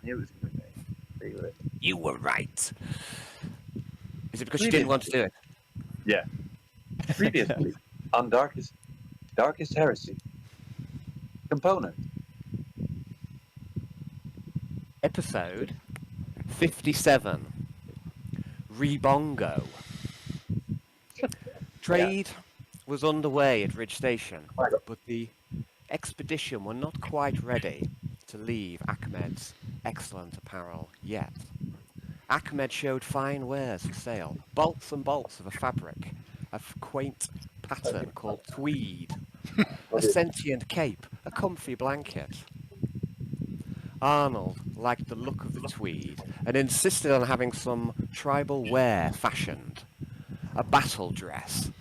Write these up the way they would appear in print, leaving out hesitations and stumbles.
knew it was going to be me. Really. You were right. Is it because you didn't want to do it? Yeah. Previously on Darkest Heresy. Component. Episode 57. Rebongo. Trade was underway at Ridge Station, but the expedition were not quite ready to leave Ahmed's excellent apparel yet. Ahmed showed fine wares for sale, bolts and bolts of a fabric of quaint pattern called tweed, a sentient cape, a comfy blanket. Arnold liked the look of the tweed and insisted on having some tribal wear fashioned, a battle dress.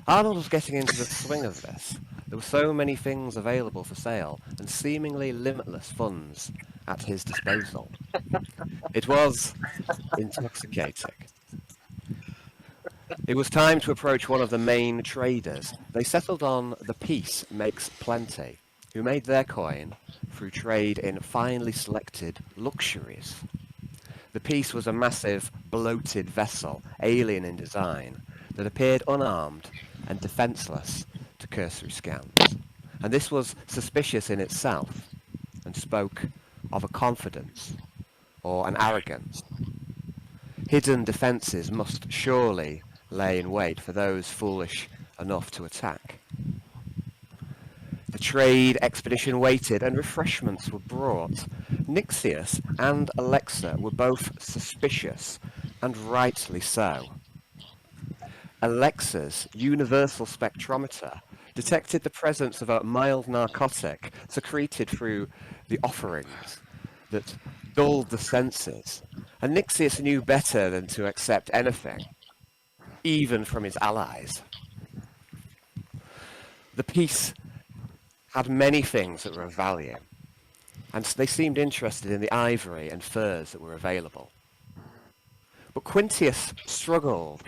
Arnold was getting into the swing of this. There were so many things available for sale and seemingly limitless funds at his disposal. It was intoxicating. It was time to approach one of the main traders. They settled on the Peace Makes Plenty, who made their coin through trade in finely selected luxuries. The Peace was a massive, bloated vessel, alien in design, that appeared unarmed and defenceless to cursory scans. And this was suspicious in itself, and spoke of a confidence or an arrogance. Hidden defences must surely lay in wait for those foolish enough to attack. The trade expedition waited and refreshments were brought. Nixius and Alexa were both suspicious, and rightly so. Alexa's universal spectrometer detected the presence of a mild narcotic secreted through the offerings that dulled the senses, and Nixius knew better than to accept anything, even from his allies. The Peace had many things that were of value, and they seemed interested in the ivory and furs that were available. But Quintius struggled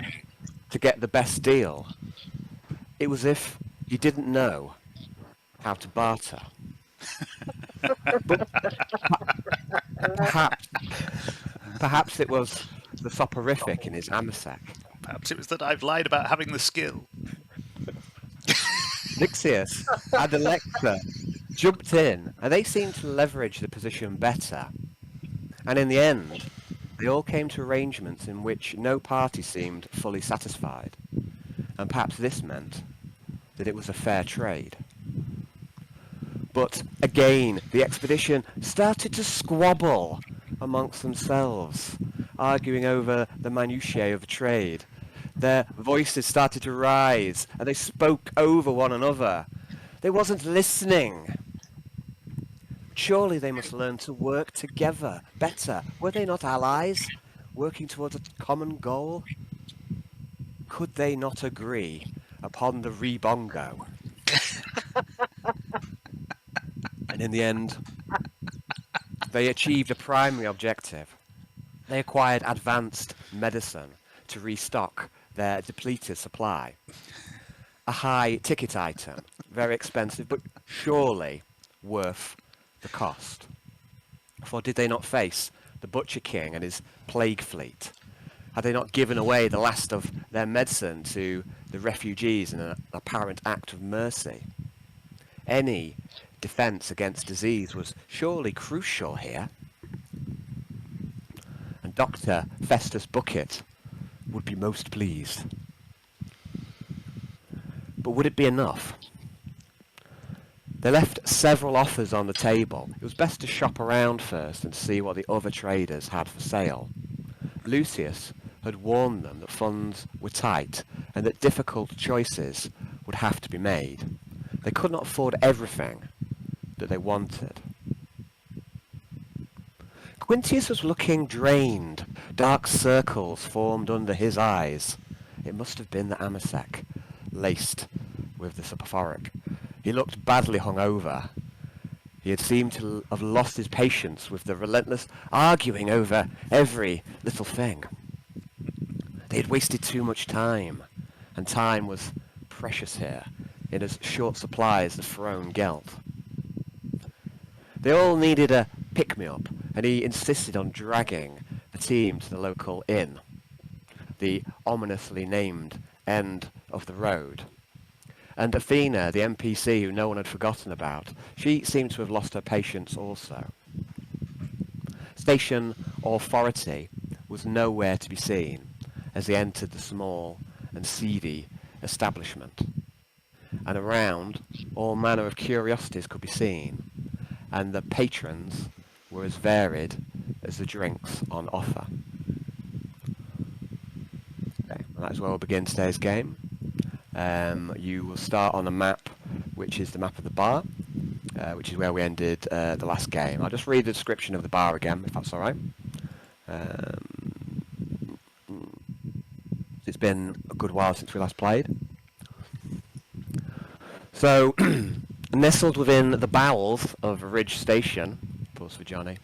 to get the best deal. It was as if he didn't know how to barter. But perhaps it was the soporific in his amasec. Perhaps it was that I've lied about having the skill. Nixius and Alexa jumped in, and they seemed to leverage the position better. And in the end, they all came to arrangements in which no party seemed fully satisfied. And perhaps this meant that it was a fair trade. But again, the expedition started to squabble amongst themselves, arguing over the minutiae of the trade. Their voices started to rise, and they spoke over one another. They wasn't listening. Surely they must learn to work together better. Were they not allies, working towards a common goal? Could they not agree upon the rebongo? And in the end, they achieved a primary objective. They acquired advanced medicine to restock their depleted supply. A high-ticket item, very expensive, but surely worth the cost. For did they not face the Butcher King and his plague fleet? Had they not given away the last of their medicine to the refugees in an apparent act of mercy? Any defence against disease was surely crucial here. And Dr. Festus Bucket would be most pleased. But would it be enough? They left several offers on the table. It was best to shop around first and see what the other traders had for sale. Lucius had warned them that funds were tight and that difficult choices would have to be made. They could not afford everything that they wanted. Quintius was looking drained. Dark circles formed under his eyes. It must have been the amasec, laced with the soporific. He looked badly hungover. He had seemed to have lost his patience with the relentless arguing over every little thing. They had wasted too much time, and time was precious here, in as short supply as the throne gelt. They all needed a pick-me-up, and he insisted on dragging the team to the local inn, the ominously named End of the Road. And Athena, the NPC who no one had forgotten about, she seemed to have lost her patience also. Station authority was nowhere to be seen as they entered the small and seedy establishment. And around, all manner of curiosities could be seen, and the patrons were as varied as the drinks on offer. Okay, well, that's where we'll begin today's game. You will start on a map, which is the map of the bar, which is where we ended the last game. I'll just read the description of the bar again, if that's all right. It's been a good while since we last played. So, nestled within the bowels of Ridge Station, pause for Johnny,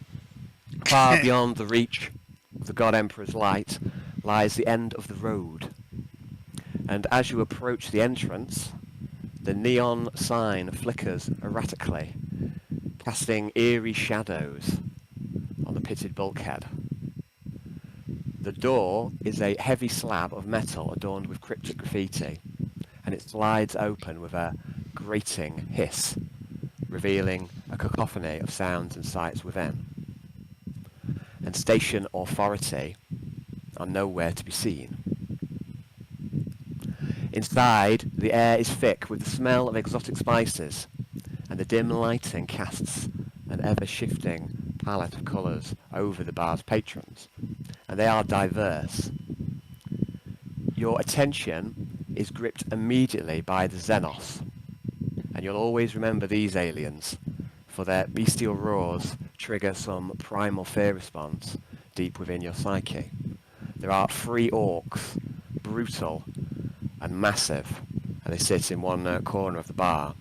far beyond the reach of the God Emperor's light, lies the end of the road. And as you approach the entrance, the neon sign flickers erratically, casting eerie shadows on the pitted bulkhead. The door is a heavy slab of metal adorned with cryptic graffiti, and it slides open with a grating hiss, revealing a cacophony of sounds and sights within. And station authority are nowhere to be seen. Inside, the air is thick with the smell of exotic spices, and the dim lighting casts an ever-shifting palette of colours over the bar's patrons, and they are diverse. Your attention is gripped immediately by the Xenos, and you'll always remember these aliens, for their bestial roars trigger some primal fear response deep within your psyche. There are 3 orcs, brutal and massive, and they sit in one corner of the bar.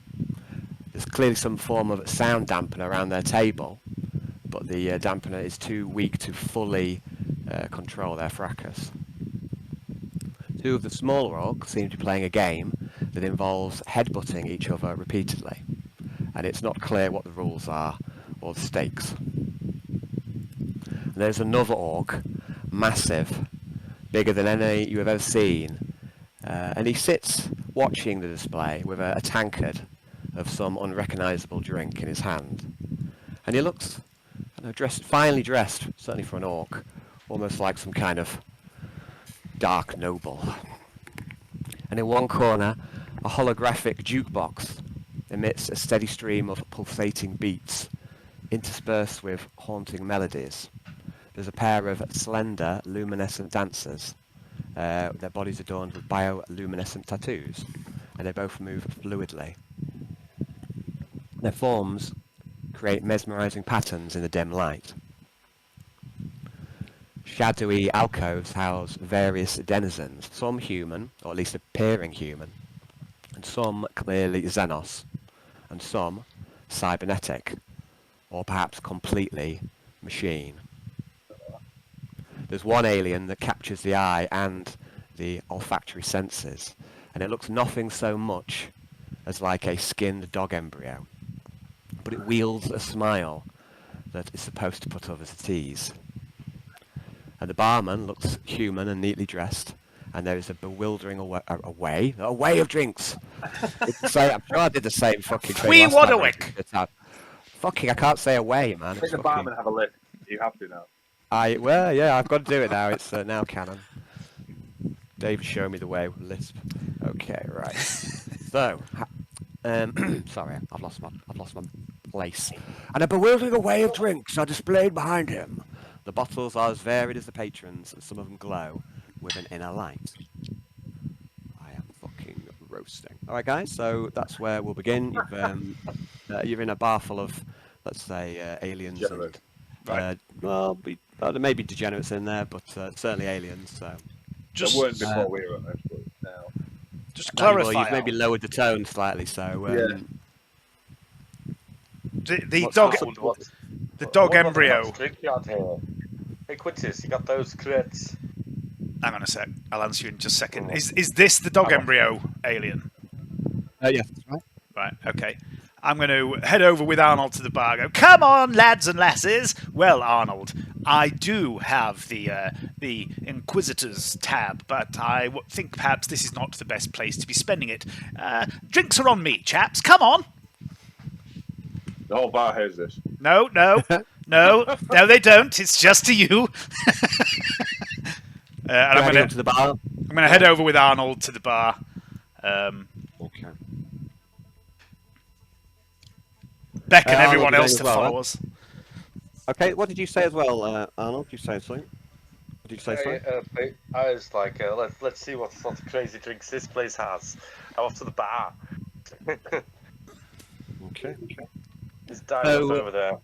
There's clearly some form of sound dampener around their table, but the dampener is too weak to fully control their fracas. 2 of the smaller orcs seem to be playing a game that involves headbutting each other repeatedly, and it's not clear what the rules are or the stakes. And there's another orc, massive, bigger than any you have ever seen, and he sits watching the display with a tankard of some unrecognisable drink in his hand. And he looks finely dressed, certainly for an orc, almost like some kind of dark noble. And in one corner, a holographic jukebox emits a steady stream of pulsating beats, interspersed with haunting melodies. There's a pair of slender, luminescent dancers, their bodies adorned with bioluminescent tattoos, and they both move fluidly. Their forms create mesmerizing patterns in the dim light. Shadowy alcoves house various denizens, some human, or at least appearing human, and some clearly Xenos, and some cybernetic, or perhaps completely machine. There's one alien that captures the eye and the olfactory senses, and it looks nothing so much as like a skinned dog embryo, but it wields a smile that is supposed to put others at ease. And the barman looks human and neatly dressed, and there is a bewildering away of drinks. I'm sure I did the same fucking thing. Wee last Wadderwick! Fucking, I can't say away, man. Take the barman have a lift. You have to now. Well, yeah, I've got to do it now. It's now canon. David showed me the way with lisp. Okay, right. So, sorry, I've lost my place. And a bewildering array of drinks are displayed behind him. The bottles are as varied as the patrons, and some of them glow with an inner light. I am fucking roasting. All right, guys. So that's where we'll begin. You're in a bar full of, let's say, aliens. Degenerate. And, well, there may be degenerates in there, but certainly aliens. So. There weren't before we were on this, but now. Just to Well, clarify, you've maybe lowered the tone slightly, so. Yeah. the dog embryo. Hey Quintus, you got those crits? Hang on a sec. I'll answer you in just a second. Is this the dog embryo alien? Yeah, that's right. Right. Okay. I'm going to head over with Arnold to the bar. Go, come on, lads and lasses. Well, Arnold, I do have the Inquisitor's tab, but I think perhaps this is not the best place to be spending it. Drinks are on me, chaps. Come on. The whole bar has this. No, they don't. It's just to you. And I'm going to the bar. to head over with Arnold to the bar. Okay. Beckon everyone Arnold, else you to going as well, follow us. Okay, what did you say as well, Arnold? Did you say something? What did you say, sorry? I was like, let's see what sort of crazy drinks this place has. I'm off to the bar. Okay. There's diamonds So- over there.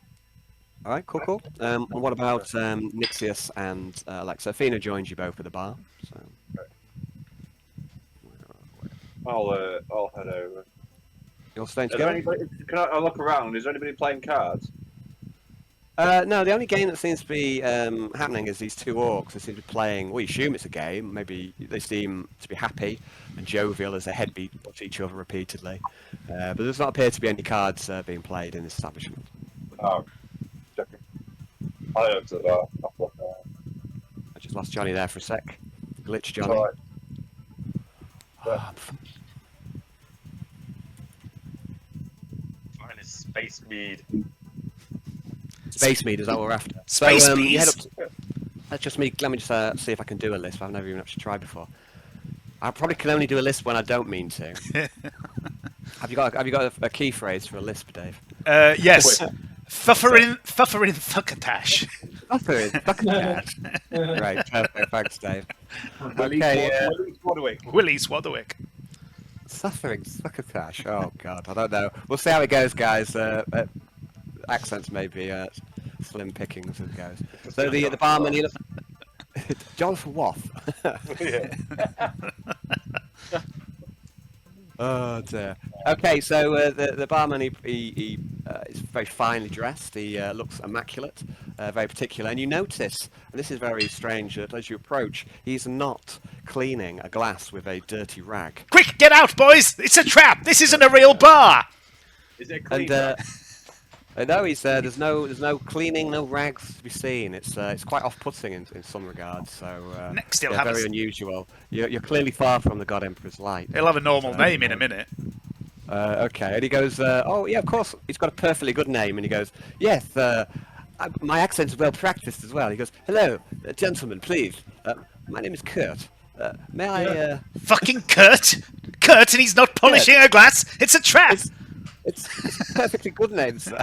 All right, cool. And what about Nixius and Alexa? Athena joins you both at the bar. So. I'll head over. You're staying Is there together? anybody? Can I look around? Is there anybody playing cards? No, the only game that seems to be happening is these two orcs. They seem to be playing. We assume it's a game. Maybe they seem to be happy and jovial as they headbeat each other repeatedly. But there does not appear to be any cards being played in this establishment. Oh, checking. I'll head over to the bar. I'll look around. I just lost Johnny there for a sec. Glitch, It's Johnny. alright. Finest space mead. Space mead, is that what we're after? Space you bees? head up to- That's just me. Let me just see if I can do a list. I've never even actually tried before. I probably can only do a list when I don't mean to. Have you got a key phrase for a lisp, Dave? Yes. Thufferin Thuckatash. Right, perfect. Thanks, Dave. Willie Swadwick. Willie Swadwick. Suffering succotash. Oh God, I don't know. We'll see how it goes, guys. Accents may be slim pickings as it goes. So the barman, he Jonathan Waff. Oh dear. Okay, so the barman he is very finely dressed. He looks immaculate, very particular. And you notice, and this is very strange, that as you approach, he's not cleaning a glass with a dirty rag. Quick, get out, boys! It's a trap! This isn't a real bar! Is it clean? And no, he's there's no cleaning, no rags to be seen. It's quite off-putting in some regards. So Next he'll yeah, have very a, unusual. You're clearly far from the God Emperor's light. he'll have a normal name in a minute. Okay, and he goes, oh yeah, of course, he's got a perfectly good name, and he goes, yes, my accent's well practiced as well. He goes, hello, gentlemen, please, my name is Kurt. May I? Fucking Kurt! Kurt, and he's not polishing a glass! It's a trap! It's a perfectly good name, sir.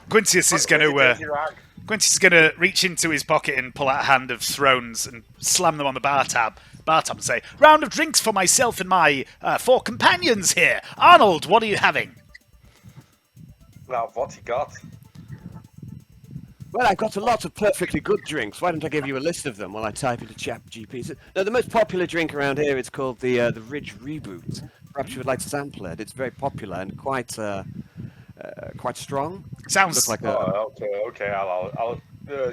Quintius is going to reach into his pocket and pull out a hand of thrones and slam them on the bar tab and say, "Round of drinks for myself and my 4 companions here. Arnold, what are you having?" Now, what he got? Well, I've got a lot of perfectly good drinks. Why don't I give you a list of them while I type into ChatGPT? No, the most popular drink around here is called the Ridge Reboot. Perhaps you would like to sample it. It's very popular and quite strong. Sounds Looks like Okay. I'll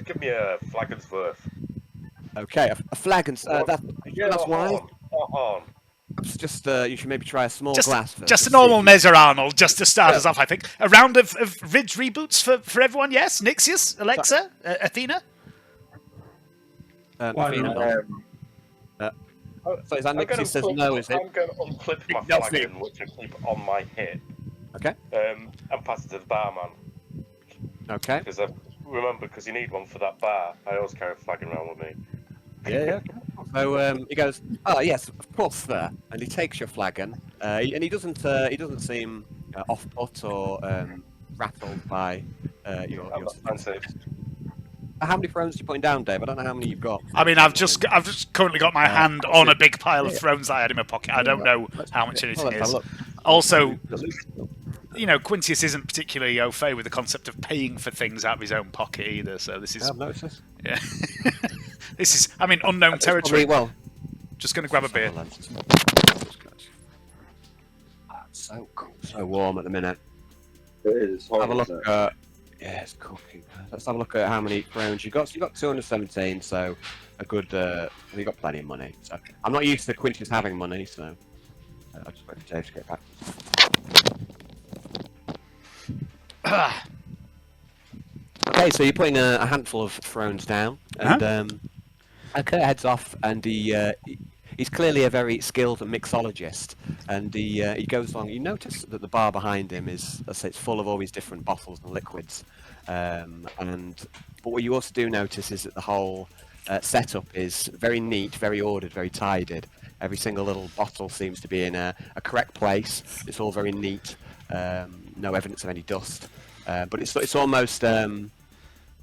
give me a flagon's worth. okay, a flagon. That's why. On. Perhaps just you should maybe try a small glass first. just a to normal see. measure, Arnold, just to start us off, I think. A round of Ridge reboots for everyone, yes? Nixius, Alexa, Athena? Athena, so is that Nixius says no, is it? I'm going to unclip my No, flagon, which I keep on my hip, Okay. and pass it to the barman. Okay. Because you need one for that bar. I always carry a flagon around with me. Yeah. So he goes, "Oh yes, of course, sir." And he takes your flagon, and he doesn't seem off-put or rattled by your. How many thrones are you putting down, Dave? I don't know how many you've got. I mean, I've just currently got my hand on a big pile of thrones that I had in my pocket. I don't know how much it is. Also, you know, Quintius isn't particularly au fait with the concept of paying for things out of his own pocket either. So this is, I've noticed this. yeah, this is, I mean, unknown territory. Well, Just going to grab a beer. So cool, so warm at the minute. It is. Have a look. Isn't it? Yeah, it's cooking. Let's have a look at how many thrones you got. So you got 217, so a good. You got plenty of money. So I'm not used to Quintius having money, so I'll just wait for Dave to get back. Okay, so you're putting a handful of thrones down, and Kurt heads off, and he's clearly a very skilled mixologist, and he goes along. You notice that the bar behind him is, let's say, it's full of all these different bottles and liquids, but what you also do notice is that the whole setup is very neat, very ordered, very tidied. Every single little bottle seems to be in a correct place. It's all very neat. No evidence of any dust, but it's almost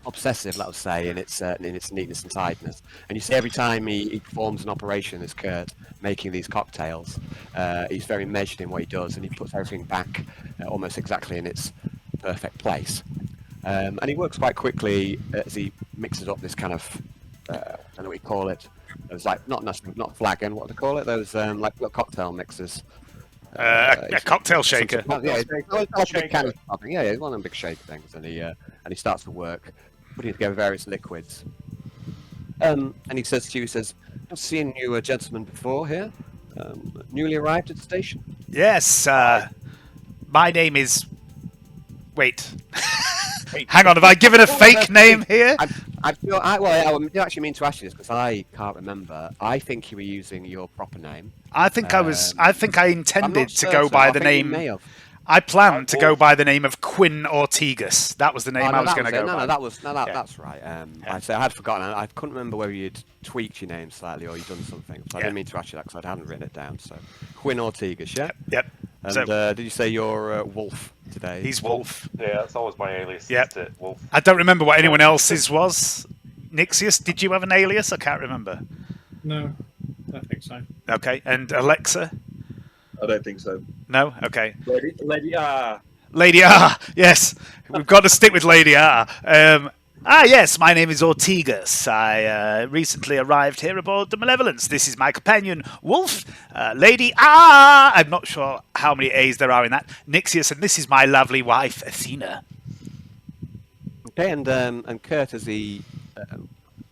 obsessive, let's say, in its neatness and tidiness. And you see every time he performs an operation, as Kurt, making these cocktails, he's very measured in what he does, and he puts everything back almost exactly in its perfect place. And he works quite quickly as he mixes up this kind of, I don't know what you call it. Those like not flagon, what do they call it? Those like little cocktail mixers. A cocktail shaker. Yeah, it's like a big can of something. Yeah, it's one of them big shaker things, and he starts to work, putting together various liquids. And he says to you, he says, "I've seen you, gentlemen, before here. Newly arrived at the station." Yes, my name is. Wait. Hang on, have I given a fake name here? I do actually mean to ask you this because I can't remember. I think you were using your proper name. I think I intended to go by the name. I Oh, planned to go by the name of Quinn Ortigas. That was the name I was going to go by. That's right. I had forgotten. I couldn't remember whether you'd tweaked your name slightly or you'd done something. So I didn't mean to ask you that because I hadn't written it down. So Quinn Ortigas, yeah. Yep. And So did you say you're Wolf today? he's Wolf. Yeah, that's always my alias. Yep. Isn't it? Wolf. I don't remember what anyone else's was. Nixius, did you have an alias? I can't remember. No, I don't think so. Okay, and Alexa? I don't think so. No? Okay. Lady R. Lady R, yes. We've got to stick with Lady R. Yes, my name is Ortigas. I recently arrived here aboard the Malevolence. This is my companion, Wolf. Lady R, I'm not sure how many A's there are in that. Nixius, and this is my lovely wife, Athena. Okay, and Kurt, as he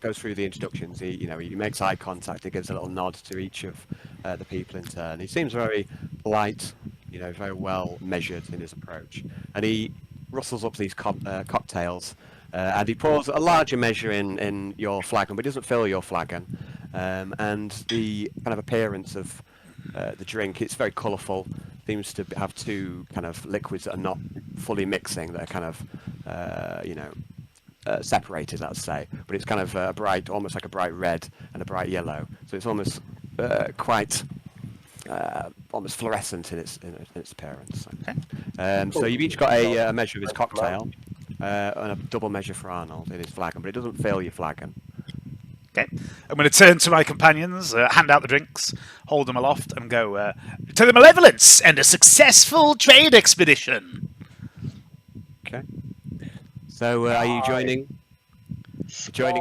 goes through the introductions, he makes eye contact. He gives a little nod to each of the people in turn. He seems very polite, very well measured in his approach, and he rustles up these cocktails, and he pours a larger measure in your flagon, but he doesn't fill your flagon. And the kind of appearance of the drink, it's very colourful. Seems to have two kind of liquids that are not fully mixing, that are kind of separated, let's say, but it's kind of a bright, almost like a bright red and a bright yellow. So it's almost quite almost fluorescent in its appearance. Okay. So you've each got a measure of his cocktail and a double measure for Arnold in his flagon, but it doesn't fill your flagon. Okay. I'm going to turn to my companions, hand out the drinks, hold them aloft, and go to the Malevolence and a successful trade expedition. Okay. So are you joining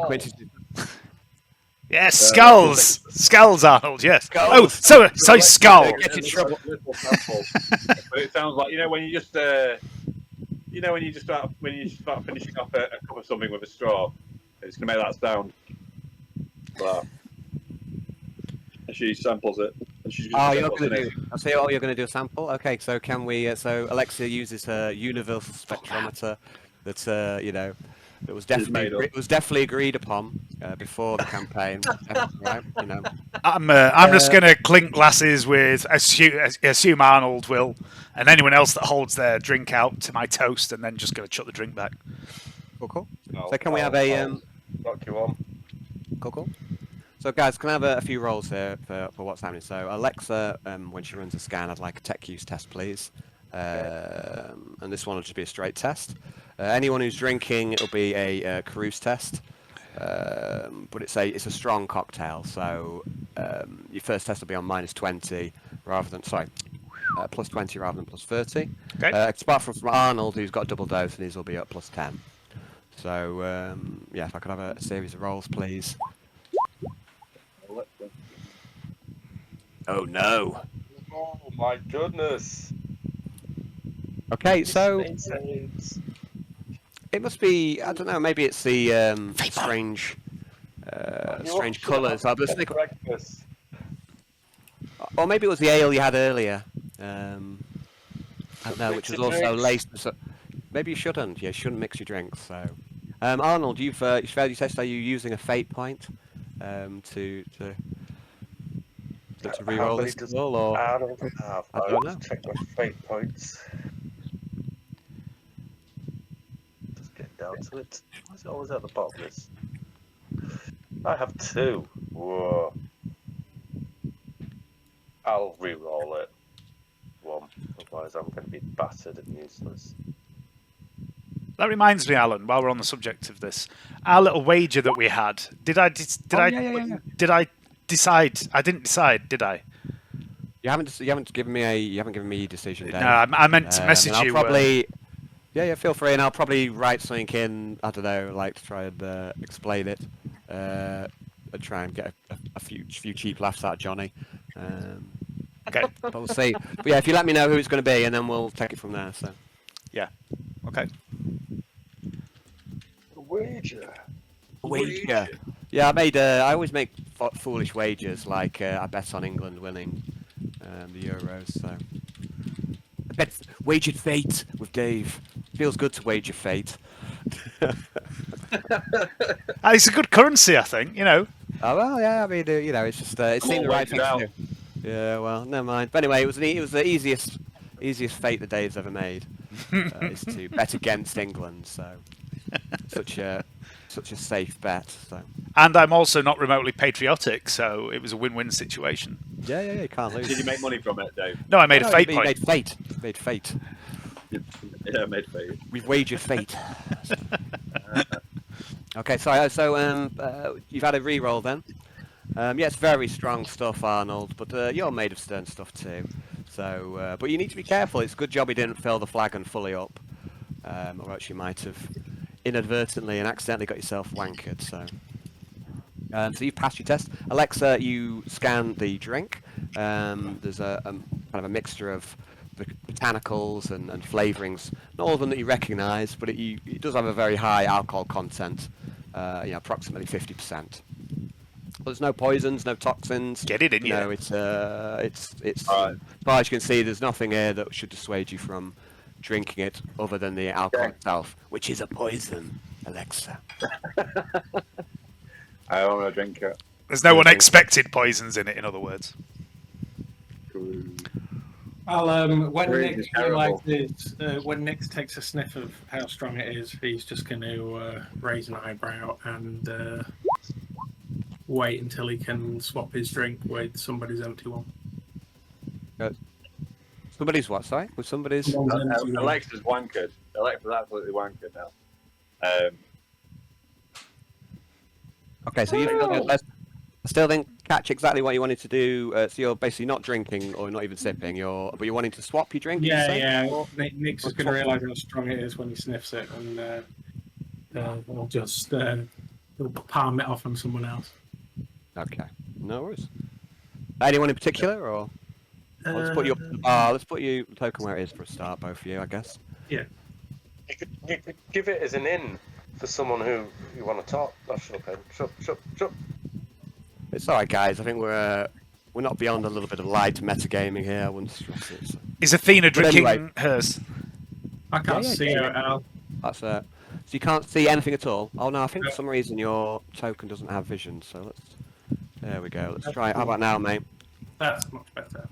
Quintus? Yes, skulls, skulls, Arnold. Yes. Skulls. Oh, so skull. Get in trouble. Little sample. But it sounds like when you just start finishing off a cup of something with a straw, it's gonna make that sound. Wow. And she samples it. And she's Oh, you're going to do. I'll say, you're going to do a sample. Okay, so can we? So Alexa uses her universal spectrometer that that was definitely agreed upon before the campaign. Right? I'm just going to clink glasses with assume Arnold will, and anyone else that holds their drink out to my toast, and then just going to chuck the drink back. Cool. So can we have a Rock you on. Cool. So guys, can I have a few rolls here for what's happening? So Alexa, when she runs a scan, I'd like a tech use test, please. And this one will just be a straight test. Anyone who's drinking, it'll be a cruise test. But it's a strong cocktail, so your first test will be on -20 rather than +20 rather than +30. Okay. Apart from Arnold, who's got double dose, and his will be up +10. So if I could have a series of rolls, please. Oh no! Oh my goodness. Okay, so Saves. it must be, I don't know, maybe it's the strange colours. Breakfast. or maybe it was the ale you had earlier. I don't know, which was Mix your also drinks. laced. So maybe you shouldn't. Yeah, you shouldn't mix your drinks. So, Arnold, you've failed your test. Are you using a fate point to How re-roll many this does roll, or Arnold have? I I'll don't just know. check my fate points. Just get down to it. Why is it always at the bottom of this? I have 2. Whoa. I'll re-roll it. 1. Otherwise I'm going to be battered and useless. That reminds me, Alan. While we're on the subject of this, our little wager that we had. Did I decide? I didn't decide, did I? You haven't given me your decision, Dave. No, I meant to message and I'll you. probably feel free, and I'll probably write something in. I don't know, like to try and explain it, and try and get a few cheap laughs out of Johnny. Okay. But we'll see. But yeah, if you let me know who it's going to be, and then we'll take it from there. So Yeah. Okay. wager. Yeah, I always make foolish wagers, like I bet on England winning the Euros. So I bet wagered fate with Dave. Feels good to wager fate. It's a good currency, I think. You know. Oh well, yeah. I mean, it's just it seemed the right thing to do. Yeah, well, never mind. But anyway, it was the easiest fate the Dave's ever made. Is to bet against England. So such a safe bet. So And I'm also not remotely patriotic, so it was a win-win situation. yeah, you can't lose. Did you make money from it, Dave? No, I made a fate you point. made fate. Yeah, made fate. We've wagered fate. Okay, so you've had a re-roll then. Yes, very strong stuff, Arnold, but you're made of stern stuff too. So, but you need to be careful. It's a good job he didn't fill the flagon fully up, or else you might have inadvertently and accidentally got yourself wankered. So you've passed your test. Alexa, you scan the drink. There's a kind of a mixture of botanicals and flavourings. Not all of them that you recognise, but it does have a very high alcohol content, approximately 50%. But there's no poisons, no toxins. Get it in you. No, it's Right. as far as you can see, there's nothing here that should dissuade you from drinking it other than the alcohol itself, which is a poison, Alexa. I don't want to drink it. There's no unexpected poisons in it, in other words. I'll when Drink Nick is terrible. realizes when Nick takes a sniff of how strong it is, he's just going to raise an eyebrow and wait until he can swap his drink with somebody's empty one. Somebody's what? Sorry, with somebody's. Alexa's wankered. Alexa's absolutely wankered now. Okay, so I still didn't catch exactly what you wanted to do. So you're basically not drinking or not even sipping. But you're wanting to swap your drink. Yeah. Nick's just going to realise how strong it is when he sniffs it, and we'll just we'll palm it off on someone else. Okay, no worries. Anyone in particular, or let's put you up to the bar. Let's put you token where it is for a start, both of you, I guess. Yeah. You could give it as an in for someone who you want to talk. Oh, shut. It's all right, guys. I think we're not beyond a little bit of light metagaming here. I wouldn't stress it. So. Is Athena drinking anyway. hers? I can't see her, Al. That's so you can't see anything at all. Oh no, I think for some reason your token doesn't have vision. So there we go. Let's try it. How about now, mate? That's much better.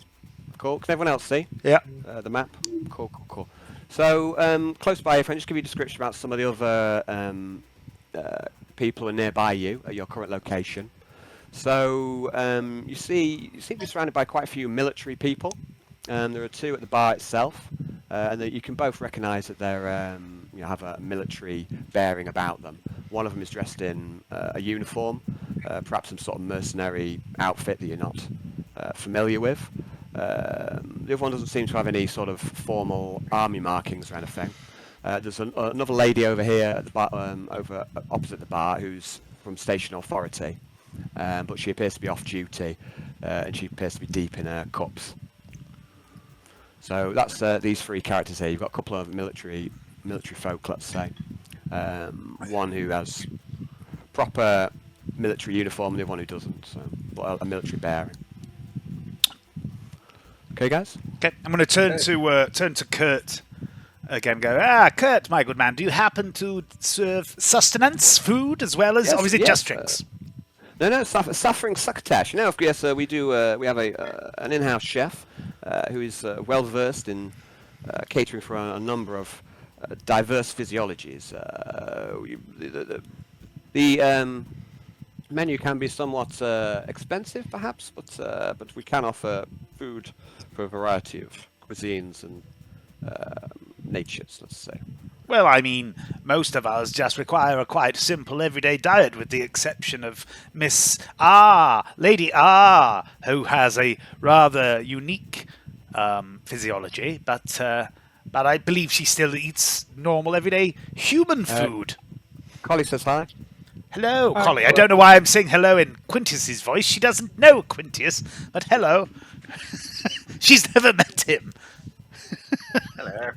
Cool. Can everyone else see? Yeah. The map. Cool. So close by, if I just give you a description about some of the other people who are nearby you at your current location. So you seem to be surrounded by quite a few military people. There are 2 at the bar itself, and that you can both recognise that they're have a military bearing about them. One of them is dressed in a uniform, perhaps some sort of mercenary outfit that you're not familiar with. The other one doesn't seem to have any sort of formal army markings or anything. There's another lady over here at the bar, over opposite the bar, who's from station authority, but she appears to be off duty, and she appears to be deep in her cups. So that's these 3 characters here. You've got a couple of military folk, let's say. One who has proper military uniform, and the other one who doesn't. So, but a military bearing. Okay, guys. Okay, I'm going to turn to Kurt again. Go, Kurt, my good man. Do you happen to serve sustenance food as well as, Yes, or is it yes, just drinks? No, suffering succotash. You know, yes, we do. We have an in-house chef who is well versed in catering for a number of diverse physiologies. The menu can be somewhat expensive, perhaps, but we can offer food for a variety of cuisines and natures, let's say. Well, I mean, most of us just require a quite simple everyday diet, with the exception of Lady R, who has a rather unique physiology, but I believe she still eats normal everyday human food. Collie says hi. Hello, Collie. I don't know why I'm saying hello in Quintus's voice. She doesn't know Quintus, but hello. She's never met him. Hello.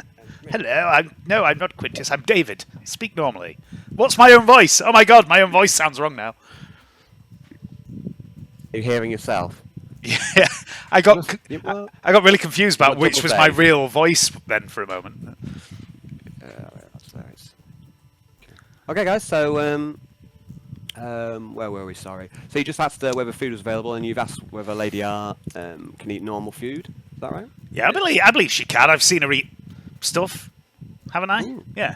Hello, I'm not Quintus, I'm David. Speak normally. What's my own voice? Oh my god, my own voice sounds wrong now. Are you hearing yourself? Yeah, I got really confused about which was my real voice then for a moment. Okay, guys. So, where were we? Sorry. So you just asked whether food was available, and you've asked whether Lady R can eat normal food. Is that right? Yeah, I believe she can. I've seen her eat stuff, haven't I? Ooh. Yeah.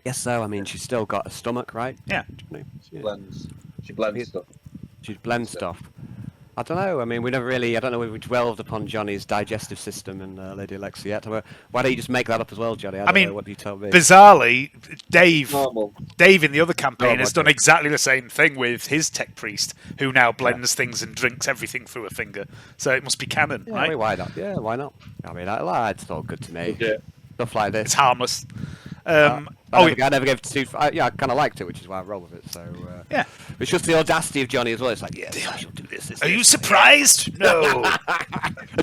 Yes. So I mean, she's still got a stomach, right? Yeah. She blends stuff. She blends stuff. I don't know. I mean, we never really. I don't know if we delved upon Johnny's digestive system and Lady Alexa yet. Why don't you just make that up as well, Johnny? I mean, know, what do you tell me? Bizarrely, Dave in the other campaign has done okay. exactly the same thing with his tech priest, who now blends things and drinks everything through a finger. So it must be canon, Yeah, right? I mean, why not? Yeah, why not? I mean, it's all good to me. Yeah. Stuff like this. It's harmless. I never gave it to. I kind of liked it, which is why I roll with it. So yeah, it's just the audacity of Johnny as well. It's like, yeah, I shall do this. Are you surprised? No.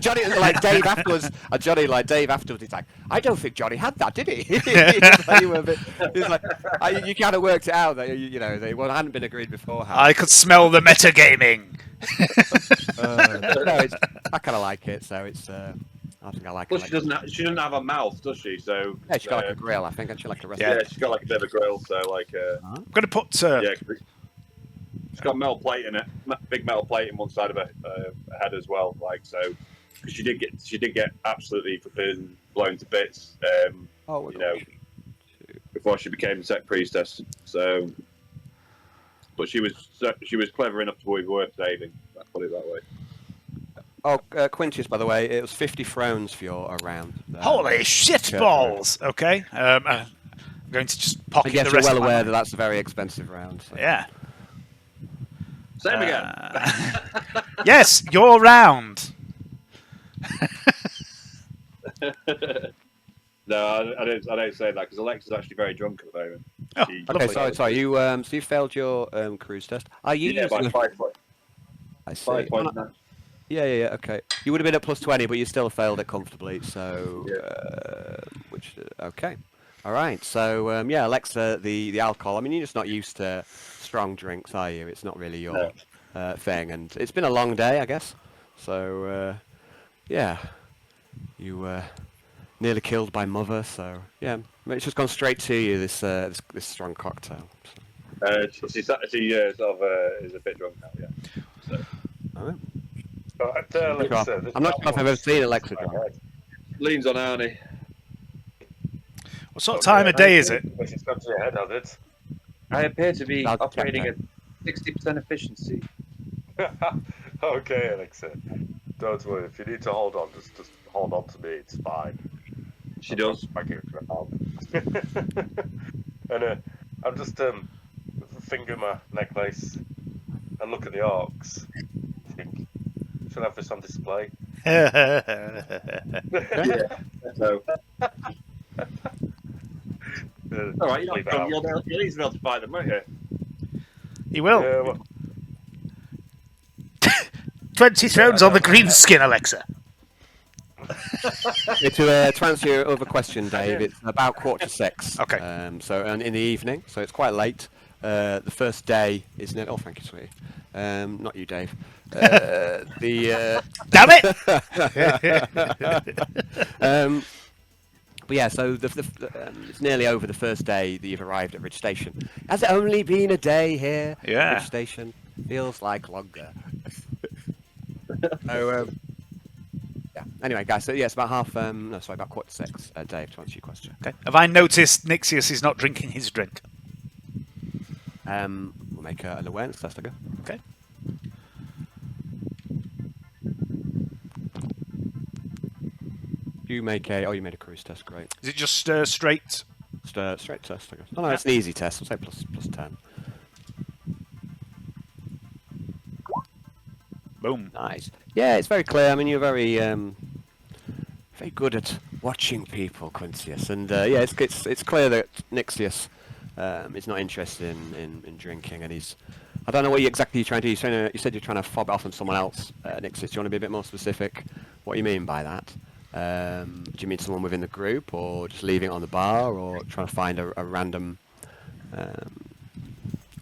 Johnny, like Dave afterwards. Dave afterwards. He's like, I don't think Johnny had that, did he? He's like, you kind of worked it out that they hadn't been agreed beforehand. I could smell the metagaming. I kind of like it. So it's. I think I like Plus, it. she doesn't have a mouth, does she? So yeah, she's got like a grill, I think, and she like the rest. of Yeah, she's got like a bit of a grill. So like, I'm gonna put. Yeah, she's got metal plate in it, big metal plate in one side of her head as well. Like so, because she did get absolutely flipping blown to bits. Before she became the tech priestess. So, but she was clever enough to be worth saving. Let's put it that way. Oh, Quintus, by the way, it was 50 thrones for your round. Holy shit balls! Okay, I'm going to just pocket I guess the you're rest well of my aware money. that that's a very expensive round. So. Yeah. Same again. Yes, your round. No, I don't say that because Alexa's actually very drunk at the moment. Oh, okay, sorry. You so you failed your cruise test. Are you by using 5 points. I see. 5 points. Yeah. Okay. You would have been at +20, but you still failed it comfortably. So, okay. All right. So, Alexa, the alcohol. I mean, you're just not used to strong drinks, are you? It's not really your thing, and it's been a long day, I guess. So, you nearly killed by mother. So, yeah, it's just gone straight to you. This strong cocktail. So. She sort of is a bit drunk now. Yeah. So. All right. Alexa, I'm not sure if I've ever seen Alexa drunk. Leans on Arnie. What sort of time of day is it? She's got to your head of it. I appear to be I'll operating check at 60% efficiency. Okay, Alexa. Don't worry. If you need to hold on, just hold on to me. It's fine. She does. And I'm just finger my necklace and look at the orcs. Think, should I have this on display? Yeah. So. All right, you'll easily be able to fight them, won't you? He will. Yeah, well, 20 thrones on the green skin, Alexa. To answer your other question, Dave, it's about 6:15. Okay. So in the evening, so it's quite late. The first day, isn't it? Oh, thank you, sweetie. Not you, Dave. Damn it! But yeah, so it's nearly over the first day that you've arrived at Ridge Station. Has it only been a day here? Yeah. Ridge Station feels like longer. So, yeah. Anyway, guys, so yeah, it's about about 5:45, Dave, to answer your question. Okay. Have I noticed Nixius is not drinking his drink? We'll make an awareness test, I guess. Okay. You made a cruise test, great. Is it just straight? Straight test, I guess. Oh no, it's an easy test, I'll say plus 10. Boom. Nice. Yeah, it's very clear. I mean, you're very good at watching people, Quintius, and yeah, it's clear that Nixius is not interested in drinking, and he's. I don't know what exactly you're trying to do. You said you're trying to fob it off on someone else, Nixius. Do you want to be a bit more specific? What you mean by that? Do you mean someone within the group, or just leaving it on the bar, or trying to find a random?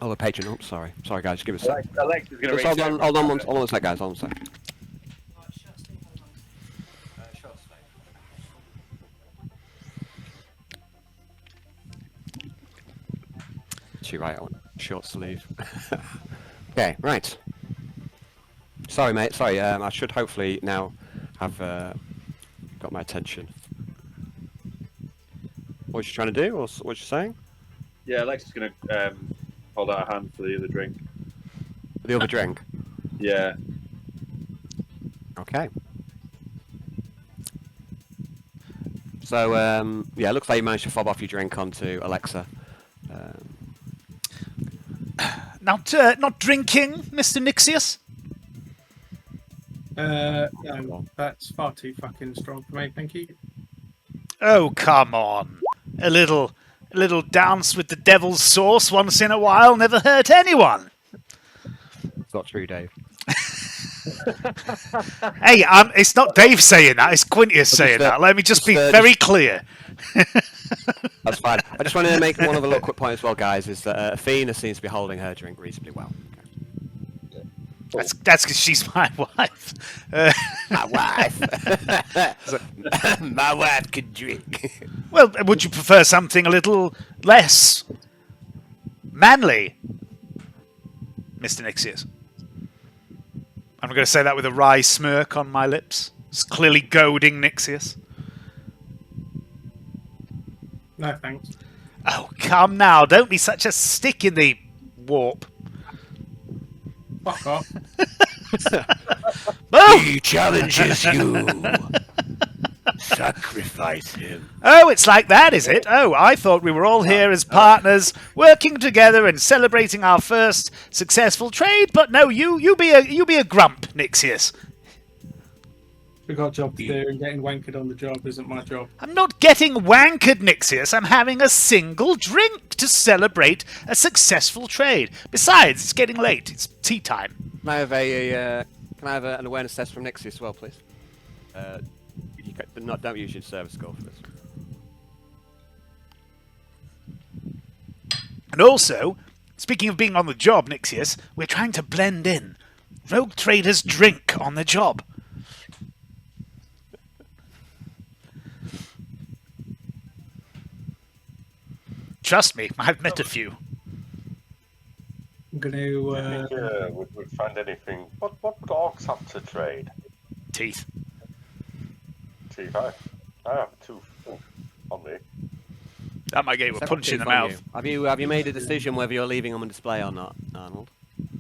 Oh, a patron. Oh, sorry, guys. Just give us a sec. Alexa's going to Just hold on one sec, guys. Hold on a sec. Actually, right, I want short sleeve. Okay, right. Sorry, mate. Sorry. I should hopefully now have got my attention. What you trying to do, or what you saying? Yeah, Alexa's going to hold out a hand for the other drink. The other drink. Yeah. Okay. So yeah, it looks like you managed to fob off your drink onto Alexa. Not drinking, Mr. Nixius? No, that's far too fucking strong for me, thank you. Oh, come on. A little dance with the devil's sauce once in a while never hurt anyone. It's not true, Dave. Hey, it's not Dave saying that, it's Quintius saying that. Let me just be very clear. That's fine. I just wanted to make one other little quick point as well, guys, is that Athena seems to be holding her drink reasonably well. That's because she's my wife. My wife. My wife can drink. Well, would you prefer something a little less manly, Mr. Nixius? I'm going to say that with a wry smirk on my lips. It's clearly goading Nixius. No, thanks. Oh, come now. Don't be such a stick in the warp. Fuck off. Oh! He challenges you. Sacrifice him. Oh, it's like that, is it? Oh, I thought we were all here as partners, working together and celebrating our first successful trade. But no, you be a grump, Nixius. We've got a job to do, and getting wankered on the job isn't my job. I'm not getting wankered, Nixius. I'm having a single drink to celebrate a successful trade. Besides, it's getting late. It's tea time. Can I have an awareness test from Nixius as well, please? Don't use your service score for this. And also, speaking of being on the job, Nixius, we're trying to blend in. Rogue traders drink on the job. Trust me, I've met a few. I'm going Do you think we'd find anything? What orcs have to trade? Teeth. Teeth. I have a tooth on me. That might get you a punch in the mouth. Have you made a decision whether you're leaving them on display or not, Arnold?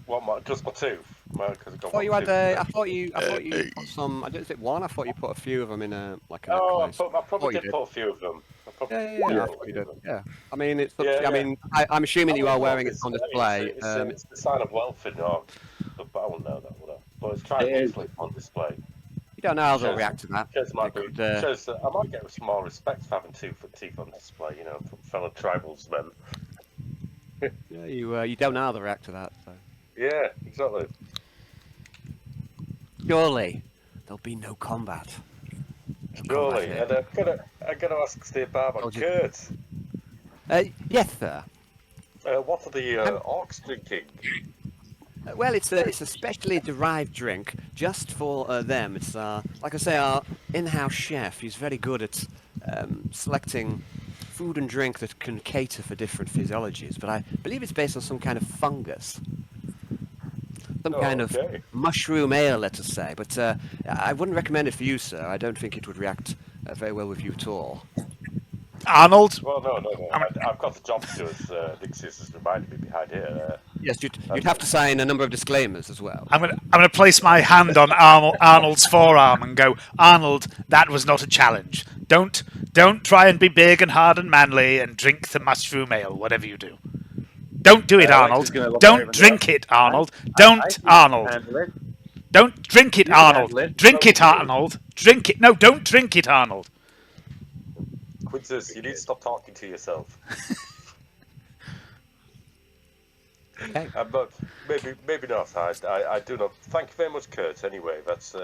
What? Just my tooth? I thought you had. I thought you put some. I don't. Is it one? I thought you put a few of them in a like. Oh, I probably did put a few of them. Yeah. I thought you did. Yeah. I mean, it's. I mean, I'm assuming you are wearing it on display. It's the sign of wealth in orcs, but I wouldn't know that, would I? But it's triumphantly on display. You don't know how they'll react to that. Shows that I might get some more respect for having teeth on display, you know, from fellow tribesmen. Yeah, you don't know how they'll react to that. So. Yeah, exactly. Surely there'll be no combat. Surely, and I'm gonna ask Steve Barber, Kurt. Yes, sir. What are the orcs drinking? Well, it's a specially derived drink just for them. It's like I say, our in-house chef. He's very good at selecting food and drink that can cater for different physiologies. But I believe it's based on some kind of fungus, some kind of Okay. mushroom ale, let us say. But I wouldn't recommend it for you, sir. I don't think it would react very well with you at all. Arnold, Well, no. I've got the job to do, as Nixius has reminded me behind here. Yes, you'd have to sign a number of disclaimers as well. I'm gonna place my hand on Arnold's forearm and go, Arnold, that was not a challenge. Don't try and be big and hard and manly and drink the mushroom ale, whatever you do. Don't do it, Arnold. Don't drink it, Arnold. Don't, Arnold. Don't drink it, Arnold. Drink it, Arnold. Drink it. No, don't drink it, Arnold. Quintus, you need to stop talking to yourself. Okay. But maybe not. I do not. Thank you very much, Kurt. Anyway, that's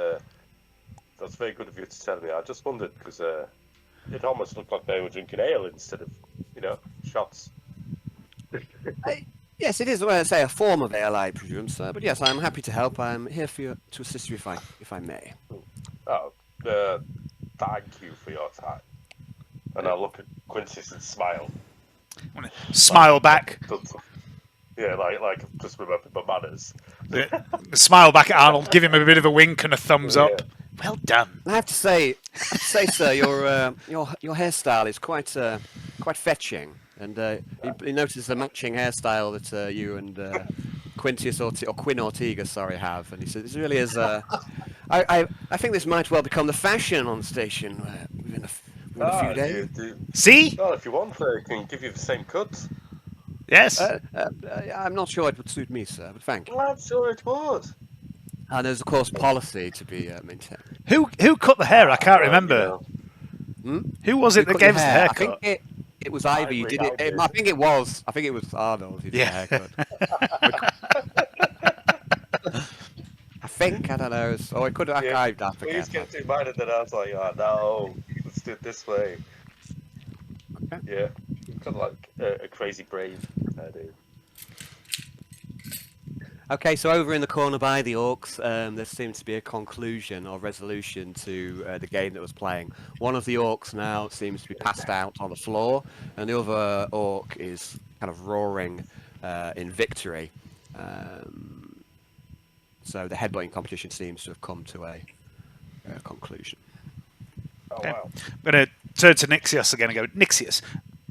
very good of you to tell me. I just wondered because it almost looked like they were drinking ale instead of shots. Yes, it is. Well, I say a form of ale, I presume, sir. But yes, I'm happy to help. I'm here for you to assist you if I may. Oh, thank you for your time. And I'll look at Quintus and smile. Smile back. Yeah, like I've just remembered my manners. Smile back at Arnold. Give him a bit of a wink and a thumbs up. Well done. I have to say, sir, your hairstyle is quite fetching, and you notice the matching hairstyle that you and Quintus or Quinn Ortega, have, and he said this really is. I think this might well become the fashion on the station within a few days. See? Well, if you want, I can give you the same cut. Yes. I'm not sure it would suit me, sir, but thank you. Well, I'm sure it would. And there's of course policy to be maintained. Who cut the hair? I can't remember. Who was it that gave us the haircut? I think it was Ivy. You did it. I think it was Arnold who did the haircut. I don't know. So I could have archived that again. Please get too minded that I was like, oh no, let's do it this way. Okay. Yeah, kind of like a crazy brain. I do. Okay, so over in the corner by the orcs, there seems to be a conclusion or resolution to the game that was playing. One of the orcs now seems to be passed out on the floor, and the other orc is kind of roaring in victory. So the headbutting competition seems to have come to a conclusion. Oh Okay. wow. I'm going to turn to Nixius again and go, Nixius,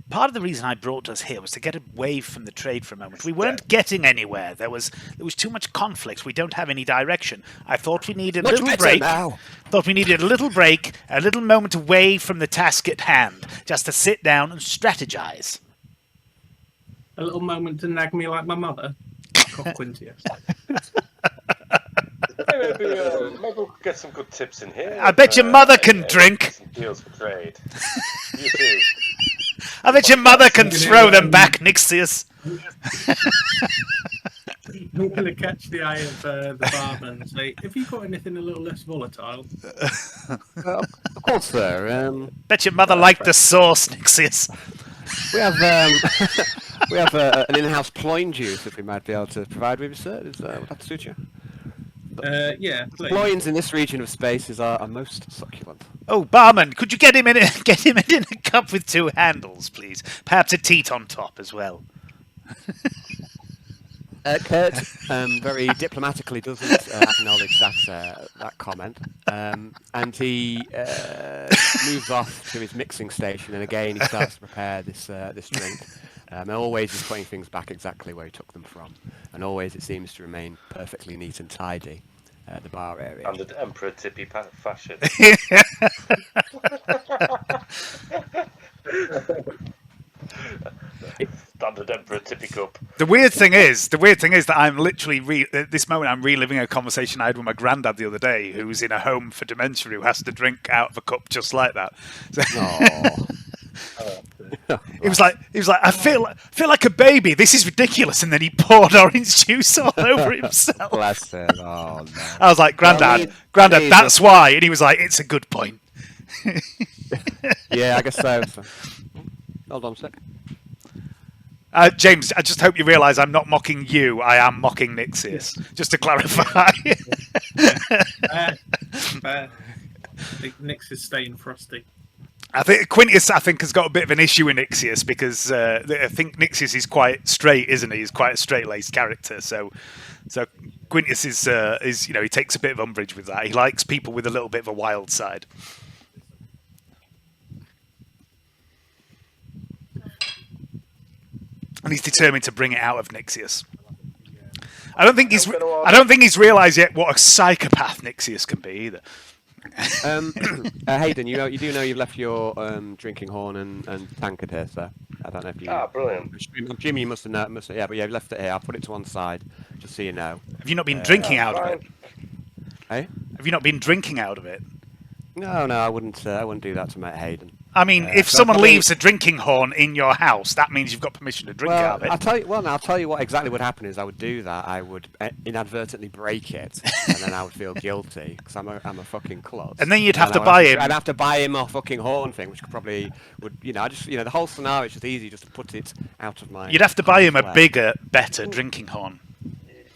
part of the reason I brought us here was to get away from the trade for a moment. We weren't getting anywhere. There was too much conflict. We don't have any direction. I thought we needed a little break. Thought we needed a little break, a little moment away from the task at hand, just to sit down and strategize. A little moment to nag me like my mother. Quintus. Maybe we'll get some good tips in here. I bet your mother can drink. Some deals for trade. You too. I bet your mother can throw them back, Nixius. I'm going to catch the eye of the barman and say, have you got anything a little less volatile? Of course, sir. Bet your mother liked the sauce, Nixius. We have an in-house ploin juice that we might be able to provide with you, sir. Would that suit you? Yeah, please. Ploins in this region of space are most succulent. Oh, barman, could you get him in a cup with two handles, please? Perhaps a teat on top as well. Kurt very diplomatically doesn't acknowledge that comment, and he moves off to his mixing station, and again he starts to prepare this drink. And always he's putting things back exactly where he took them from, and always it seems to remain perfectly neat and tidy. The bar area. And the Emperor Tippy fashion. Standard Emperor Tippy cup. The weird thing is that I'm literally at this moment I'm reliving a conversation I had with my granddad the other day, who's in a home for dementia, who has to drink out of a cup just like that. He was like, I feel like a baby. This is ridiculous. And then he poured orange juice all over himself. Bless him. Oh, no. I was like, Granddad, that's why. And he was like, it's a good point. Yeah, I guess so. Hold on a sec. James, I just hope you realise I'm not mocking you. I am mocking Nixius. Just to clarify. Nix is staying frosty. I think Quintus, has got a bit of an issue with Nixius because I think Nixius is quite straight, isn't he? He's quite a straight-laced character. So Quintus is he takes a bit of umbrage with that. He likes people with a little bit of a wild side. And he's determined to bring it out of Nixius. I don't think he's realised yet what a psychopath Nixius can be either. Hayden, you do know you've left your drinking horn and tankard here, sir. I don't know if you. Ah, brilliant. Jimmy, you must have known. Yeah, but yeah, you've left it here. I'll put it to one side, just so you know. Have you not been drinking out of it? Hey? Have you not been drinking out of it? No, I wouldn't do that to mate Hayden. I mean, if someone leaves a drinking horn in your house, that means you've got permission to drink out of it. I'll tell you what exactly would happen is I would do that. I would inadvertently break it, and then I would feel guilty because I'm a fucking clod. And then you'd have to buy him. I'd have to buy him a fucking horn thing, which probably would, the whole scenario is just easy, just to put it out of my. You'd have to buy him a bigger, better drinking horn.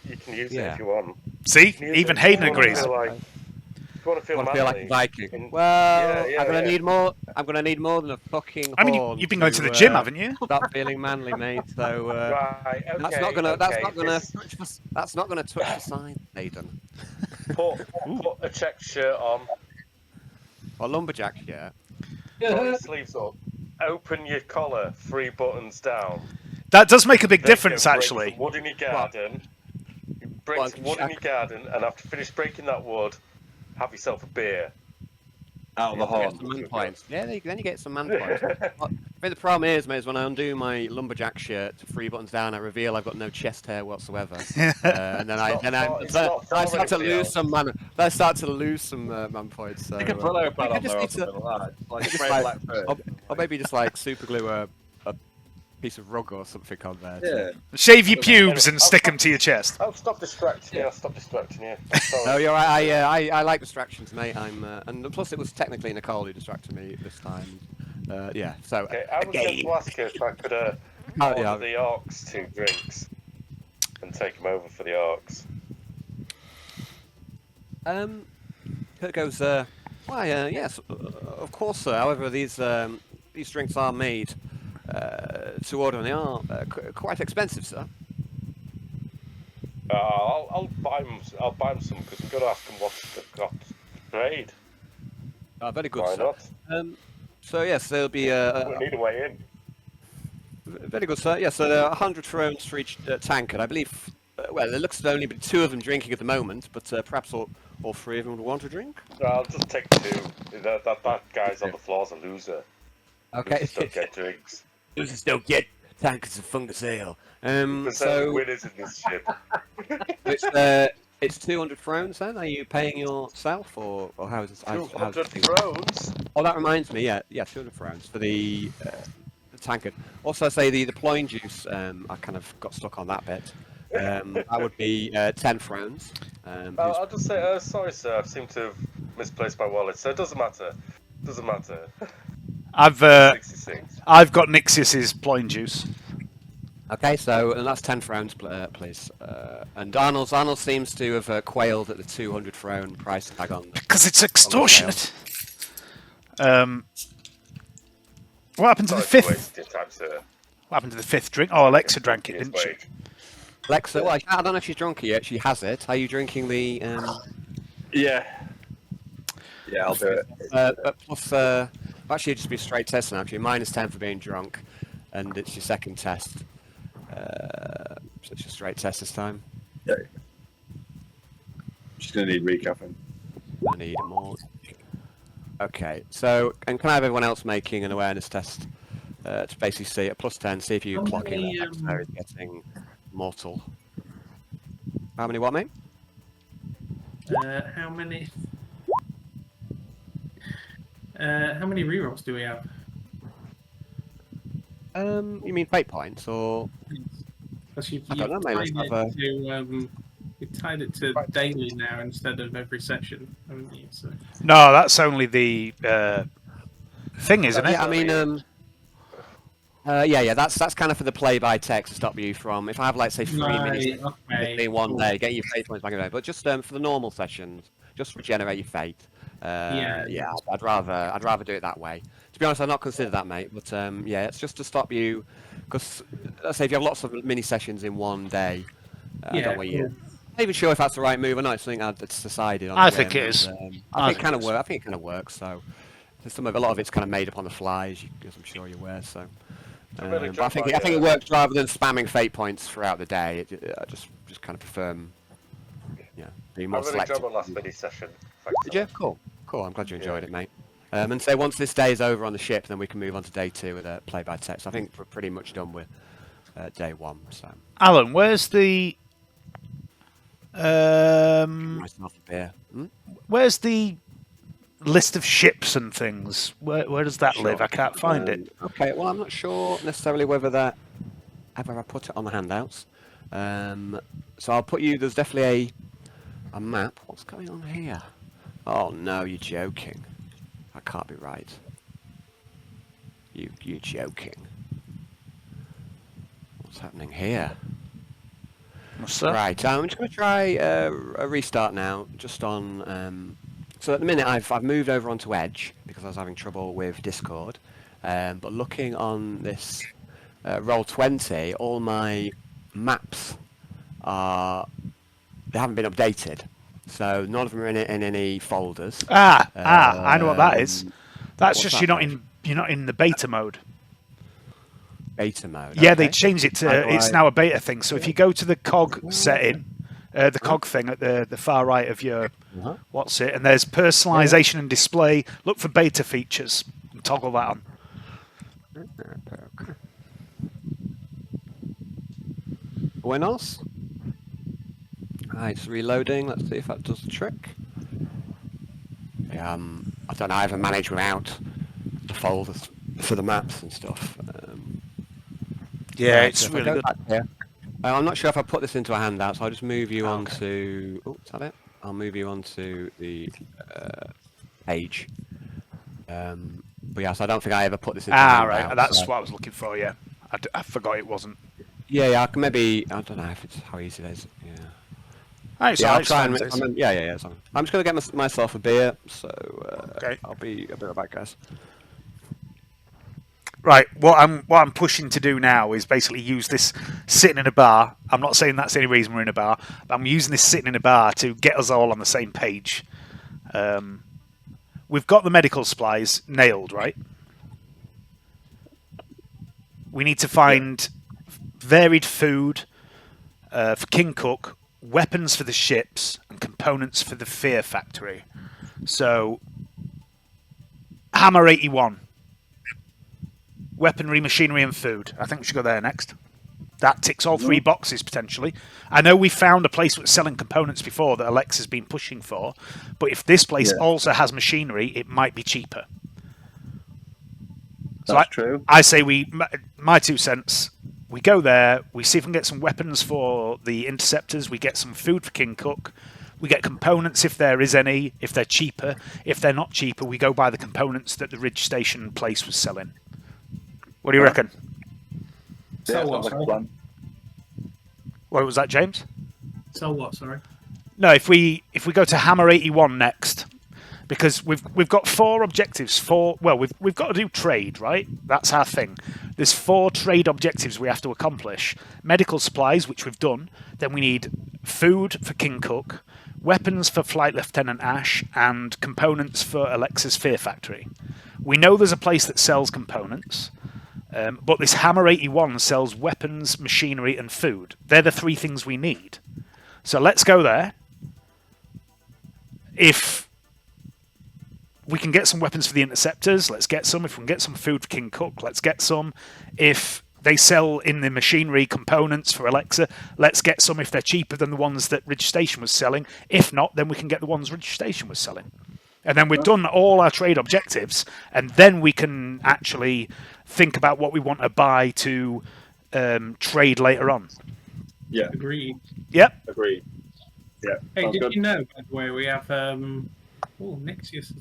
You can use it if you want. See, even Hayden agrees. You want to feel like a Viking. Well, I'm gonna need more. I'm gonna need more than a fucking horn. I mean, you've been going to the gym, haven't you? Start feeling manly, mate. So right, okay, that's not gonna touch the sign, Nathan. Put a check shirt on. Or lumberjack, yeah. Pull your sleeves up. Open your collar, 3 buttons down. That does make a big Then difference, break actually. some wood in your garden. You break some wood in your garden, and after finish breaking that wood, have yourself a beer. Out of the horn. Some man points. Yeah, then you get some man points. I think the problem is, mate, is when I undo my lumberjack shirt to 3 buttons down, I reveal I've got no chest hair whatsoever, and then I start to lose some man. I start to lose some man points. So, You can put a pad on there or something like that. or maybe just like super glue a piece of rug or something on there. Yeah. Shave your pubes and stick them to your chest. Oh, stop distracting me! I'll stop distracting you. No, you're right. I like distractions, mate. And plus it was technically Nicole who distracted me this time. Yeah. So Okay, I was going to ask you if I could order the orcs 2 drinks and take them over for the orcs. Kurt goes. Yes, of course, sir. However, these drinks are made to order, and they are quite expensive, sir. I'll buy them. I'll buy them some because I'm going to ask them what they've got to trade. Very good, Why sir. not? So yes, there'll be. We need a way in. Very good, sir. Yes, so there are 100 thrones for each tankard. I believe. Well, there looks to only be 2 of them drinking at the moment, but perhaps all 3 of them would want to drink. I'll just take 2. That guy's on the floor's a loser. Okay. Losers don't get drinks. Losers don't get tankards of fungus ale. So winners in this ship. It's 200 thrones then? Are you paying yourself or how is this? 200 thrones? Oh, that reminds me, yeah, 200 thrones for the tankard. Also, I say the ploin juice, I kind of got stuck on that bit. That would be 10 thrones. I'll just say, sorry sir, I seem to have misplaced my wallet, so it doesn't matter. I've 66. I've got Nixius's ploin juice. Okay, so and that's 10 thrones, please. And Arnold seems to have quailed at the 200 throne price tag on. Because it's extortionate. What happened to the 5th? What happened to the 5th drink? Oh, Alexa drank it, didn't she? Alexa, well, I don't know if she's drunk it yet. She has it. Are you drinking the? Yeah, I'll do it. But plus, actually, it'd just be a straight test now. Actually, -10 for being drunk, and it's your second test. So it's a straight test this time. Yeah. She's gonna need recapping. I need more. Okay, so and can I have everyone else making an awareness test to basically see at +10, see if you clock in that X-Ray is getting mortal. How many what, mate? How many rerolls do we have? You mean fate points or? You've I don't know, mate. tied it to daily now instead of every session, haven't you? So. No, that's only the thing, isn't it? Yeah, I mean, Yeah. That's kind of for the play by text to stop you from. If I have like say 3 minutes in one day, get your fate points back in a day. But just for the normal sessions, just regenerate your fate. Yeah. I'd rather do it that way. To be honest, I've not considered that, mate. But yeah, it's just to stop you, because let's say if you have lots of mini sessions in one day, I don't know where you. Not even sure if that's the right move or not. It's something I've decided on. I think it is. I think it kind of works. I think it kind of works. So, a lot of it's kind of made up on the fly, as I'm sure you're aware. So, but I think it works rather than spamming fate points throughout the day. I just kind of prefer, being more selective. I really enjoyed my last mini session. Did you? Cool. I'm glad you enjoyed it, mate. And so once this day is over on the ship, then we can move on to day 2 with a play by text. I think we're pretty much done with day 1. So, Alan, where's the myself a beer. where's the list of ships and things? Where does that live? I can't find it. Okay, well, I'm not sure necessarily whether I put it on the handouts. So I'll put you. There's definitely a map. What's going on here? Oh no, you're joking. That can't be right. You're joking. What's happening here? What's that? Right, I'm just going to try a restart now, just on... so at the minute I've moved over onto Edge, because I was having trouble with Discord, but looking on this Roll20, all my maps they haven't been updated, so none of them are in any folders. I know what that is. That's just that you're not in the beta mode. Beta mode. Yeah, okay. they changed it to it's now a beta thing. So if you go to the cog setting, the cog thing at the far right of your what's it, and there's personalization and display. Look for beta features and toggle that on. Buenos. Right, it's reloading. Let's see if that does the trick. I don't know. I haven't managed without the folders for the maps and stuff. Yeah, Right, it's so if I really go good. back here, I'm not sure if I put this into a handout, so I'll just move you on to... Oh, is that it? I'll move you on to the page. But yes, I don't think I ever put this into a handout. Right. That's so... what I was looking for, yeah. I forgot it wasn't. Yeah, I can maybe... I don't know if it's how easy it is. Yeah. I'll try and... Yeah. I'm just going to get myself a beer, so okay. I'll be right back, guys. Right, what I'm pushing to do now is basically use this sitting in a bar. I'm not saying that's the only reason we're in a bar, but I'm using this sitting in a bar to get us all on the same page. We've got the medical supplies nailed, right? We need to find varied food for King Cook, weapons for the ships, and components for the Fear Factory. So, Hammer 81. Weaponry, machinery, and food. I think we should go there next. That ticks all 3 boxes, potentially. I know we found a place that was selling components before that Alexa's been pushing for, but if this place also has machinery, it might be cheaper. That's true. I say my 2 cents, we go there, we see if we can get some weapons for the interceptors, we get some food for King Cook, we get components if there is any, if they're cheaper. If they're not cheaper, we go buy the components that the Ridge Station place was selling. What do you reckon? Yeah, sounds like a plan. What was that, James? So what? Sorry. No, if we go to Hammer 81 next, because we've got 4 objectives. We've got to do trade, right? That's our thing. There's 4 trade objectives we have to accomplish. Medical supplies, which we've done. Then we need food for King Cook, weapons for Flight Lieutenant Ash, and components for Alexa's Fear Factory. We know there's a place that sells components. But this Hammer 81 sells weapons, machinery, and food. They're the 3 things we need. So let's go there. If we can get some weapons for the interceptors, let's get some. If we can get some food for King Cook, let's get some. If they sell in the machinery components for Alexa, let's get some if they're cheaper than the ones that Ridge Station was selling. If not, then we can get the ones Ridge Station was selling. And then we've done all our trade objectives, and then we can actually think about what we want to buy to trade later on. Yeah. Agreed. Yep. Agreed. Yeah. Hey, did good. you know, by the way, we have Nixius?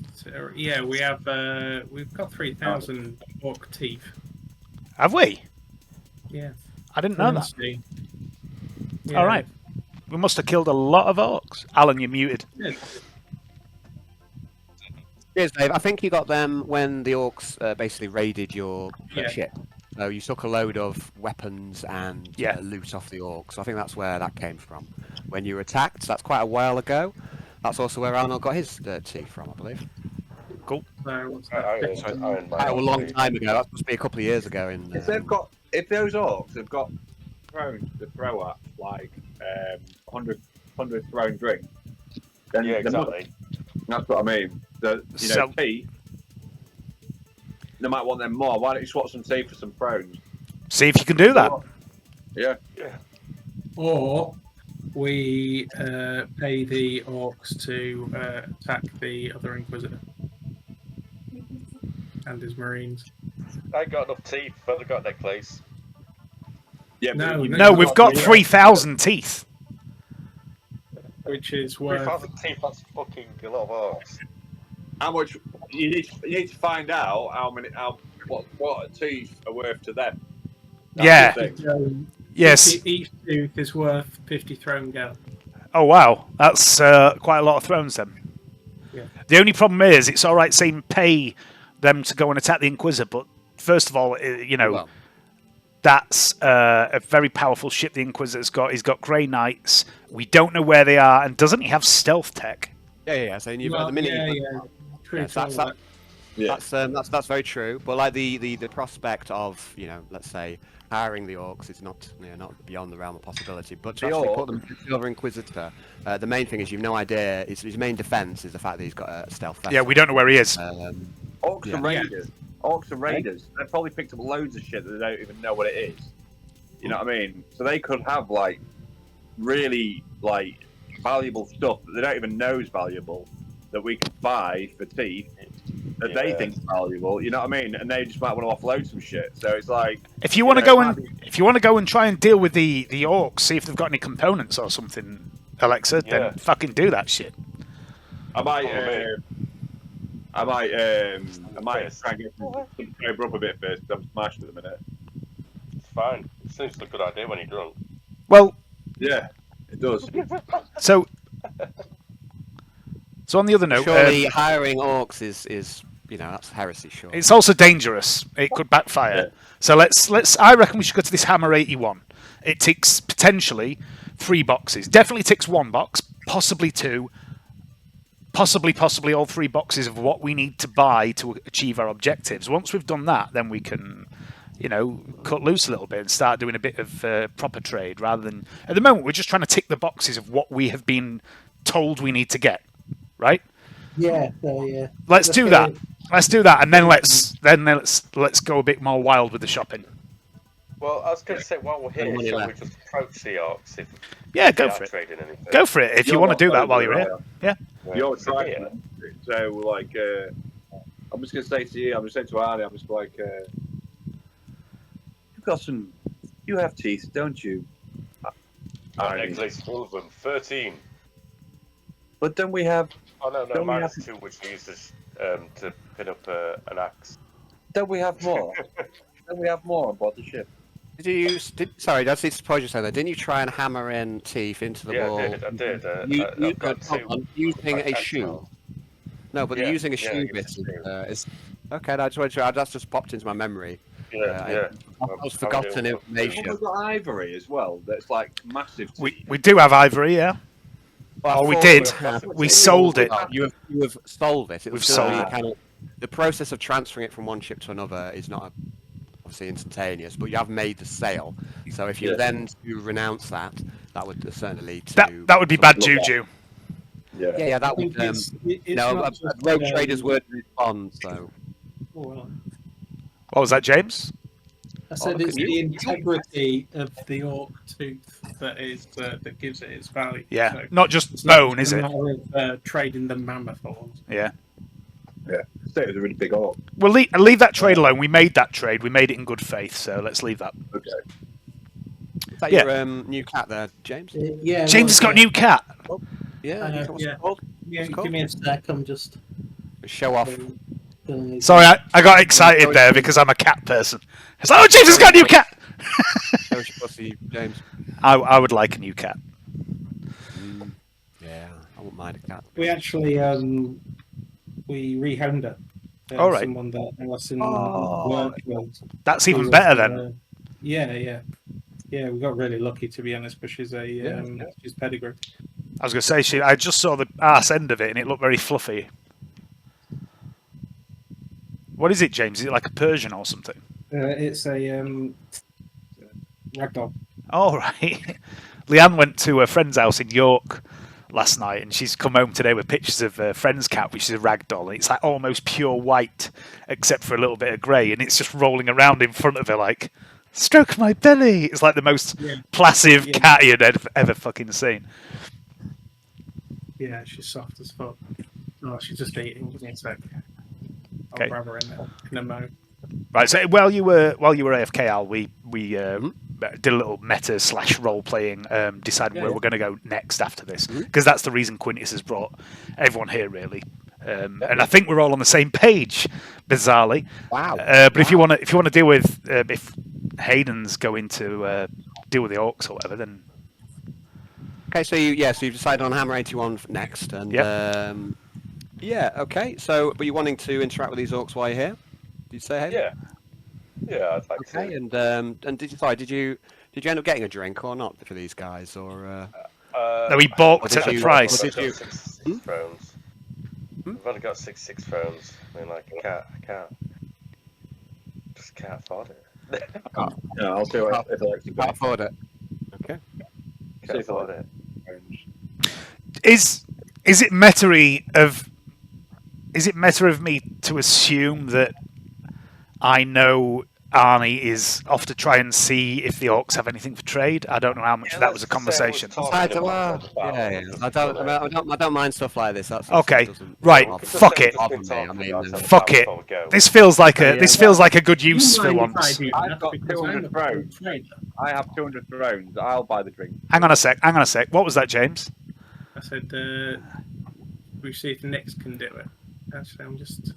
Yeah, we have we've got 3,000 orc teeth. Have we? Yeah. I didn't know that. Wednesday. All right. We must have killed a lot of orcs. Alan, you're muted. Yeah. Cheers, Dave. I think you got them when the orcs basically raided your Yeah. ship. So you took a load of weapons and Yeah. loot off the orcs. So I think that's where that came from. When you were attacked, that's quite a while ago. That's also where Arnold got his teeth from, I believe. Cool. So what's that? I earned my Quite a own long teeth. time ago. That must be a couple of years ago. If those orcs have got thrown to throw at like 100 thrown drink, then Yeah, they must- exactly. that's what I mean. So- teeth. They might want them more. Why don't you swap some teeth for some thrones? See if you can do that. Yeah. Or we pay the orcs to attack the other Inquisitor and his marines. I ain't got enough teeth, but I've got necklace. Yeah. No, No, we've got 3,000 teeth. Which is worth 3,000 teeth, that's fucking a lot of orcs. How much you need to find out what teeth are worth to them. That's Yeah. the thing. Yes. Each tooth is worth 50 throne gel. Oh, wow. That's quite a lot of thrones then. Yeah. The only problem is, it's all right saying pay them to go and attack the Inquisitor, but first of all, Well, that's a very powerful ship the Inquisitor's got. He's got Grey Knights. We don't know where they are, and doesn't he have stealth tech? yeah. So you've got the minute. True, Yes, that's very true. But like the prospect of let's say hiring the orcs is not not beyond the realm of possibility. But to actually put them through the other Inquisitor, the main thing is you've no idea. His main defense is the fact that he's got a stealth vessel. Yeah, we don't know where he is. Orcs and raiders. Orcs and raiders. They've probably picked up loads of shit that they don't even know what it is. You know what I mean? So they could have like really like valuable stuff that they don't even know is valuable that we could buy for teeth that they think is valuable. You know what I mean? And they just might want to offload some shit. So it's like If you want to go and try and deal with the orcs, see if they've got any components or something, Alexa, then fucking do that shit. I might try and get some sober up a bit first. I'm smashed at the minute. It's fine. It seems like a good idea when you're drunk. Well, Yeah, it does. so on the other note, surely hiring orcs is that's heresy. Sure. it's also dangerous. It could backfire. Yeah. So let's. I reckon we should go to this Hammer 81. It ticks potentially 3 boxes. Definitely ticks 1 box, possibly 2, possibly all 3 boxes of what we need to buy to achieve our objectives. Once we've done that, then we can, cut loose a little bit and start doing a bit of proper trade rather than at the moment we're just trying to tick the boxes of what we have been told we need to get. Right? Yeah, so yeah. Let's do that. Let's do that, and then let's go a bit more wild with the shopping. Well, I was going to say, while we're here, money shall we left. just approach the orcs if Yeah, they go are for it. trading anything? Go for it if you You're want to do not that while over you're here. Yeah. You're Yeah. trying. So like, I'm just gonna say to you, I'm just saying to Arnie, I'm just like, you have teeth, don't you? Our necklace full of them. 13. But then we have, Oh, no, Don't we minus have- 2, which uses to pin up an axe. more. Then we have more on board the ship. Did you use? Sorry, that's the suppose you said that. Didn't you try and hammer in teeth into the Yeah, wall? I did. I've got using a shoe. Excellent. No, but Yeah, using a yeah, shoe it's bit a shoe. is okay. I just wanted to. That's just popped into my memory. Yeah. I've forgotten information. We've got ivory as well. That's like massive. We do have ivory, yeah. Well, Oh, we I did. thought We sold it. You have sold it. It We've was still sold it. kind of the process of transferring it from one ship to another is not obviously instantaneous, but you have made the sale. So if you then to renounce that, that would certainly lead to That would be bad juju. Yeah, that would. it's No, not a just, rogue trader's word respond. So well, What was that, James? I said look it's at the you. integrity of the orc tooth that gives it its value. Yeah, So not just it's not bone, is a it? matter of trading the mammoth horns. Yeah. Yeah, so it was a really big orc. We'll leave that trade alone. We made that trade. We made it in good faith, so let's leave that. Okay. is that Yeah. your new cat there, James? Yeah, James has got a new cat. Yeah. yeah. What's it called? Yeah, What's it called? Give me a sec, I'm just... Show off. Sorry, I got excited there because I'm a cat person. It's like, oh, James has got a new cat! Show us your pussy, James. I would like a new cat. Yeah, I wouldn't mind a cat. We actually we rehomed it. All right. Someone that Alison Oh. worked with. That's even Who was, better then. Yeah. We got really lucky, to be honest. But she's she's pedigree. I was going to say, I just saw the arse end of it and it looked very fluffy. What is it, James? Is it like a Persian or something? It's a ragdoll. All right. Leanne went to a friend's house in York last night, and she's come home today with pictures of a friend's cat, which is a ragdoll, and it's like almost pure white, except for a little bit of grey, and it's just rolling around in front of her like, stroke my belly. It's like the most placid cat you'd ever fucking seen. Yeah, she's soft as fuck. Oh, she's just eating. Give me a sec. I'll Okay. grab her in there. In a mo. Right. So while you were AFK, Al, we did a little meta / role playing, deciding where we're going to go next after this, because that's the reason Quintus has brought everyone here, really. And I think we're all on the same page, bizarrely. Wow. But if you want to deal with if Hayden's going to deal with the orcs or whatever, then Okay, so you've decided on Hammer 81 next, and okay. So, were you wanting to interact with these orcs while you're here? Did you say, Hayden? Yeah, I'd like Okay, to. and did you end up getting a drink or not for these guys, or? no, he balked at the you- price. what did you- Six thrones. I've only got six thrones. I mean, like, I just can't afford it. Yeah, I'll see what if I actually Can't afford it. Okay. Can't afford it. Is it meta of me to assume that I know Arnie is off to try and see if the orcs have anything for trade? I don't know how much of that was a conversation. I don't mind stuff like this. That's Okay, doesn't right. bother Fuck it. me. I mean, Fuck it. This feels like a good use for once. I've got 200 thrones. I have 200 thrones. I'll buy the drink. Hang on a sec. What was that, James? I said, we see if Nix can do it. Actually, I'm just.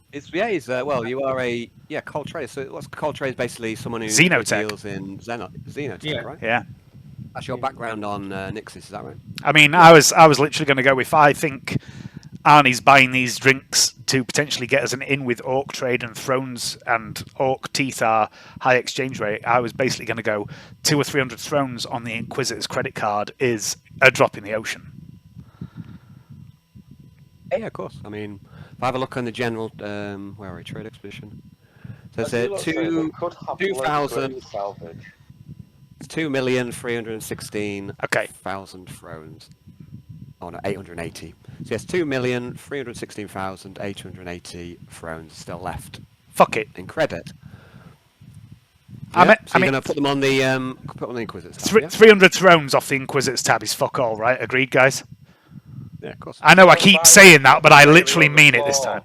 Well, you are a cold trader. So what's cold trade? Is basically someone who Xenotech. deals in Xenotech, Yeah. right? Yeah. That's your background on Nixis, is that right? I mean, I was literally going to go with, I think Arnie's buying these drinks to potentially get us an in with orc trade and thrones, and orc teeth are high exchange rate. I was basically going to go 200 or 300 thrones on the Inquisitor's credit card is a drop in the ocean. Yeah, of course. I mean, if I have a look on the general, where are we? Trade expedition. So it's 2,316,000 thrones. Oh no, 880. So yes, 2,316,880 thrones still left Fuck it. in credit. I Yeah, mean- so you're gonna put them on the Inquisitors tab, yeah? 300 thrones off the Inquisitor's tab is fuck all, right? Agreed, guys? Yeah, of course. I know I keep saying that, but I literally mean it this time.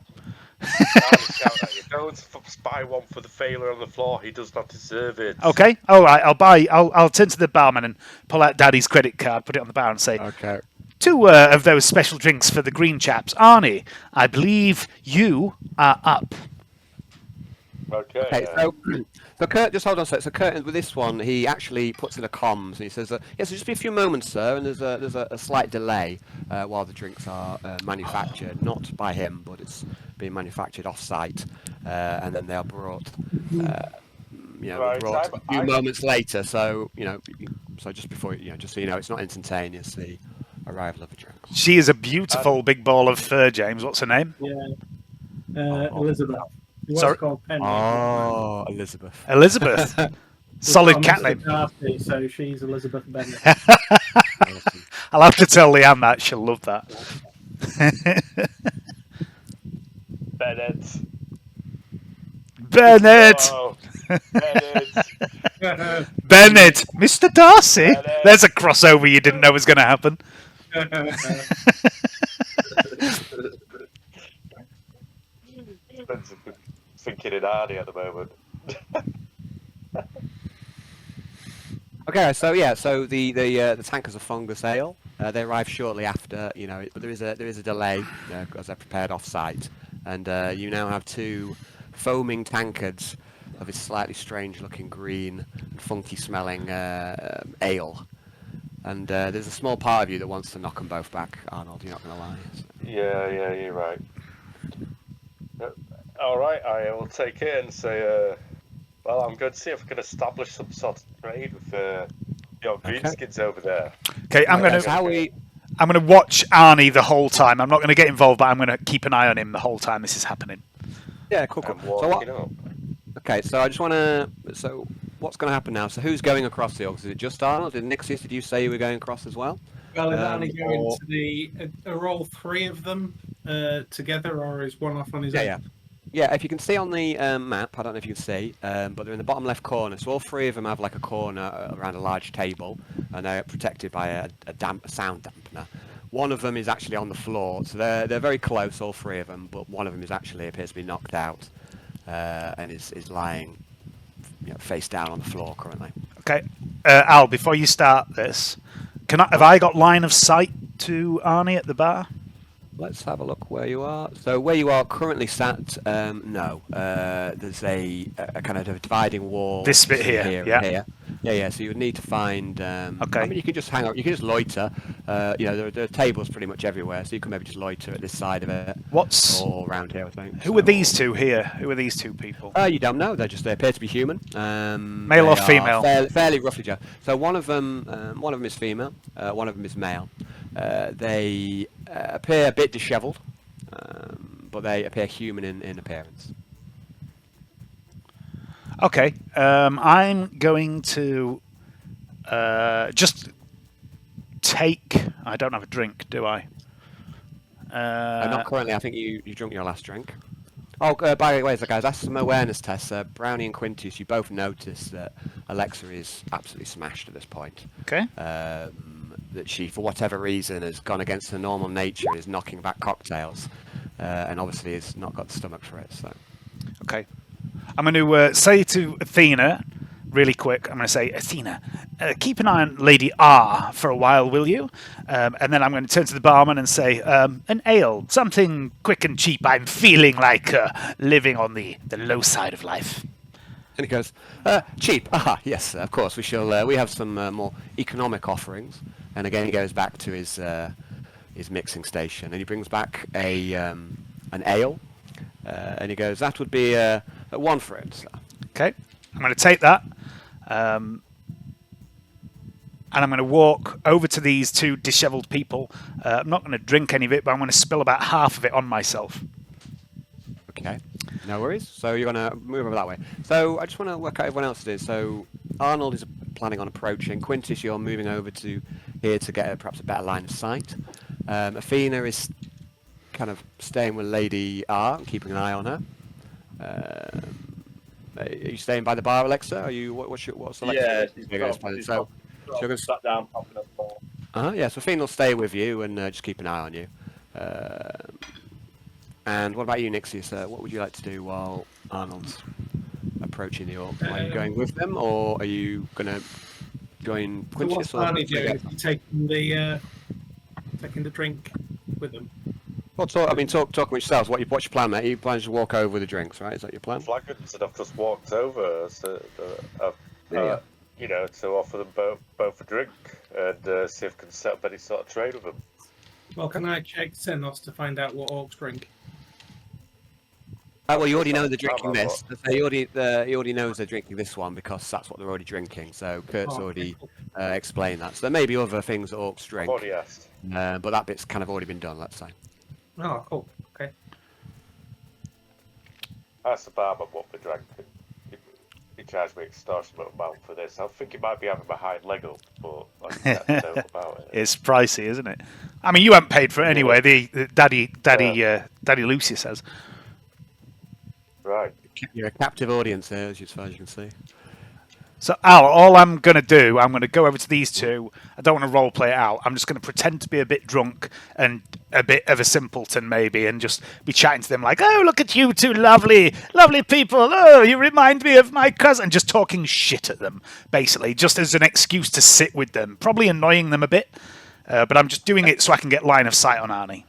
Don't buy one for the failure on the floor. He does not deserve it. Okay, all right. I'll turn to the barman and pull out Daddy's credit card, put it on the bar, and say, Okay. 2 of those special drinks for the green chaps. Arnie, I believe you are up. Okay, so Kurt, just hold on a sec. So Kurt, with this one, he actually puts in a comms and he says, "Yes, just be a few moments, sir." And there's a slight delay while the drinks are manufactured, not by him, but it's being manufactured off-site, and then they are brought, Right, brought a few moments later. So so just before, just so you know, it's not instantaneous the arrival of the drinks. She is a beautiful big ball of fur, James. What's her name? Yeah. Elizabeth. It was Sorry? called Penny. Oh, Elizabeth. Elizabeth. Solid cat name. Darcy, so she's Elizabeth Bennett. I'll have to tell Leanne that. She'll love that. Bennett. Bennett! Oh, Bennett. Bennett! Mr. Darcy! Bennett. There's a crossover you didn't know was going to happen. Spencer's thinking in Arnie at the moment. Okay, so the tankers of Fungus Ale, they arrive shortly after. But there is a delay as they're prepared off-site. and you now have 2 foaming tankards of this slightly strange-looking green and funky-smelling ale. And there's a small part of you that wants to knock them both back, Arnold. You're not going to lie. So. Yeah, you're right. All right, I will take it and say, well, I'm going to see if I can establish some sort of trade with your greenskins over there. Okay, I'm going to watch Arnie the whole time. I'm not going to get involved, but I'm going to keep an eye on him the whole time this is happening. Yeah, cool. Okay, so I just want to. So what's going to happen now? So who's going across the orcs? Is it just Arnold? Did Nixius? Did you say you were going across as well? Well, is Arnie going to the? Are all 3 of them together, or is one off on his own? Yeah, if you can see on the map, I don't know if you can see, but they're in the bottom left corner. So all 3 of them have like a corner around a large table, and they're protected by a sound dampener. One of them is actually on the floor, so they're very close, all 3 of them. But one of them is actually appears to be knocked out, and is lying, face down on the floor currently. Okay, Al, before you start this, have I got line of sight to Arnie at the bar? Let's have a look where you are. So where you are currently sat, no. There's a kind of a dividing wall. This bit here, yeah. Yeah. So you would need to find. Okay. I mean, you could just hang out. You could just loiter. There are tables pretty much everywhere, so you can maybe just loiter at this side of it. All around here, I think. Who are these 2 here? Who are these 2 people? You don't know. They appear to be human. Male or female? Fairly roughly, Joe. So one of them is female. One of them is male. They appear a bit dishevelled, but they appear human in appearance. Okay, I'm going to just take... I don't have a drink, do I? Not currently. I think you drunk your last drink. Oh, by the way, guys, that's some awareness tests. Brownie and Quintus, you both notice that Alexa is absolutely smashed at this point. Okay. That she, for whatever reason, has gone against her normal nature, is knocking back cocktails, and obviously has not got the stomach for it. So. Okay. I'm going to say to Athena, really quick, I'm going to say, Athena, keep an eye on Lady R for a while, will you? And then I'm going to turn to the barman and say, an ale, something quick and cheap. I'm feeling like living on the low side of life. And he goes, cheap. Aha, yes, of course. We have some more economic offerings. And again, he goes back to his mixing station, and he brings back an ale. And he goes, that would be a 1 for it. So. Okay, I'm going to take that. And I'm going to walk over to these 2 dishevelled people. I'm not going to drink any of it, but I'm going to spill about half of it on myself. Okay, no worries. So you're going to move over that way. So I just want to work out everyone else is. So Arnold is planning on approaching. Quintus, you're moving over to here to get perhaps a better line of sight. Athena is kind of staying with Lady R and keeping an eye on her. Are you staying by the bar, Alexa? Are you? What's the Yeah, she's so you're going to sat down, popping up more. Yeah, so Athena will stay with you and just keep an eye on you. And what about you, Nixius? What would you like to do while Arnold's approaching the orcs? Are you going with them, or are you going to join Quintus? So what's Arnie doing? Is he taking the drink with them? Well, talk with yourselves. What's your plan, mate? You plan to walk over with the drinks, right? Is that your plan? Flagons, and I've just walked over, so, to offer them both a drink and see if I can set up any sort of trade with them. Well, can I check Xenos to find out what orcs drink? Well, you already know they're drinking this. So he already knows they're drinking this one because that's what they're already drinking. So Kurt's already explained that. So there may be other things that orcs drink. I've already asked. But that bit's kind of already been done, let's say. Oh, cool. Okay. I asked the barman what we drank. He charged me extortionate amount for this. I think he might be having my hind leg up, but I don't know about it. It's pricey, isn't it? I mean, you haven't paid for it anyway. The Daddy Lucy says. Right. You're a captive audience here, as far as you can see. So, Al, all I'm going to do, I'm going to go over to these 2. I don't want to role play it out. I'm just going to pretend to be a bit drunk and a bit of a simpleton, maybe, and just be chatting to them like, oh, look at you 2 lovely people. Oh, you remind me of my cousin. Just talking shit at them, basically, just as an excuse to sit with them. Probably annoying them a bit, but I'm just doing it so I can get line of sight on Arnie.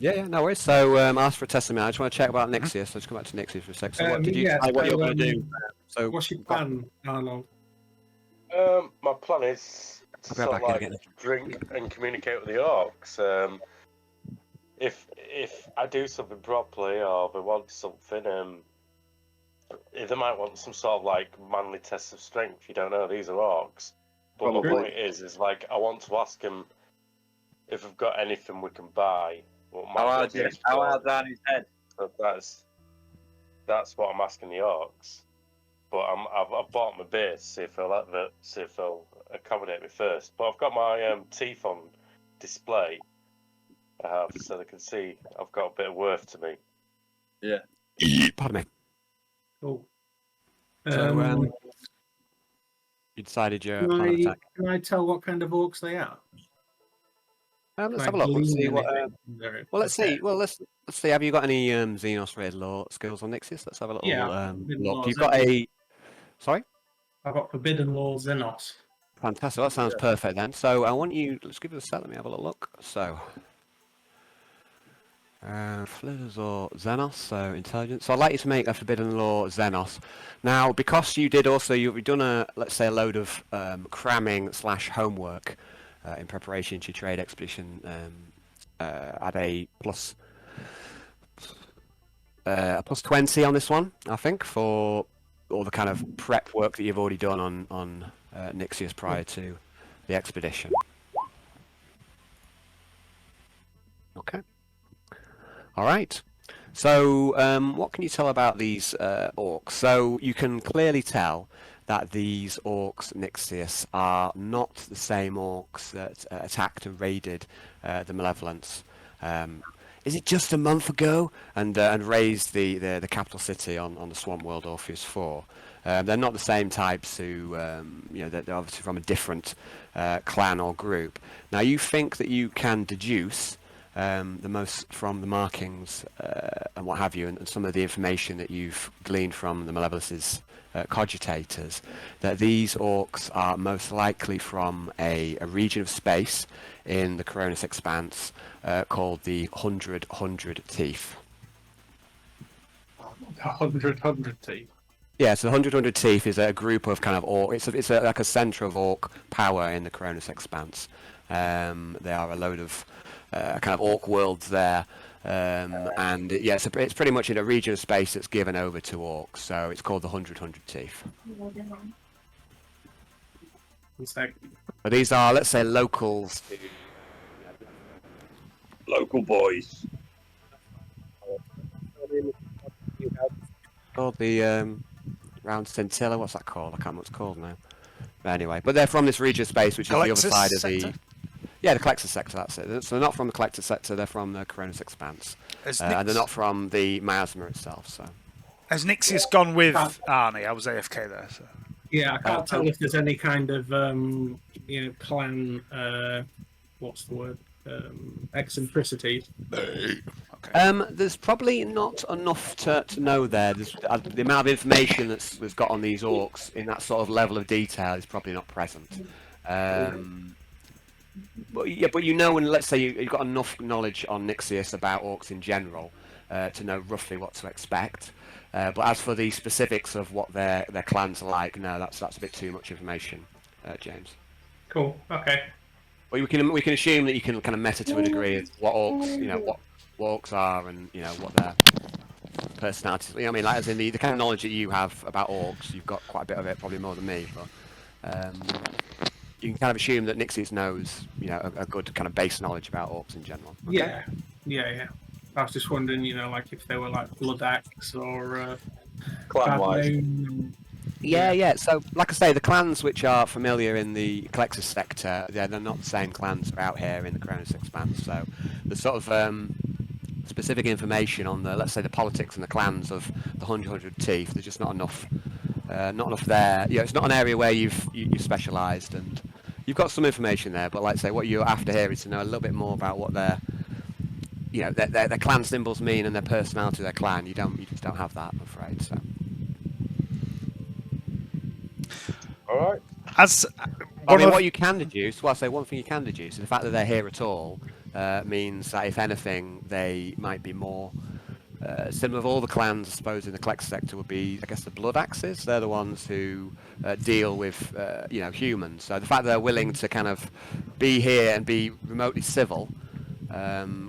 Yeah, no worries. So ask for a testimony. I just want to check about Nixius. Let's come back to Nixius for a sec. So what did you decide what you're going to do? So what's your plan, Arnold? My plan is to I'll go sort of back in like again. drink and communicate with the orcs. If I do something properly or they want something, they might want some sort of like manly test of strength. You don't know. These are orcs. But my point is like I want to ask them if we've got anything we can buy. How hard down his head? So that's what I'm asking the orcs. But I've bought my base. See if they'll accommodate me first. But I've got my teeth on display. I have, so they can see I've got a bit of worth to me. Yeah. Pardon me. Cool. So you decided your plan of attack. Can I tell what kind of orcs they are? Let's have a look. Let's see what. Well, let's see. Okay. Well, let's see. Have you got any Xenos raid lore skills on Nixius? Let's have a little Yeah, look. You've got a. Sorry. I've got Forbidden Law Xenos. Fantastic. That sounds perfect then. So I want you. Let's give it a set. Let me have a little look. So. Flitters or Xenos, so intelligence. So I'd like you to make a Forbidden Law Xenos. Now, because you did also, you've done let's say a load of cramming / homework in preparation to your trade expedition at a plus 20 on this one, I think, for all the kind of prep work that you've already done on Nixius prior to the expedition. Okay. All right. So, what can you tell about these orcs? So, you can clearly tell that these orcs, Nixius, are not the same orcs that attacked and raided the Malevolence. Is it just a month ago? And razed the capital city on the Swamp World Orpheus 4. They're not the same types who, they're obviously from a different clan or group. Now, you think that you can deduce the most from the markings and what have you, and some of the information that you've gleaned from the Malevolence's cogitators, that these orcs are most likely from a region of space in the Coronis Expanse called the 100 Teeth. 100 teeth. Yeah, so the 100 Teeth is a group of kind of orc. It's like a centre of orc power in the Coronis Expanse. They are a load of kind of orc worlds there, and yeah, it's pretty much in a region of space that's given over to orcs. So it's called the 100 Teeth. But these are, let's say, locals. Local boys. Called the round scintilla. What's that called? I can't remember what it's called now. But anyway, but they're from this region of space, which is the other side of the. Yeah, the Collector sector. That's it. So they're not from the Collector sector. They're from the Coronis Expanse, and they're not from the miasma itself. So. Has Nixius gone with Arnie? I was AFK there. So. Yeah, I can't tell if there's any kind of clan. What's the word? Eccentricities. Okay. There's probably not enough to know there. There's, the amount of information that's got on these orcs in that sort of level of detail is probably not present. But and let's say you've got enough knowledge on Nixius about orcs in general to know roughly what to expect. But as for the specifics of what their clans are like, no, that's a bit too much information, James. Cool. Okay. Well, we can assume that you can kind of meta to a degree of what orcs, what orcs are, and what their personalities. I mean, like as in the kind of knowledge that you have about orcs, you've got quite a bit of it, probably more than me. But you can kind of assume that Nixius knows, a good kind of base knowledge about orcs in general. Okay? Yeah. I was just wondering, like if they were like Blood Axe or Clan-wise. Yeah. So, like I say, the clans which are familiar in the Collector's sector, they're not the same clans that are out here in the Coronis Expanse. So, the sort of specific information on let's say, the politics and the clans of the 100 Teeth, there's just not enough. Not enough there. It's not an area where you've specialised, and you've got some information there. But like I say, what you're after here is to know a little bit more about what their clan symbols mean and their personality of their clan. You just don't have that, I'm afraid. So. All right. I mean, what you can deduce, well, I say one thing you can deduce, is the fact that they're here at all means that, if anything, they might be more similar. Of all the clans, I suppose, in the Collector sector would be, I guess, the Blood Axes. They're the ones who deal with, humans. So the fact that they're willing to kind of be here and be remotely civil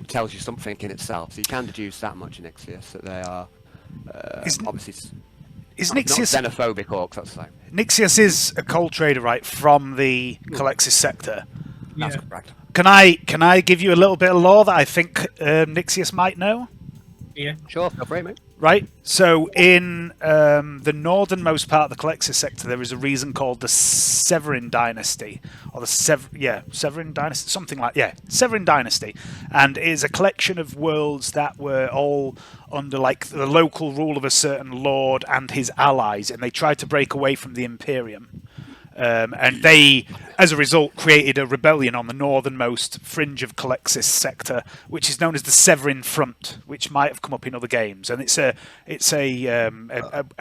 tells you something in itself. So you can deduce that much in Nixius, that they are obviously Is not Nixius xenophobic orcs, that's the same. Nixius is a cold trader, right, from the Colexis sector. That's Yeah. correct. Can I give you a little bit of lore that I think Nixius might know? Yeah. Sure, feel free, mate. Right, so in the northernmost part of the Colexis sector, there is a region called the Severin Dynasty, or the Severin Dynasty, Severin Dynasty, and it is a collection of worlds that were all under like the local rule of a certain lord and his allies, and they tried to break away from the Imperium. And they, as a result, created a rebellion on the northernmost fringe of Colexis sector, which is known as the Severin Front, which might have come up in other games. And it's a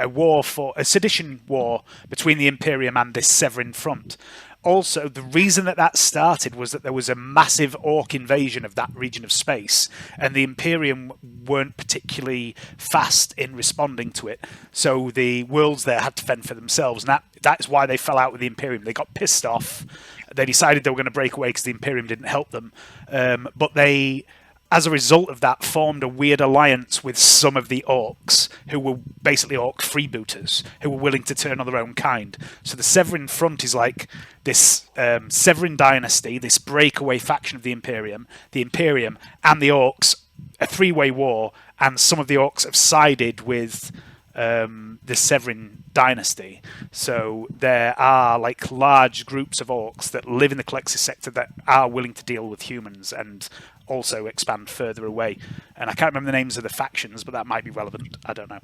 war for a sedition war between the Imperium and this Severin Front. Also, the reason that started was that there was a massive orc invasion of that region of space, and the Imperium weren't particularly fast in responding to it. So the worlds there had to fend for themselves, and that's why they fell out with the Imperium. They got pissed off. They decided they were going to break away because the Imperium didn't help them. But they, as a result of that, formed a weird alliance with some of the orcs, who were basically orc freebooters, who were willing to turn on their own kind. So the Severin Front is like this Severin Dynasty, this breakaway faction of the Imperium and the orcs, a three-way war, and some of the orcs have sided with the Severin Dynasty. So there are like large groups of orcs that live in the Colexis sector that are willing to deal with humans and also expand further away. And I can't remember the names of the factions, but that might be relevant. I don't know.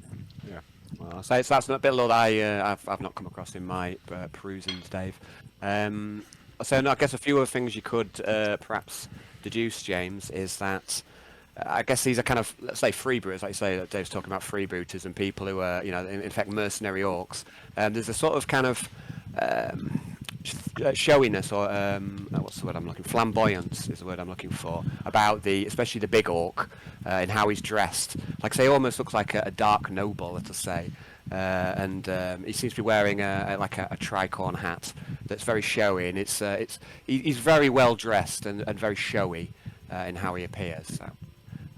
Yeah. Well, so that's a bit of lore that I've not come across in my perusings, Dave. So no, I guess a few other things you could perhaps deduce, James, is that I guess these are kind of, let's say, freebooters, like you say, that Dave's talking about freebooters and people who are, in fact, mercenary orcs. There's a sort of kind of showiness, or what's the word I'm looking for? Flamboyance is the word I'm looking for, about especially the big orc, in how he's dressed. Like I say, he almost looks like a dark noble, let us say. And he seems to be wearing a tricorn hat that's very showy, and he's very well dressed and very showy in how he appears. So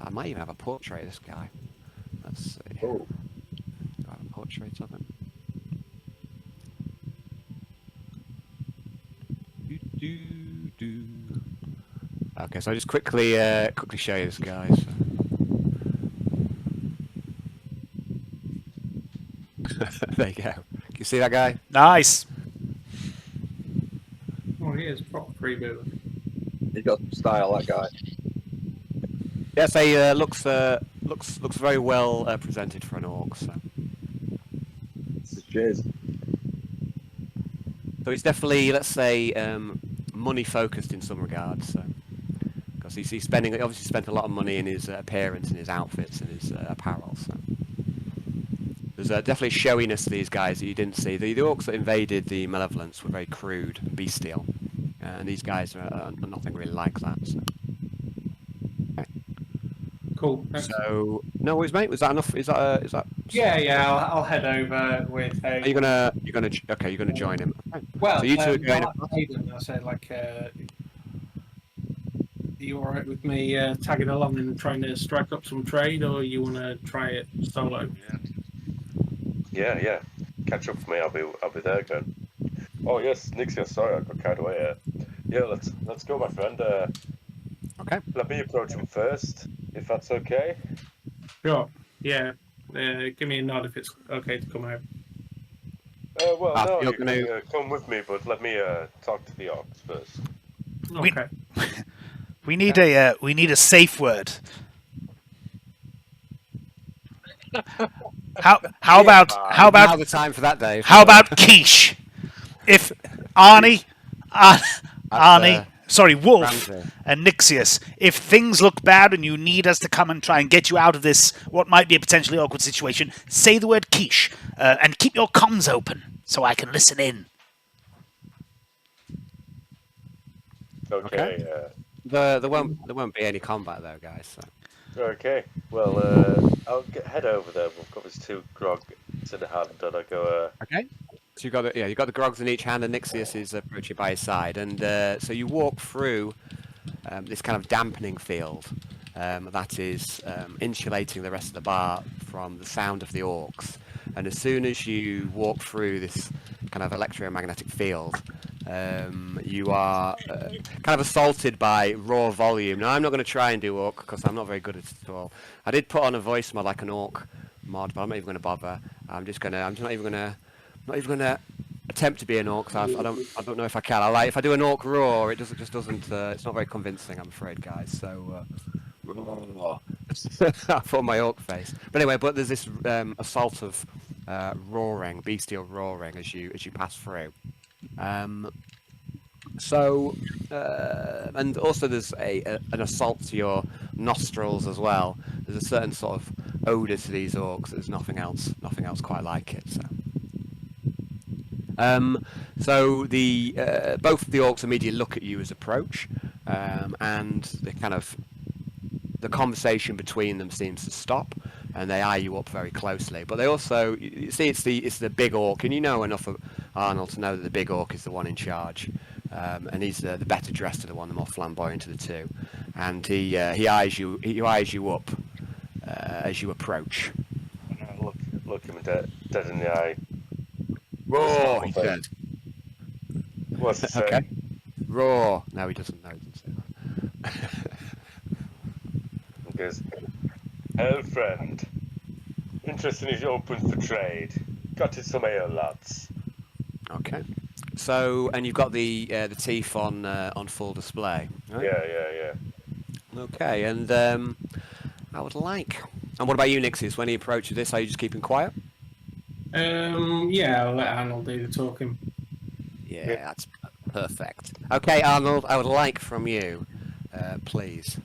I might even have a portrait of this guy. Let's see. Oh. Do I have a portrait of him? Okay, so I'll just quickly show you this guy. So. There you go. Can you see that guy? Nice. Oh, he is proper freebooter. He's got some style, that guy. Yes, he looks very well presented for an orc. So Cheers. he's definitely, let's say, money focused in some regards. So because he's obviously spent a lot of money in his appearance and his outfits and his apparel. So there's definitely showiness to these guys that you didn't see. The orcs that invaded the Malevolence were very crude and bestial, and these guys are nothing really like that. So. Cool. Thanks. So no worries, mate. Was that enough? Is that? Yeah. I'll head over with. Are you gonna join him? Okay. Well, so you two are going. I said, like, are you all right with me tagging along and trying to strike up some trade, or you want to try it solo? Yeah. Catch up with me. I'll be there again. Oh yes, Nixius. Sorry, I got carried away. Yeah, let's go, my friend. Okay. Let me approach him first, if that's okay. Sure. Yeah. Give me a nod if it's okay to come out. Well, no, you're you gonna- can come with me, but let me talk to the orcs first. Okay. We need a safe word. How about Now the time for that, Dave. how about quiche? If Arnie, Wolf, Ramsey. and Nixius, if things look bad and you need us to come and try and get you out of this, what might be a potentially awkward situation, say the word quiche and keep your comms open so I can listen in. Okay. There won't be any combat though, guys. So. Okay. Well, I'll head over there. We've got these 2 grog in the hand, and I go. Okay. So you got the grogs in each hand, and Nixius is approaching by his side, and so you walk through this kind of dampening field that is insulating the rest of the bar from the sound of the orcs. And as soon as you walk through this kind of electromagnetic field, you are kind of assaulted by raw volume. Now, I'm not going to try and do orc because I'm not very good at it at all. I did put on a voice mod like an orc mod, but I'm not even going to bother. I'm not even going to attempt to be an orc. I don't know if I can. If I do an orc roar, it just doesn't. It's not very convincing, I'm afraid, guys. So I put on my orc face. But anyway, there's this assault of roaring, bestial roaring as you pass through. And also there's an assault to your nostrils as well. There's a certain sort of odour to these orcs. There's nothing else quite like it. So the both of the orcs immediately look at you as approach, and the conversation between them seems to stop, and they eye you up very closely. But they also, you see, it's the big orc, and you know enough of Arnold to know that the big orc is the one in charge, and he's the better dressed of the one, the more flamboyant of the two, and he eyes you up as you approach. Look him dead in the eye. Roar, he said. What's it say? Okay. Roar. No, he doesn't know. He doesn't say that. He goes, "Hello, friend. Interesting if you're open for trade. Got you some ale, lads." Okay. So, and you've got the teeth on full display, right? Yeah. Okay, and I would like. And what about you, Nixius? When he approaches this, are you just keeping quiet? Yeah, I'll let Arnold do the talking. Yeah, that's perfect. Okay, Arnold, I would like from you, please,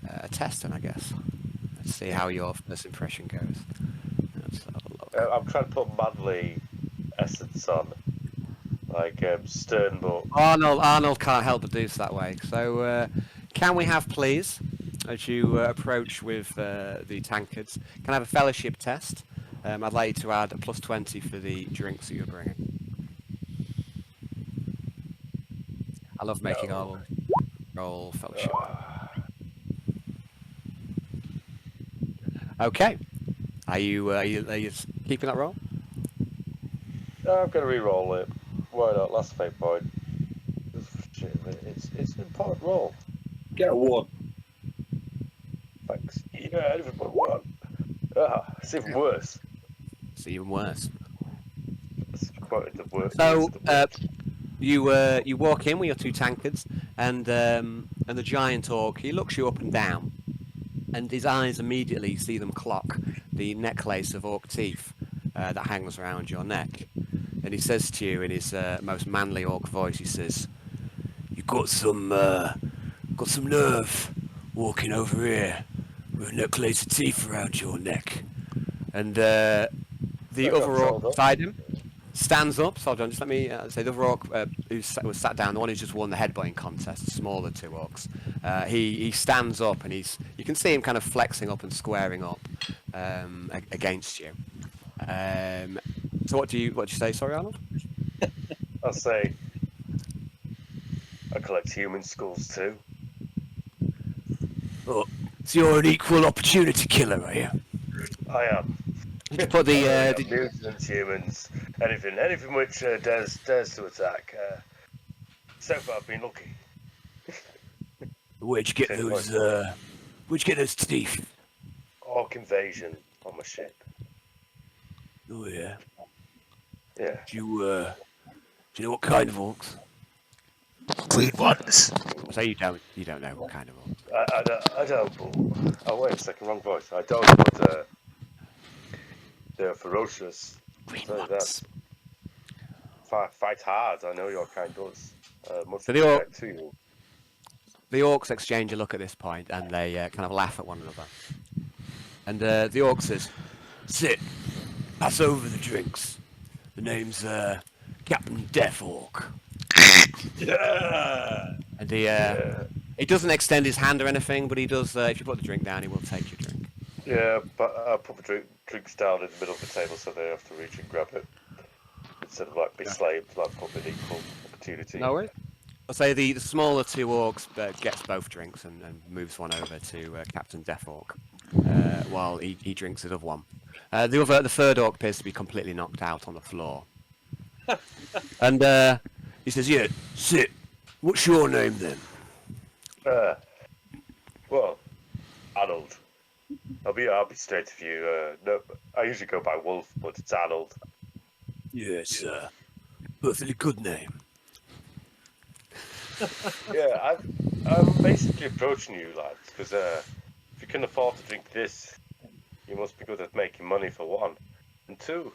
a testing, I guess. Let's see how your first impression goes. Let's have a look. I'm trying to put manly essence on, like stern but. Arnold can't help but do so that way. So, can we have, please, as you approach with the tankards, can I have a fellowship test? I'd like you to add a +20 for the drinks that you're bringing. I love making our roll fellowship. Okay. Are you keeping that roll? I'm gonna re-roll it. Why not? Last fate point. It's an important roll. Get a 1. Thanks. Yeah, everybody won. It's even worse. It's even worse. It's quite the worst. So you walk in with your 2 tankards, and the giant orc, he looks you up and down, and his eyes immediately see them clock the necklace of orc teeth that hangs around your neck, and he says to you in his most manly orc voice, he says, "You got some nerve walking over here with a necklace of teeth around your neck." And the other orc beside him stands up. So just let me say the other orc who was sat down, the one who's just won the headbutting contest, the smaller 2 orcs. He stands up, and you can see him kind of flexing up and squaring up against you. So what do you say? Sorry, Arnold. I'll say I collect human skulls too. Oh, so you're an equal opportunity killer, are you? I am. Did you put the mutants, humans, anything which dares to attack. So far, I've been lucky. Where'd you get those teeth? Orc invasion on my ship. Oh yeah. Yeah. Do you know what kind of orcs? Clean ones. So you don't know what kind of orcs? I don't. But, oh wait a second, wrong voice. I don't. But they're ferocious. Green So ones. Fight hard. I know your kind does. Much So the orc- respect to you. The orcs exchange a look at this point, and they kind of laugh at one another. And the orc says, "Sit. Pass over the drinks. The name's Captain Death Orc." Yeah. And he doesn't extend his hand or anything, but he does. If you put the drink down, he will take your drink. Yeah, but I put the drinks down in the middle of the table so they have to reach and grab it instead of like be slaves, like put an equal opportunity. No worries. I'll say the smaller two orcs gets both drinks and moves one over to Captain Death Orc, while he drinks the other one. The third orc appears to be completely knocked out on the floor. And he says, "Yeah, sit. What's your name then?" Well, Arnold. I'll be straight with you. No, I usually go by Wolf, but it's Arnold. Yes, perfectly good name. Yeah, I'm basically approaching you, lads, because if you can afford to drink this, you must be good at making money for one, and two,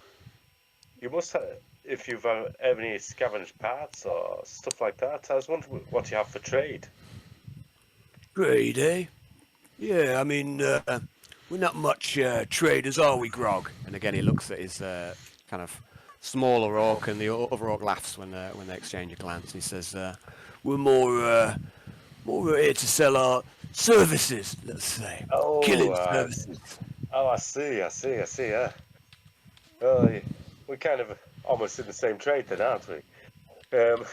you must have, if you've any scavenged parts or stuff like that. I was wondering what you have for trade. Trade, eh? Yeah, I mean, we're not much traders, are we, Grog? And again, he looks at his kind of smaller orc, and the other orc laughs when they exchange a glance. He says, "We're more here to sell our services, let's say, killing services." Oh, I see. Yeah. Well, we're kind of almost in the same trade then, aren't we? But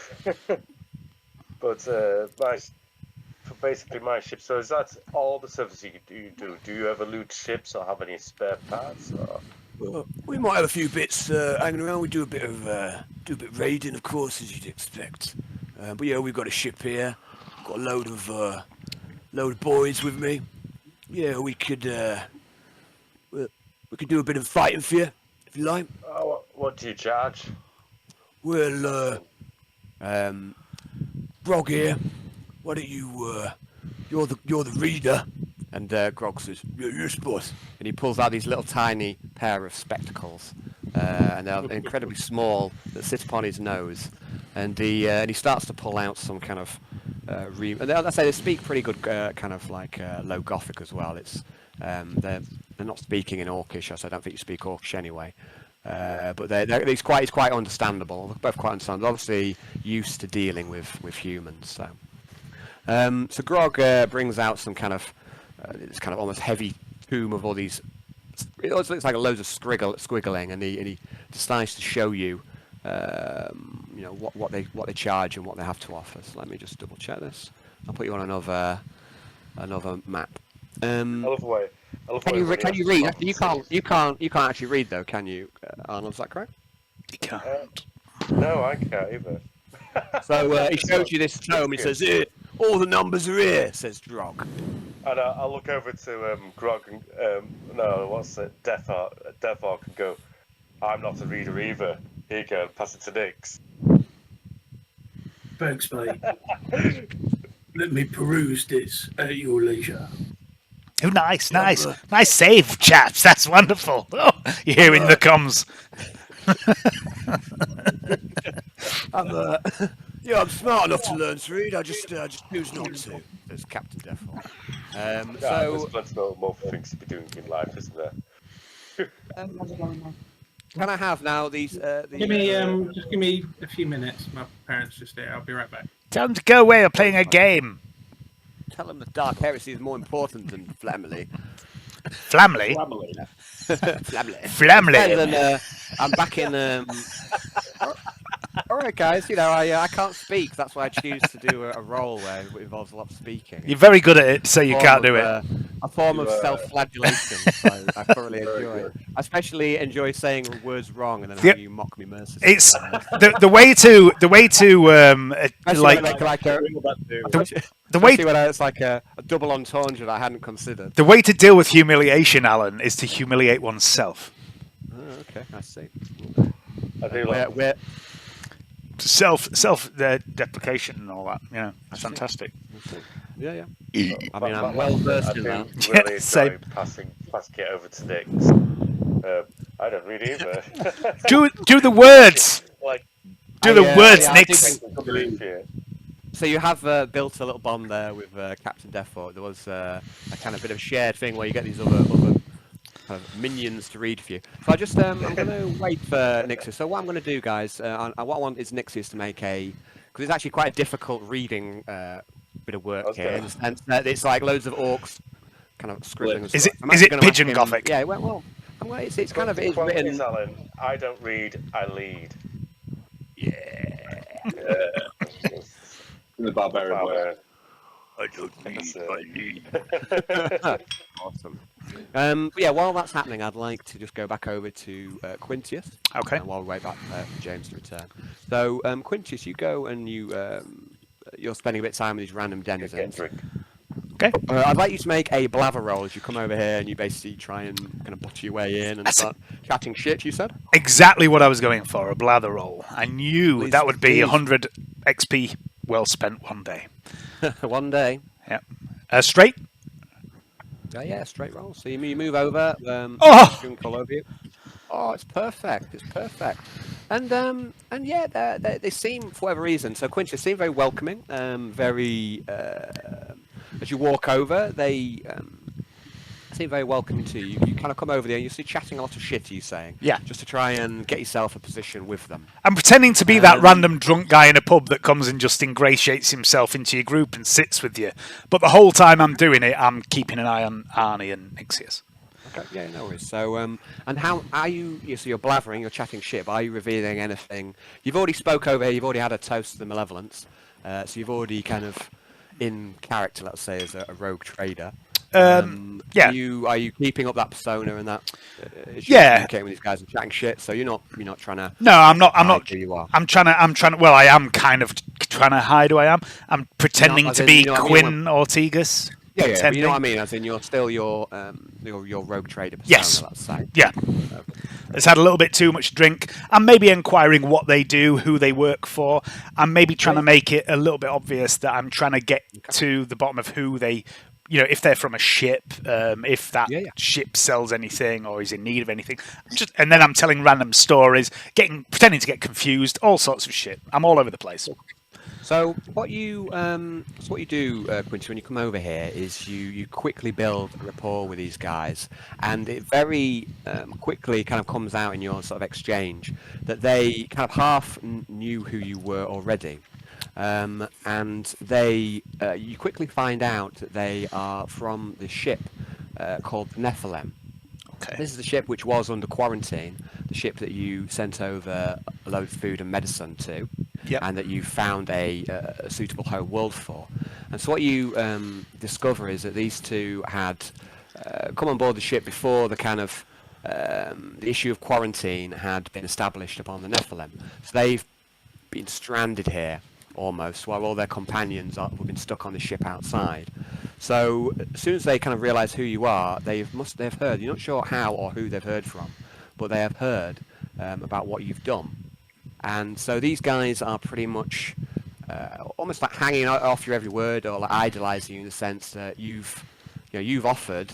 basically my ship. So is that all the services you do? Do you ever loot ships or have any spare parts? Or? Well, we might have a few bits hanging around. We do a bit of raiding, of course, as you'd expect. But yeah, we've got a ship here. Got a load of boys with me. Yeah, we could do a bit of fighting for you, if you like. Oh, what do you charge? Well, Grog here. Why don't you? You're the reader. And Grog says, "Yes, boss." And he pulls out these little tiny pair of spectacles, and they're incredibly small, that sit upon his nose. And he starts to pull out some kind of and I say they speak pretty good, kind of like low Gothic as well. It's they're not speaking in Orcish, so I don't think you speak Orcish anyway. But it's quite understandable. They're both quite understandable. Obviously used to dealing with humans. So Grog brings out some kind of this kind of almost heavy tomb of all these. It also looks like loads of squiggling, and he decides to show you, what they charge and what they have to offer. So let me just double check this. I'll put you on another map. I love the way. Can you read? You can't actually read though, can you, Arnold? Is that correct? You can't. No, I can't either. So he shows you this tome. He says, "Here, all the numbers are here," says Grog. And I'll look over to Grog and Death Arc and go, "I'm not a reader either. Here you go, pass it to Nix." Thanks, mate. Let me peruse this at your leisure. Oh, nice save, chaps. That's wonderful. Oh, you're hearing the comms. I'm smart enough to learn to read. I just choose not to. Says Captain Deathhawk. There's plenty more things to be doing in life, isn't there? Can I have now these? Give me a few minutes. My parents just here. I'll be right back. Tell them to go away. We're playing a game. Tell them the Dark Heresy is more important than Flamley. Flamley? Flamley. I'm back in. All right, guys. I can't speak. That's why I choose to do a role where it involves a lot of speaking. You're very good at it, so you can't do it. A form of self-flagellation. So I thoroughly enjoy it. I especially enjoy saying words wrong and then having you mock me mercilessly. It's the way to it's like a double entendre that I hadn't considered. The way to deal with humiliation, Alan, is to humiliate oneself. Oh, okay, I see. I do like self-deprecation and all that. Yeah, that's fantastic. Yeah. I mean, I'm well versed in that. Really enjoy passing it over to Nix. I don't read either. do the words. Nix. So you have built a little bond there with Captain Deathfort. There was a kind of bit of shared thing where you get these other kind of minions to read for you. So I just I'm going to wait for Nixus. So what I'm going to do, guys, what I want is Nixus to make a because it's actually quite a difficult reading bit of work Okay. here, in the sense that it's like loads of orcs kind of scribbling. and Is stuff. it- I'm is actually it gonna ask Pigeon him- Gothic? Yeah, well, it's kind of The it's quote written. is, Alan, I don't read, I lead. Yeah. In the barbarian way. I don't That's need. it. Awesome. Yeah, while that's happening, I'd like to just go back over to Quintius. Okay. While we wait back for James to return. So, Quintius, you go and you're spending a bit of time with these random Get denizens. drink. Okay. I'd like you to make a blather roll as you come over here and you basically try and kind of butter your way in and That's start chatting shit, you said? Exactly what I was going for, a blather roll. I knew Please, that would be please. 100 XP well spent one day. One day. Straight? Yeah, straight roll. So you move over, Oh! drink all over you. Oh, it's perfect. It's perfect. And yeah, they seem, for whatever reason, so Quintus seem very welcoming. Very, as you walk over, they seem very welcoming to you. You kind of come over there and you see chatting a lot of shit, you saying. Yeah. Just to try and get yourself a position with them. I'm pretending to be that random drunk guy in a pub that comes and just ingratiates himself into your group and sits with you. But the whole time I'm doing it, I'm keeping an eye on Arnie and Nixius. Okay, yeah, no worries. So, and how are you? So you're blathering, you're chatting shit, but are you revealing anything? You've already spoke over here. You've already had a toast to the malevolence. So you've already kind of in character, let's say, as a rogue trader. Yeah. Are you keeping up that persona and that? Yeah. Communicating with these guys and chatting shit. So you're not trying to. No, I'm not. Who you are. I'm trying to. Well, I am kind of trying to hide who I am. I'm pretending as to in, be you know what I mean? Quinn Ortigas. Yeah, but you pretending. know what I mean. As in, you're still your rogue trader persona. Yes. Let's say. Yeah. Has had a little bit too much drink. I'm maybe inquiring what they do, who they work for. I'm maybe trying to make it a little bit obvious that I'm trying to get to the bottom of who they, if they're from a ship, if that ship sells anything or is in need of anything. And then I'm telling random stories, pretending to get confused, all sorts of shit. I'm all over the place. So what you do, Quincy, when you come over here is you quickly build a rapport with these guys, and it very quickly kind of comes out in your sort of exchange that they kind of half knew who you were already, and you quickly find out that they are from the ship called Nephilim. Okay. This is the ship which was under quarantine, the ship that you sent over a load of food and medicine to, and that you found a suitable home world for. And so what you discover is that these two had come on board the ship before the kind of the issue of quarantine had been established upon the Nephilim. So they've been stranded here almost, while all their companions have been stuck on the ship outside. So as soon as they kind of realise who you are, they've heard. You're not sure how or who they've heard from, but they have heard about what you've done. And so these guys are pretty much almost like hanging off your every word, or like idolising you in the sense that you've offered,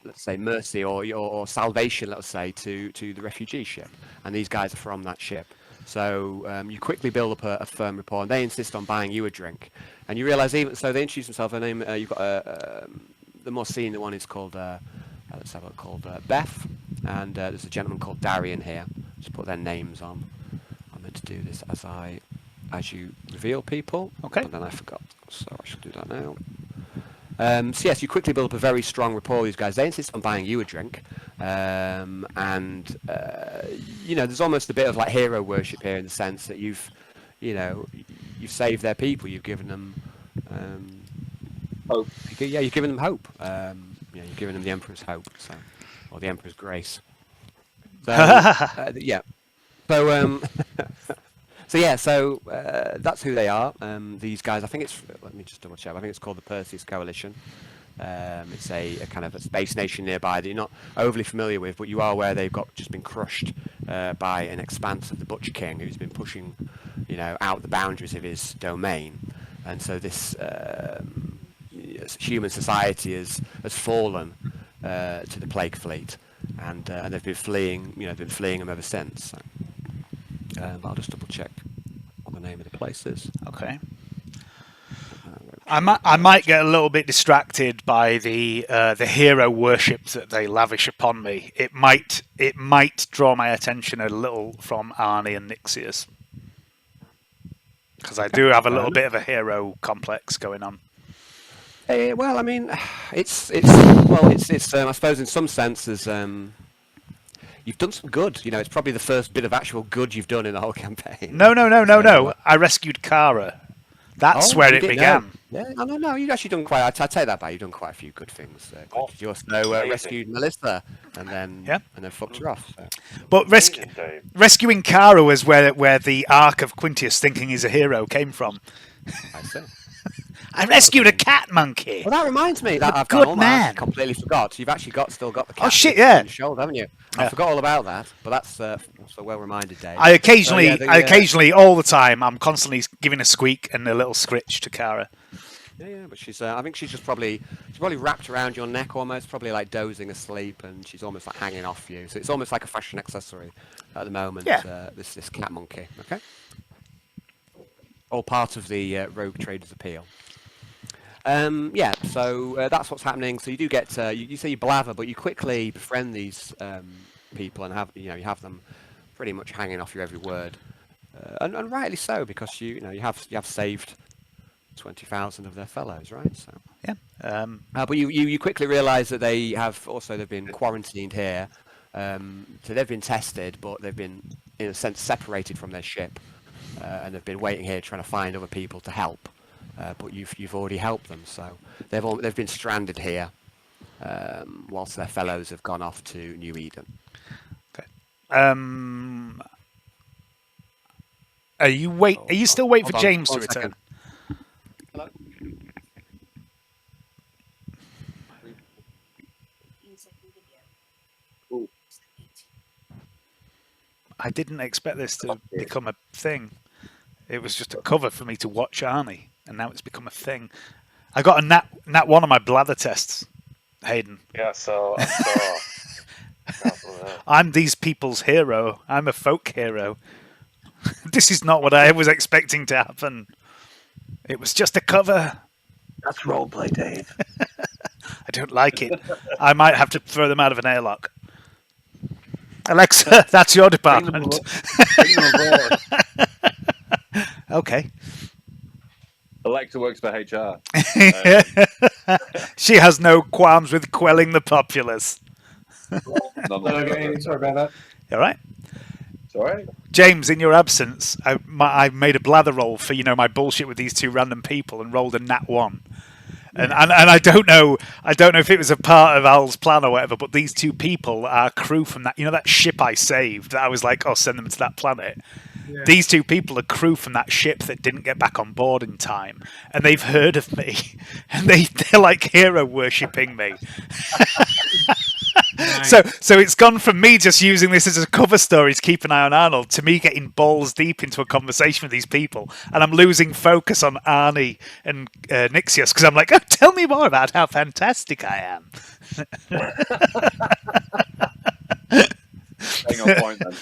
let's say, mercy or salvation, let's say, to the refugee ship, and these guys are from that ship. So you quickly build up a firm rapport, and they insist on buying you a drink. And you realise even so, they introduce themselves. Her name, you've got the more senior one is called let's have a look, called Beth, and there's a gentleman called Darian here. Just put their names on. I'm meant to do this as you reveal people. Okay. And then I forgot, so I should do that now. So yes, you quickly build up a very strong rapport with these guys. They insist on buying you a drink, and there's almost a bit of like hero worship here in the sense that you've saved their people. You've given them hope. Yeah, you've given them hope. You've given them the Emperor's hope, or the Emperor's grace. So yeah. So that's who they are. These guys, I think it's. Let me just double check. I think it's called the Perseus Coalition. It's a kind of a space nation nearby that you're not overly familiar with, but you are aware they've just been crushed by an expanse of the Butcher King, who's been pushing, out the boundaries of his domain, and so this human society has fallen to the Plague Fleet, and they've been fleeing. They've been fleeing them ever since. So. I'll just double check what the name of the place is. Okay. I might get a little bit distracted by the hero worship that they lavish upon me. It might draw my attention a little from Arnie and Nixius, because I do have a little bit of a hero complex going on. Well, I mean, it's I suppose in some senses you've done some good. You know, it's probably the first bit of actual good you've done in the whole campaign. No. I rescued Kara. That's where it began. Yeah, no. You've actually done quite. I take that back. You've done quite a few good things. You also rescued Melissa, and then fucked her off. So. But rescuing Kara was where the arc of Quintius thinking he's a hero came from. I see. I rescued a cat monkey. Well, that reminds me that I've completely forgot. You've actually still got the cat. Oh shit! Yeah. On your shoulder, haven't you? I forgot all about that, but that's so well reminded, Dave. I occasionally, all the time, I'm constantly giving a squeak and a little scritch to Kara. Yeah, but she's. I think she's probably wrapped around your neck almost, probably like dozing asleep, and she's almost like hanging off you. So it's almost like a fashion accessory at the moment. Yeah. This cat monkey. Okay. All part of the rogue trader's appeal. So that's what's happening. So you do get you say you blather, but you quickly befriend these people and have you have them pretty much hanging off your every word, and rightly so, because you have saved 20,000 of their fellows, right? So yeah. But you quickly realise that they've been quarantined here. So they've been tested, but they've been in a sense separated from their ship, and they've been waiting here trying to find other people to help. But you've already helped them, so they've been stranded here, whilst their fellows have gone off to New Eden. Okay. Are you still waiting for James to return? Hello. I didn't expect this to become a thing. It was just a cover for me to watch Arnie, and now it's become a thing. I got a nat 1 on my bladder tests, Hayden. Yeah, so I saw. I'm these people's hero. I'm a folk hero. This is not what I was expecting to happen. It was just a cover. That's roleplay, Dave. I don't like it. I might have to throw them out of an airlock. Alexa, that's your department. Bring them aboard. Okay. Alexa works for HR. She has no qualms with quelling the populace. Okay, sorry about that. All right. It's all right. James, in your absence, I made a blather roll for my bullshit with these two random people and rolled a nat 1. And I don't know if it was a part of Al's plan or whatever, but these two people are crew from that ship I saved that I was like, send them to that planet. Yeah. These two people are crew from that ship that didn't get back on board in time, and they've heard of me, and they're like hero worshipping me. Nice. So it's gone from me just using this as a cover story to keep an eye on Arnold to me getting balls deep into a conversation with these people, and I'm losing focus on Arnie and Nixius because I'm like, tell me more about how fantastic I am. Staying on point then.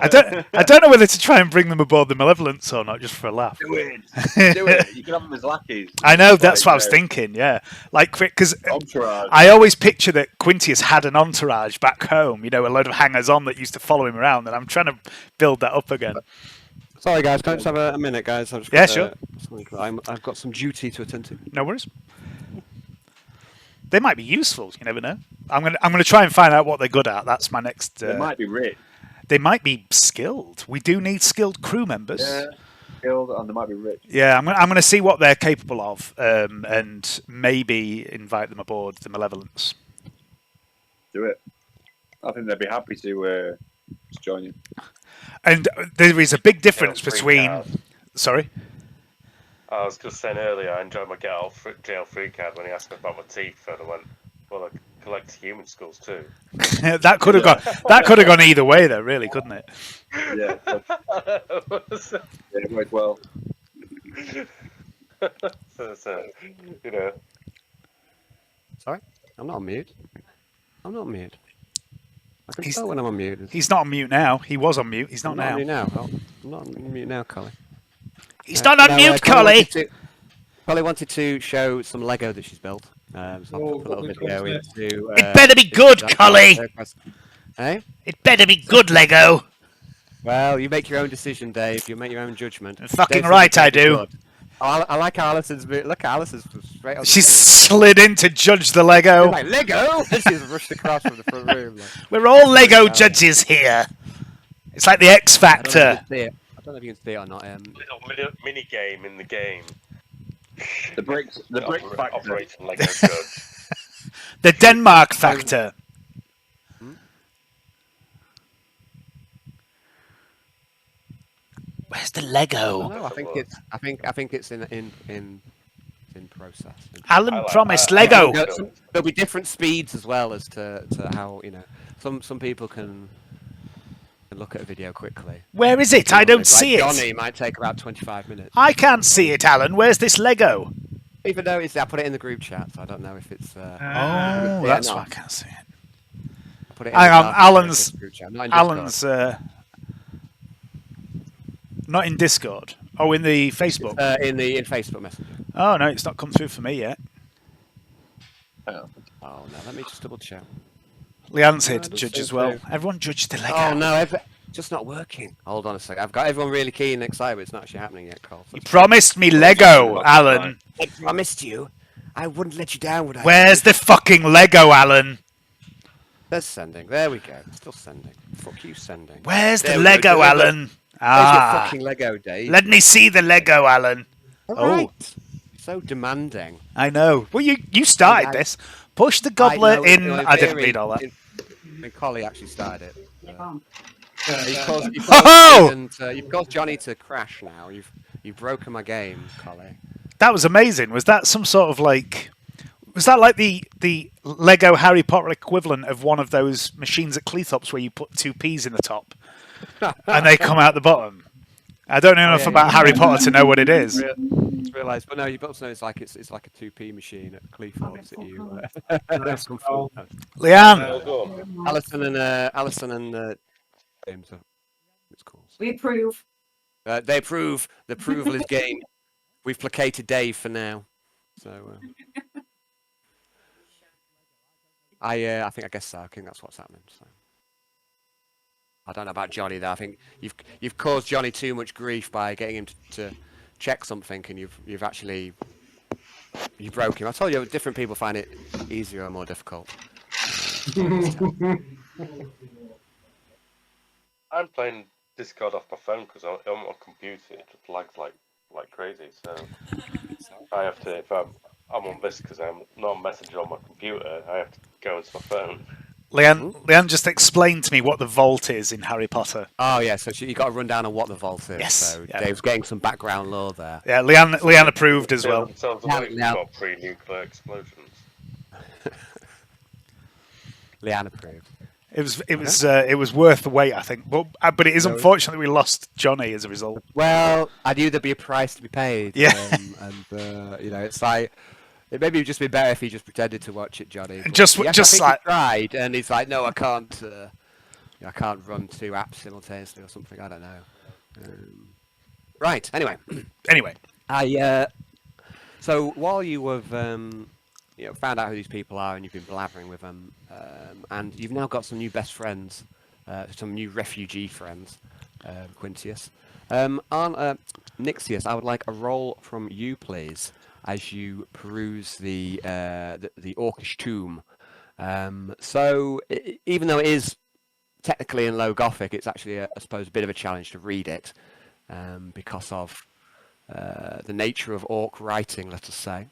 I don't know whether to try and bring them aboard the Malevolence or not, just for a laugh. Do it. You can have them as lackeys. I know, that's what I was thinking, yeah. Like, because I always picture that Quintius had an entourage back home, a load of hangers-on that used to follow him around, and I'm trying to build that up again. Sorry, guys, can I just have a minute, guys? Sure. I've got some duty to attend to. No worries. They might be useful, you never know. I'm gonna try and find out what they're good at. That's my next... They might be rich. They might be skilled. We do need skilled crew members. Yeah, skilled, and they might be rich. Yeah, I'm going to see what they're capable of, and maybe invite them aboard the Malevolence. Do it. I think they'd be happy to join you. And there is a big difference between... Sorry? I was just saying earlier, I enjoyed my get out of jail free card when he asked me about my teeth, and I went, well, I collect human skulls too. That could have gone either way, though, really, couldn't it? Yeah. It worked well. So, Sorry? I'm not on mute. I can tell when I'm on mute. He's not on mute now. He was on mute. He's not now. I'm not on mute now, Collie. He's not on mute, Collie! Collie wanted to show some Lego that she's built. So I'll Oh, put a little which video one's this? into... It better be good, Collie! Hey? It better be good, Lego! Well, you make your own decision, Dave. You make your own judgment. Fucking Dave says right, it better I be do. good. Oh, I like how Alison's... Look at Alison's straight on the She's screen. slid in to judge the Lego. Like, Lego! She's rushed across from the front room. Like, We're all Lego Yeah. judges here. It's like the X I don't know if you Factor. can see it. I don't know if you can see it or not. Little mini game in the game. The brick factor. Operation Lego Judge. The Denmark Factor. Where's the Lego? No, I think it's in process. Alan promised Lego. There'll be different speeds as well as to how some people can look at a video quickly. Where is it? I don't Like see it. Johnny might take about 25 minutes. I can't see it, Alan. Where's this Lego? Even though I put it in the group chat, so I don't know if it's. Oh, that's why I can't see it. I put it in Hang the on, Dark Alan's- Secrets group chat, not in Discord. Alan's not in Discord. Oh, in the Facebook. in Facebook Messenger. Oh no, it's not come through for me yet. Oh no, let me just double check. Leanne's here No, to it doesn't judge seem as well. to. Everyone judged the Lego. Oh no, just not working. Hold on a second. I've got everyone really keen and excited, but it's not actually happening yet, Carl. You promised me Lego, Alan. I promised you. I wouldn't let you down, would I? Where's the fucking Lego, Alan? There's sending. There we go. Still sending. Fuck you, sending. Where's the There we go, Lego, deliver. Alan? There's Ah, your fucking Lego, Dave. let me see the Lego, Alan. All right. So demanding. I know. Well, you started I- this. Push the goblet know, in. in I didn't theory, read all that. And Collie actually started it. Oh! You've caused Johnny to crash now. You've broken my game, Collie. That was amazing. Was that some sort of like? Was that like the Lego Harry Potter equivalent of one of those machines at Cleethorpes where you put two peas in the top and they come out the bottom? I don't know enough about Harry Potter to know what it is. Realised, but no, you also know it's like a 2p machine at Cleethorpes that you. That's cool. Leanne, Well done. Alison and James. It's cool. We approve. They approve. The approval is gained. We've placated Dave for now. So. I guess so. I think that's what's happening. So. I don't know about Johnny though. I think you've caused Johnny too much grief by getting him to check something, and you've actually broke him. I told you, different people find it easier or more difficult. I'm playing Discord off my phone because on my computer it just lags like crazy. So I have to, if I'm on this because I'm not on Messenger on my computer, I have to go into my phone. Leanne just explained to me what the vault is in Harry Potter. Oh yeah, so you got a rundown on what the vault is. Yes, So yeah. Dave's getting some background lore there. Yeah, Leanne approved as well. Themselves Yeah, away from yeah. got pre-nuclear explosions. It Leanne approved. was worth the wait, I think. But it is unfortunate we lost Johnny as a result. Well, I knew there'd be a price to be paid. Yeah. It's like it maybe it'd just be better if he just pretended to watch it, Johnny. But Just- he actually- just I think like- he tried, and he's like, no, I can't. I can't run two apps simultaneously or something. I don't know. Right. Anyway, Anyway, so while you have found out who these people are and you've been blathering with them, and you've now got some new best friends, some new refugee friends, Quintius. On Nixius, I would like a roll from you, please, as you peruse the Orcish tomb. Even though it is technically in low Gothic, it's actually, I suppose, a bit of a challenge to read it because of the nature of Orc writing, let us say.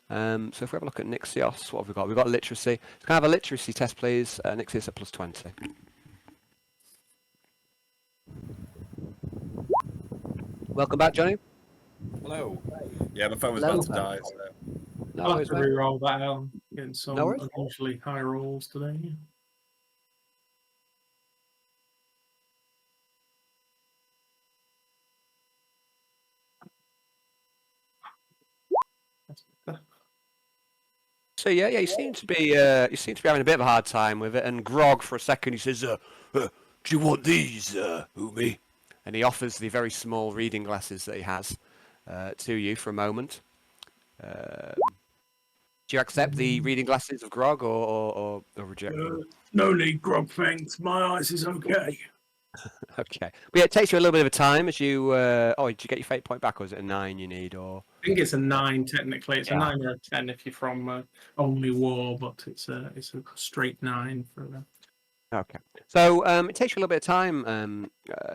So if we have a look at Nixios, what have we got? We've got literacy. Can I have a literacy test, please? Nixios at plus 20. Welcome back, Johnny. Hello. Yeah, my phone was Hello. about to die. So. No I'll have worries, to mate. re-roll that out. Getting some No worries. unusually high rolls today. That's better. So yeah, you seem to be having a bit of a hard time with it. And Grog, for a second, he says, "Do you want these, Umi?" And he offers the very small reading glasses that he has to you for a moment. Do you accept the reading glasses of grog or reject them? No need grog, thanks. My eyes is okay. Okay. But yeah, it takes you a little bit of a time as you. Oh, did you get your fate point back, or is it a 9 you need? Or I think it's a 9 technically. It's Yeah. a 9 or a 10 if you're from only war, but it's a straight 9 for them. Okay. So it takes you a little bit of time,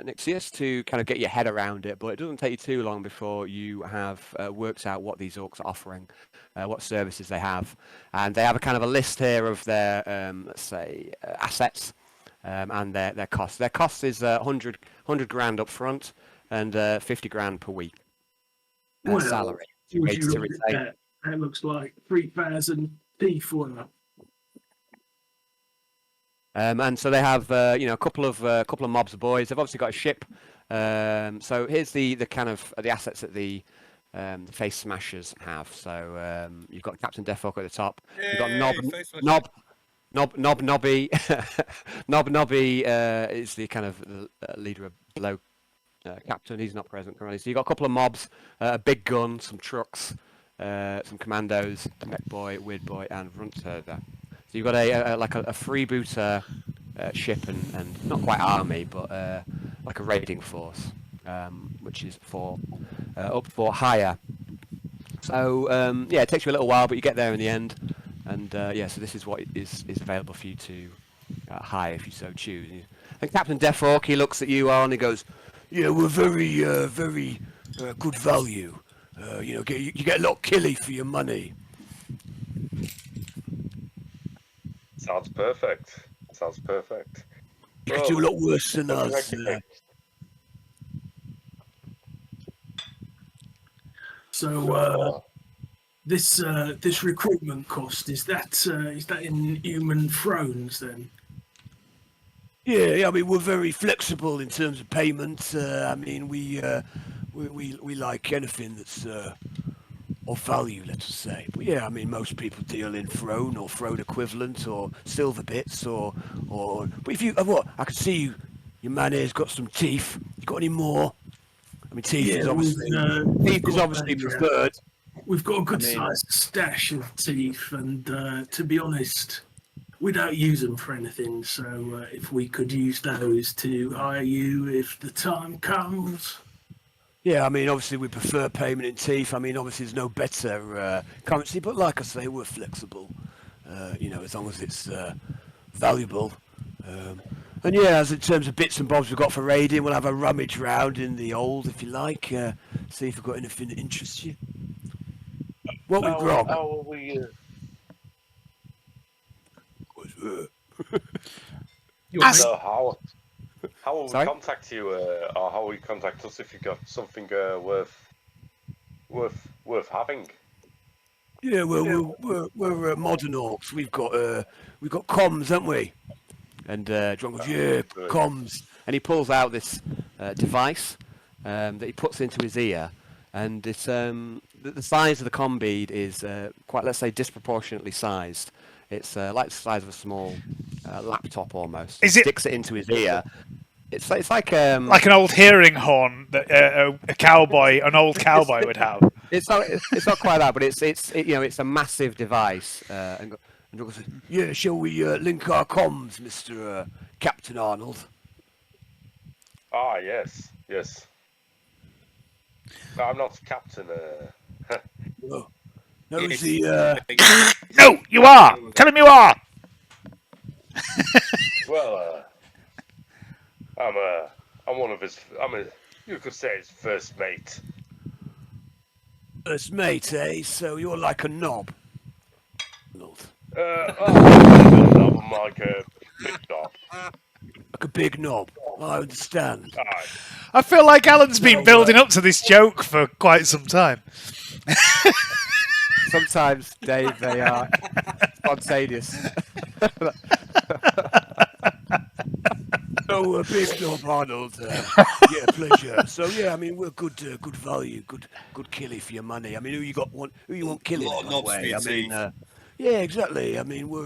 Nixius, to kind of get your head around it, but it doesn't take you too long before you have worked out what these orcs are offering, what services they have. And they have a kind of a list here of their, let's say, assets and their costs. Their cost is 100 grand up front and 50 grand per week. Salary. Would Rates you to look at retain. that? That looks like 3,000 D4. And so they have, a couple of mobs of boys. They've obviously got a ship. So here's the kind of the assets that the face smashers have. So you've got Captain Deathhawk at the top. You've got Nobby. Nobby is the kind of leader of below captain. He's not present currently. So you've got a couple of mobs, a big gun, some trucks, some commandos, Mech Boy, Weird Boy, and Runtherder. So you've got a freebooter ship and not quite army, but like a raiding force, which is up for hire. So it takes you a little while, but you get there in the end. And so this is what is available for you to hire if you so choose. And Captain Deathhawk, he looks at you and he goes, "Yeah, we're very good value. You get a lot of killy for your money." Sounds perfect. You could do a lot worse than us. So this recruitment cost is that in human thrones then? Yeah, I mean we're very flexible in terms of payment. I mean we like anything that's of value, let's say. But yeah, I mean most people deal in throne or throne equivalent or silver bits or. But if you I can see your man here's got some teeth. You got any more? I mean teeth is obviously preferred. We've got a good sized stash of teeth, and to be honest, we don't use them for anything. So if we could use those to hire you if the time comes. Yeah, I mean, obviously we prefer payment in teeth. I mean, obviously there's no better currency, but like I say, we're flexible. As long as it's valuable. And yeah, as in terms of bits and bobs we've got for raiding, we'll have a rummage round in the old, if you like. See if we've got anything that interests you. What we grog? How are we? So how will we contact you, or how will you contact us if you got something worth having? Yeah, well, we're modern orcs. We've got comms, haven't we? And John goes, "Yeah, comms." And he pulls out this device that he puts into his ear, and it's the size of the comm bead is quite, let's say, disproportionately sized. It's like the size of a small laptop almost. He sticks it into his ear. It's like an old hearing horn that an old cowboy would have. It's not quite that, but it's a massive device. And goes, "Yeah, shall we link our comms, Mr. Captain Arnold?" Ah, yes. No, I'm not captain. No, is he? No, you are. Tell him you are. Well, I'm one of his. You could say his first mate. First mate, eh? So you're like a knob. I'm like a big knob. Like a big knob. I understand. I feel like Alan's been building up to this joke for quite some time. Sometimes, Dave, they are spontaneous. Oh, a big knob, Arnold. Yeah, pleasure. So yeah, I mean we're good value, good killy for your money. I mean who you want killing? Yeah, exactly. I mean we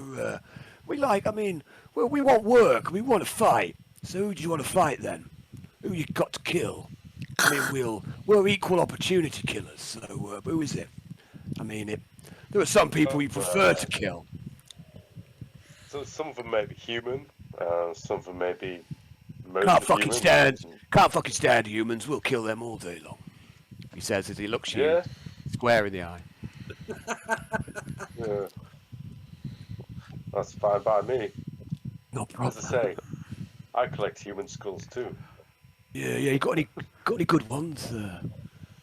want work. We want to fight. So who do you want to fight then? Who you got to kill? I mean we're equal opportunity killers. So who is it? I mean, there are some people you prefer to kill. So some of them may be human, some of them may be mostly Can't fucking human. stand humans. We'll kill them all day long. He says as he looks you Yeah, square in the eye. yeah. That's fine by me. No As I problem. say, I collect human skulls too. Yeah. You got any good ones?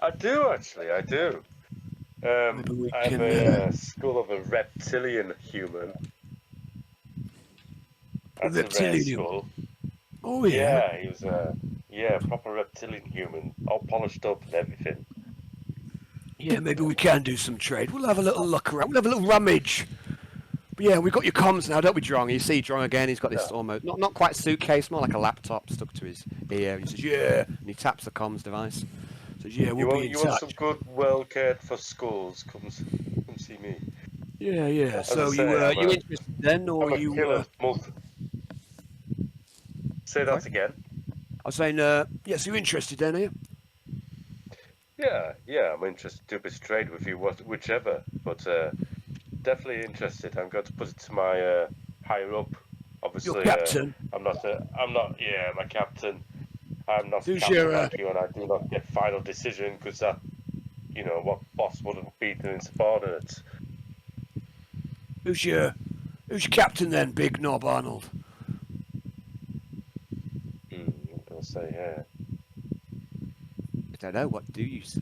I do actually, I do. Maybe we I have can. a skull of a reptilian human. That's a rare Reptilian. skull. Oh yeah. Yeah, he was a proper reptilian human, all polished up and everything. Yeah, maybe we can do some trade. We'll have a little look around. We'll have a little rummage. But yeah, we've got your comms now, don't we, Drong? You see Drong again, he's got this almost, not quite suitcase, more like a laptop stuck to his ear. He says, yeah, and he taps the comms device. Says, yeah, we'll be in You want touch. some good, well cared for skulls? Come see me. Yeah. As So I say, you interested then, or I'm a you... killer. Say that again. I was saying, yes, you're interested then, are you? Yeah, I'm interested to do a bit of trade with you, whichever. But definitely interested. I'm going to put it to my higher up. Obviously, Your captain. I'm not. Yeah, my captain. I'm not Who's captain your, like you, and I do not get final decision because that, what boss wouldn't beat an insubordinate. Who's your captain then, Big Knob Arnold? I'm gonna say I don't know. What do you say?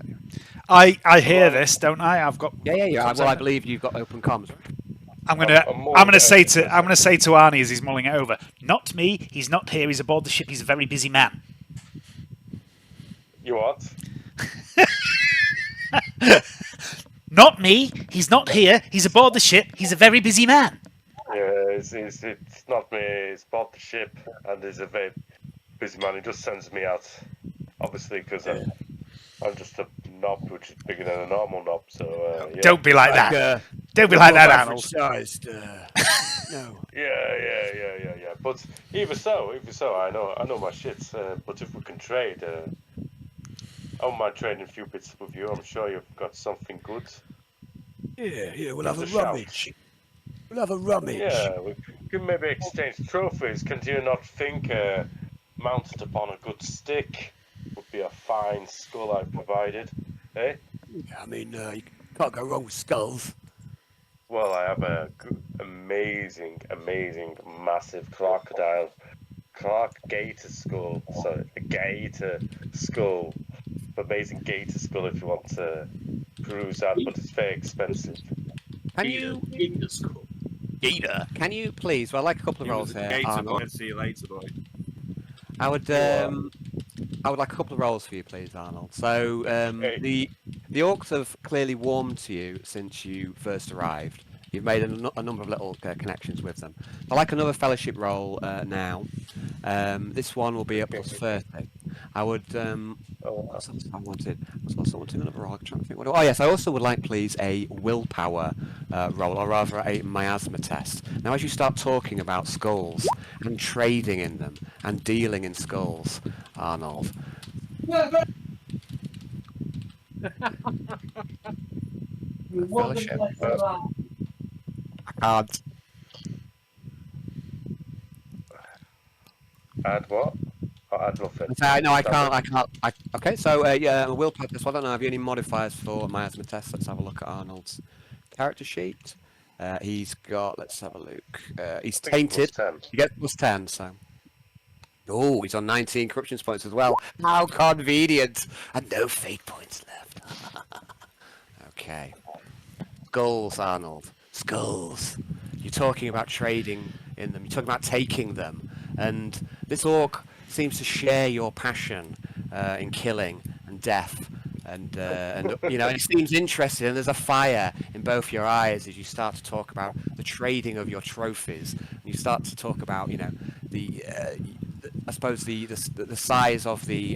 I hear this, don't I? I've got. Yeah. Well, I believe you've got open comms. I'm gonna say to Arnie as he's mulling it over. Not me. He's not here. He's aboard the ship. He's a very busy man. You what? Not me. He's not here. He's aboard the ship. He's a very busy man. Yeah, it's not me. It's bought the ship, and he's a very busy man. He just sends me out, obviously, because I'm just a knob, which is bigger than a normal knob. So yeah. Don't be like that. Don't be like that, Arnold. Sized, no. Yeah. But even so, I know my shit. But if we can trade, I don't mind trading a few bits with you. I'm sure you've got something good. Yeah. We'll have a rummage. Yeah, we can maybe exchange trophies. Can you not think mounted upon a good stick would be a fine skull I provided, eh? Yeah, I mean, you can't go wrong with skulls. Well, I have a amazing, massive Clark gator skull. So a gator skull, amazing gator skull if you want to peruse that, but it's very expensive. Can you, Gator? can you please? Well, I'd like a couple of rolls here. Gator Arnold. boy. See you later, boy. I would like a couple of rolls for you, please, Arnold. So the orcs have clearly warmed to you since you first arrived. You've made a number of little connections with them. I'd like another fellowship roll now. This one will be at plus 30. I would. What's else I wanted? I was also wanting another roll. I'm trying to think. Oh yes, I also would like, please, a willpower roll, or rather a miasma test. Now, as you start talking about skulls and trading in them and dealing in skulls, Arnold. Fellowship. I can't. Add what? I'll add nothing. No, I can't. Okay, so yeah, willpower test. Well, I don't know. Have you any modifiers for miasma test? Let's have a look at Arnold's character sheet. He's got. Let's have a look. He's tainted. He gets plus 10. So. Oh, he's on 19 corruption points as well. How convenient! And no fate points left. Okay. Skulls, Arnold. Skulls. You're talking about trading in them. You're talking about taking them. And this orc seems to share your passion in killing and death. And it seems interested, and there's a fire in both your eyes as you start to talk about the trading of your trophies. And you start to talk about, I suppose the size of the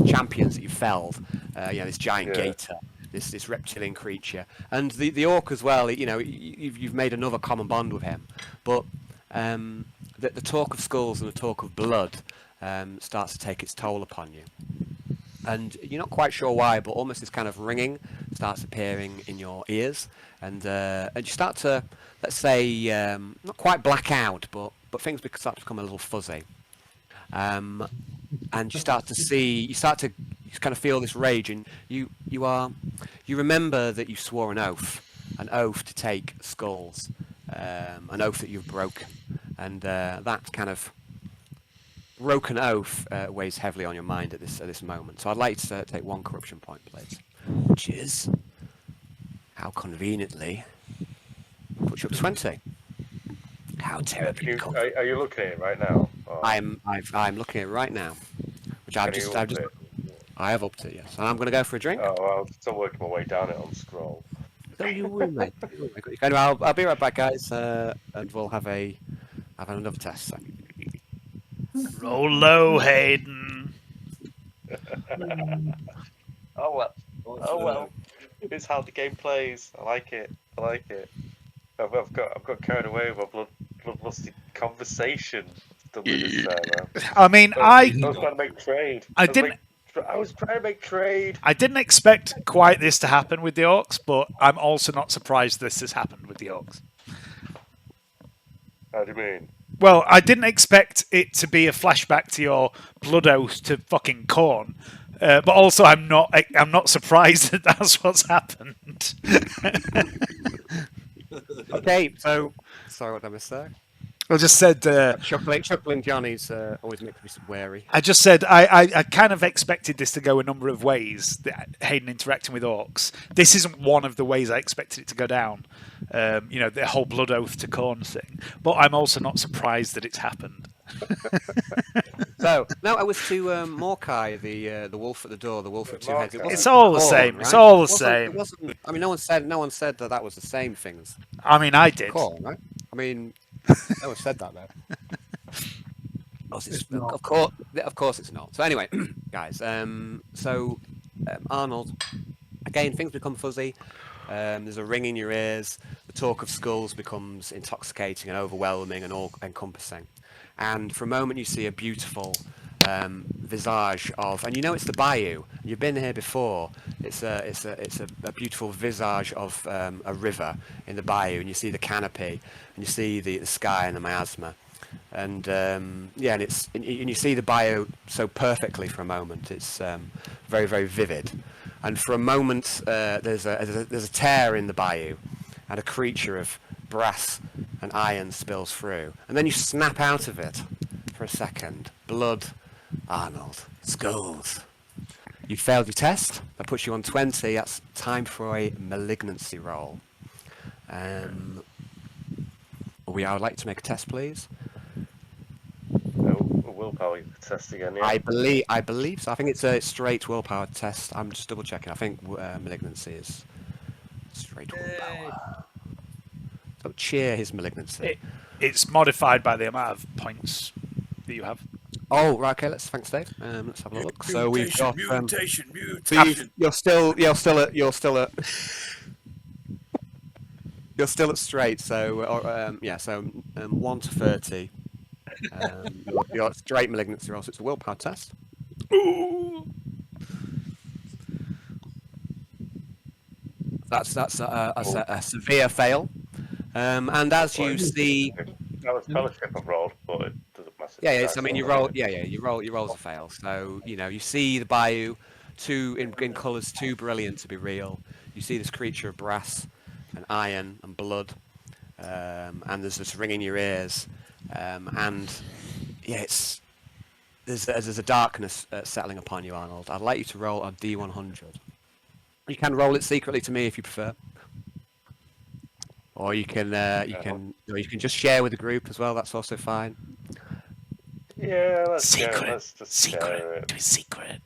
champions that you felled. This giant gator, this reptilian creature, and the orc as well. You've made another common bond with him, but the talk of skulls and the talk of blood starts to take its toll upon you. and you're not quite sure why, but almost this kind of ringing starts appearing in your ears, and you start to, let's say, not quite black out, but things start to become a little fuzzy. And you start to kind of feel this rage, and you remember that you swore an oath to take skulls, an oath that you've broken, and that kind of broken oath weighs heavily on your mind at this moment. So I'd like to take 1 corruption point, please, which is, how conveniently, puts you up to 20. How terribly convenient. Are you looking at it right now? Or I'm looking at it right now, which I have upped it, yes. And I'm going to go for a drink. Oh, well, I'm still working my way down it on scroll. So you will, mate. Anyway, I'll be right back, guys, and we'll have another test. So. Roll low, Hayden. Oh well. Oh well. It's how the game plays. I like it. I've got carried away with my bloodlusty conversation. I mean, I was trying to make trade. I was trying to make trade. I didn't expect quite this to happen with the orcs, but I'm also not surprised this has happened with the orcs. How do you mean? Well, I didn't expect it to be a flashback to your blood oath to fucking corn, but also I'm not surprised that that's what's happened. Okay, so sorry, what did I miss there? I just said chuckling Johnny's always makes me wary. I just said I kind of expected this to go a number of ways, Hayden interacting with orcs. This isn't one of the ways I expected it to go down. The whole blood oath to corn thing. But I'm also not surprised that it's happened. So no, I was to Morkai, the wolf at the door, the wolf with 2 heads. It's all the same. Right? It's all the same. It wasn't. I mean, no one said that was the same things. I mean, I did. Corn, right? I mean, no one said that though. Of course, it's not. So anyway, guys. Arnold, again, things become fuzzy. There's a ring in your ears. The talk of skulls becomes intoxicating and overwhelming and all-encompassing. And for a moment, you see a beautiful visage of, and you know it's the bayou. You've been here before. It's a beautiful visage of a river in the bayou, and you see the canopy, and you see the sky and the miasma, and and you see the bayou so perfectly for a moment. It's very, very vivid, and for a moment there's a tear in the bayou, and a creature of brass and iron spills through, and then you snap out of it for a second. Blood, Arnold, skulls. You failed your test. That puts you on 20. That's time for a malignancy roll. I would like to make a test, please. A willpower test again. Yeah. I believe so. I think it's a straight willpower test. I'm just double checking. I think malignancy is straight willpower. So cheer his malignancy. It's modified by the amount of points that you have. Oh, right. Okay. Thanks, Dave. Let's have a look. So we've got mutation. You're still at straight. So 1 to 30. Your straight malignancy roll. So it's a willpower test. That's a severe fail. And as you see, that was fellowship I've rolled, but it doesn't matter. Yeah. So, I mean, you roll a fail. So you see the bayou, in colours too brilliant to be real. You see this creature of brass and iron and blood, and there's this ring in your ears, there's a darkness settling upon you, Arnold. I'd like you to roll a D100. You can roll it secretly to me if you prefer. Or you can just share with the group as well. That's also fine. Yeah, let's secret. Secret. Do it secret.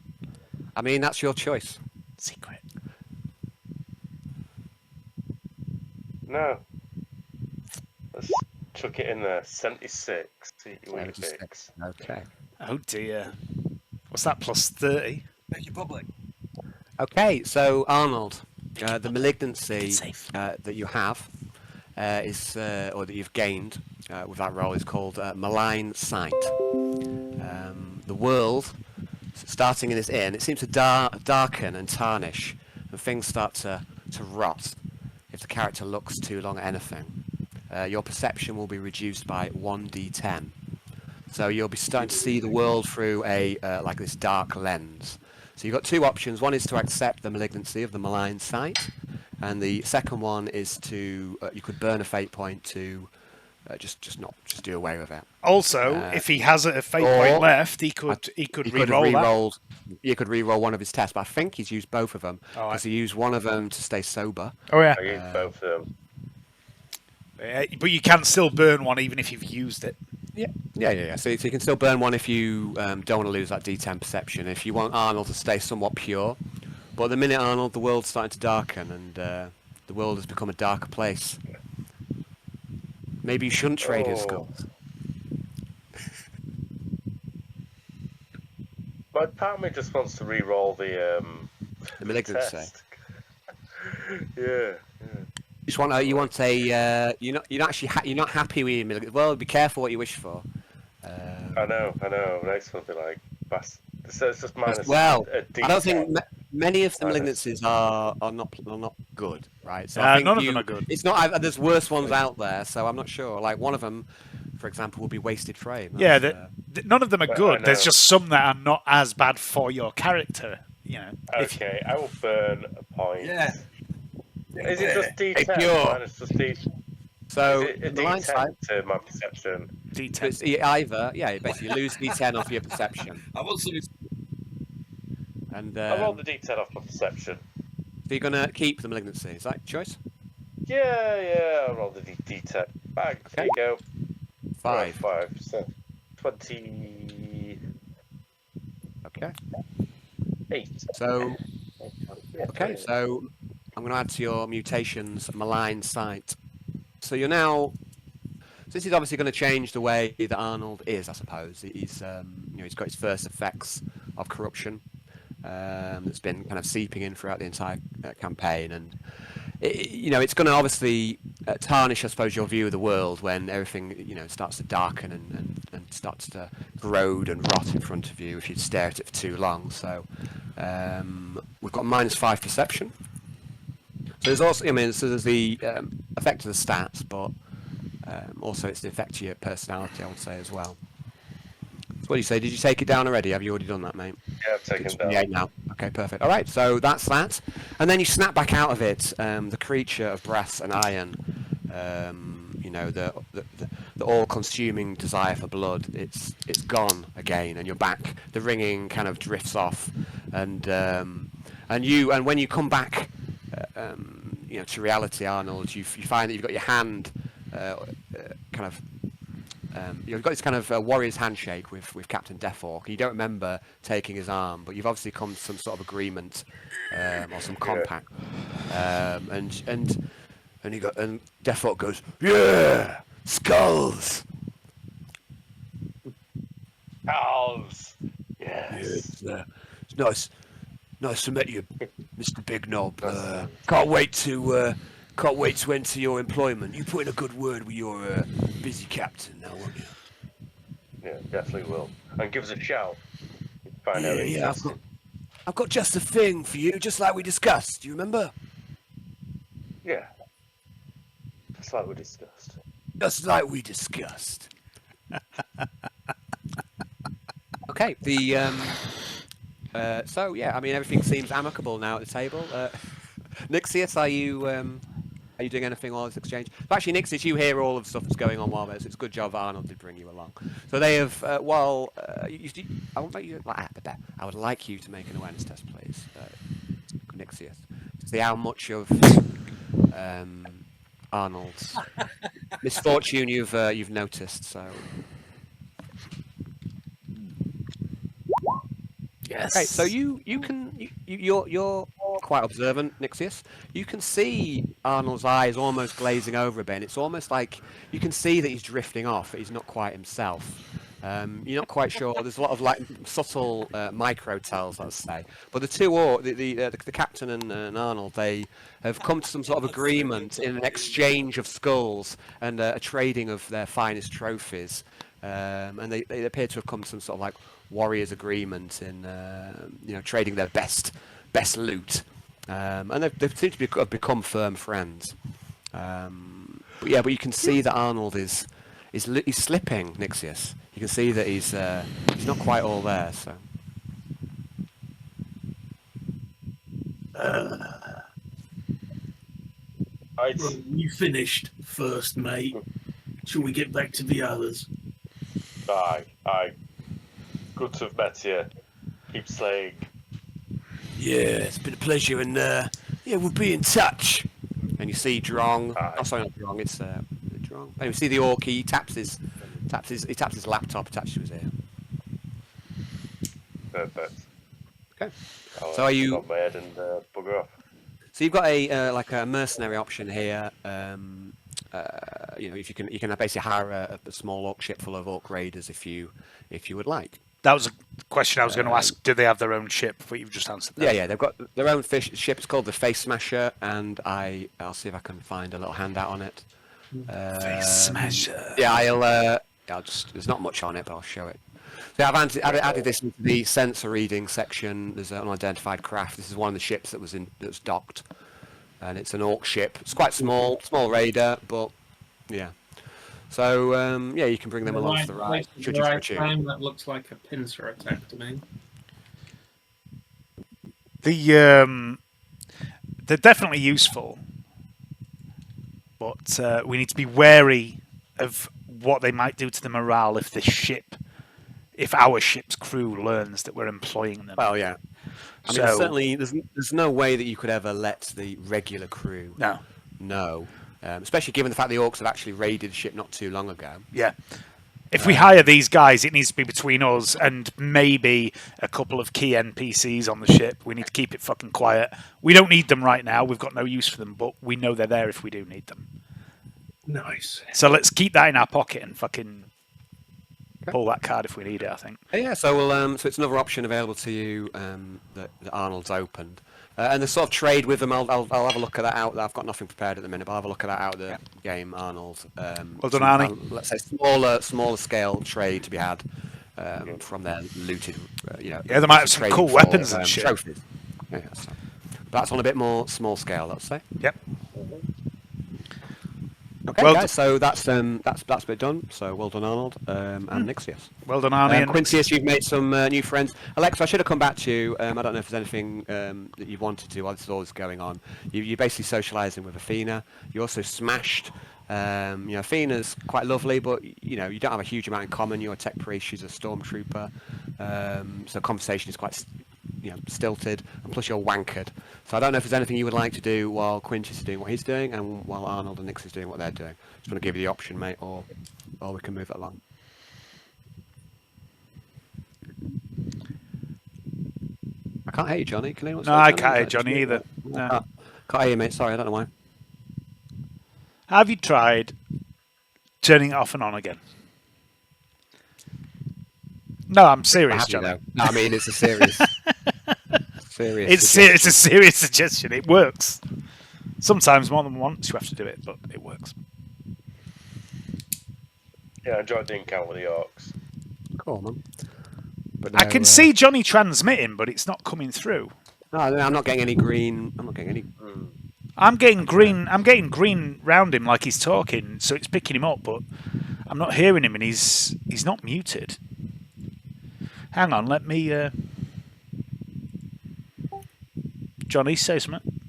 I mean, that's your choice. Secret. No. Let's chuck it in there. 76. 76. Okay. Oh dear. What's that? Plus 30. Make it public. Okay, so Arnold, the malignancy that you have. Or that you've gained with that roll is called malign sight. The world starting in this inn, it seems to darken and tarnish, and things start to rot if the character looks too long at anything. Your perception will be reduced by 1d10. So you'll be starting to see the world through a like this dark lens. So you've got two options. One is to accept the malignancy of the malign sight, and the second one is to you could burn a fate point to just do away with it. Also, if he has a fate point left, he could re-roll that. You could re-roll one of his tests, but I think he's used both of them because he used one of them to stay sober. Oh yeah. I used both of them. But you can still burn one even if you've used it. Yeah. So you can still burn one if you don't want to lose that D10 perception. If you want Arnold to stay somewhat pure, but the minute Arnold, the world's starting to darken and the world has become a darker place. Maybe you shouldn't trade his skulls. But part of me just wants to re-roll the malignancy. test. Yeah. You want a you're not happy with your malignancy. Well, be careful what you wish for. I know. Next one will be like, it's just minus. Well, a D10. I don't think many of the malignancies are not good, right? So none of them are good. It's not. There's worse ones out there, so I'm not sure. Like one of them, for example, would be wasted frame. None of them are good. There's just some that are not as bad for your character. You know. Okay, I will burn a point. Yeah. Is it just D10? Minus just D10. So is it a the line D10 side, to my perception? D10. it's either basically you lose D10 off your perception, I want something. and I rolled the D10 off my perception. so you're gonna keep the malignancy. Is that your choice? Yeah, I rolled the D10. Bang, there you go. 5. 5. So 28. Okay. So so I'm going to add to your mutations malign sight. So you're now. So this is obviously going to change the way that Arnold is, I suppose. He's he's got his first effects of corruption that's been kind of seeping in throughout the entire campaign, and it's going to obviously tarnish, I suppose, your view of the world when everything starts to darken and starts to corrode and rot in front of you if you stare at it for too long. So we've got -5 perception. So there's also, so there's the effect of the stats, but also it's the effect of your personality, I would say, as well. So what do you say? Did you take it down already? Have you already done that, mate? Yeah, I've taken it down. 28 now. Okay, perfect. All right, so that's that. And then you snap back out of it, the creature of brass and iron, the all-consuming desire for blood. It's gone again, and you're back. The ringing kind of drifts off, and when you come back, to reality, Arnold, you find that you've got your hand you've got this kind of warrior's handshake with Captain Deathhawk. You don't remember taking his arm, but you've obviously come to some sort of agreement or some compact. And Deathhawk goes, "Yeah, skulls." Skulls. Yes. It's nice to meet you, Mr. Big Knob. Can't wait to enter your employment. You put in a good word with your busy captain now, won't you? Yeah, definitely will. And give us a shout. Find out Yeah. I've got just the thing for you, just like we discussed. Do you remember? Yeah. Just like we discussed. Just like we discussed. Okay. So yeah, I mean everything seems amicable now at the table. Nixius, are you doing anything while this exchange? But actually, Nixius, you hear all of the stuff that's going on while there's. It's a good job that Arnold did bring you along. So they have. I would like you to make an awareness test, please, Nixius, to see how much of Arnold's misfortune you've noticed. So. Yes. Okay, so you're quite observant, Nixius. You can see Arnold's eyes almost glazing over a bit. And it's almost like you can see that he's drifting off. That he's not quite himself. You're not quite sure. There's a lot of like subtle micro tells, let's say. But the two, the captain and Arnold, they have come to some sort of agreement in an exchange of skulls and a trading of their finest trophies. And they appear to have come to some sort of like warriors' agreement in trading their best loot, and they seem to have become firm friends. But you can see that Arnold is slipping, Nixius. You can see that he's not quite all there. So. Well, you finished first, mate. Shall we get back to the others? Aye. Good to have met you. Keep slaying. Yeah, it's been a pleasure, and we'll be in touch. And you see Drong. Aye. Oh, sorry, not Drong. It's Drong. And you see the Orc. He taps his laptop attached to his ear. Perfect. Okay. I'll So are you? nod my head and bugger off. So you've got a like a mercenary option here. If you can basically hire a small orc ship full of orc raiders if you would like. That was a question I was going to ask. Do they have their own ship? But you've just answered that. Yeah, they've got their own ship. It's called the Face Smasher, and I'll see if I can find a little handout on it. Face Smasher. Yeah, I'll just. There's not much on it, but I'll show it. So I've added this into the sensor reading section. There's an unidentified craft. This is one of the ships that was docked, and it's an orc ship. It's quite small raider, but yeah. So you can bring them along for the ride. Should you time, that looks like a pincer attack to me. They're definitely useful, but we need to be wary of what they might do to the morale if our ship's crew learns that we're employing them. Well, yeah. I mean, certainly, there's no way that you could ever let the regular crew know. Especially given the fact the orcs have actually raided the ship not too long ago. Yeah. If we hire these guys, it needs to be between us and maybe a couple of key NPCs on the ship. We need to keep it fucking quiet. We don't need them right now. We've got no use for them, but we know they're there if we do need them. Nice. So let's keep that in our pocket and fucking pull that card if we need it, I think. Yeah, so so it's another option available to you that Arnold's opened. And the sort of trade with them, I'll have a look at that out. I've got nothing prepared at the minute, but I'll have a look at that out of the game, Arnold. Well done, Arnie. Let's say smaller scale trade to be had from their looted, Yeah, they might have some cool weapons and shit. Trophies. Yeah, so that's on a bit more small scale, let's say. Yep. Okay, Well guys, so that's bit done. So well done, Arnold, and Nixius. Well done, Arnie. And Quintius, you've made some new friends. Alex, I should have come back to you. I don't know if there's anything that you wanted to while this is all going on. You're basically socialising with Athena. You also smashed. Athena's quite lovely, but you don't have a huge amount in common. You're a tech priest. She's a stormtrooper. So conversation is quite stilted, and plus you're wankered. So I don't know if there's anything you would like to do while Quintus is doing what he's doing, and while Arnold and Nix is doing what they're doing. Just want to give you the option, mate, or we can move it along. I can't hear you, Johnny. Can anyone? No, I can't hear Johnny either. No. Can't hear you, mate. Sorry, I don't know why. Have you tried turning it off and on again? No, I'm serious, Johnny. No, I mean, it's a serious. It's a serious suggestion. It works. Sometimes more than once you have to do it, but it works. Yeah, I enjoyed the encounter with the orcs. Cool, man. But I can see Johnny transmitting, but it's not coming through. No, I'm not getting any green. I'm not getting any. I'm getting green. I'm getting green round him like he's talking, so it's picking him up, but I'm not hearing him, and he's not muted. Hang on, let me. Johnny, say something.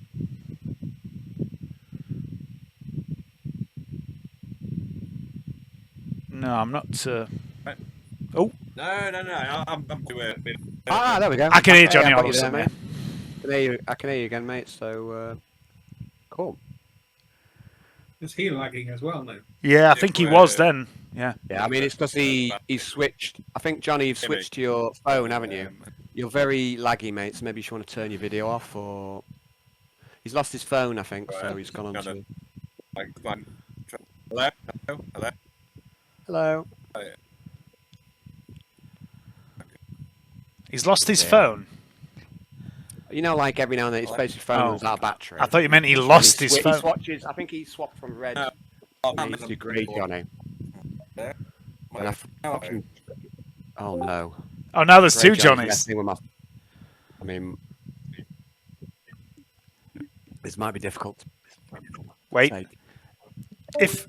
No, I'm not. Oh. No. I'm There we go. I can hear Johnny I've got all you of a there, sudden. mate. I can hear you again, mate. So, cool. Is he lagging as well now? Yeah, I think he was then. Yeah. Yeah, I mean, it's because he switched. I think, Johnny, you've switched to your phone, haven't you? You're very laggy, mate, so maybe you should want to turn your video off, or... He's lost his phone, I think, so he's gone on to... Hello? Hello? He's lost his phone. You know, like, every now and then, his basically phone runs out of battery. I thought you meant he lost his phone. I think he swapped from red to grey, Johnny. And oh, no. Oh, now there's Great two Johnny's Johnnies. messing with my. I mean, this might be difficult. Wait. Take. If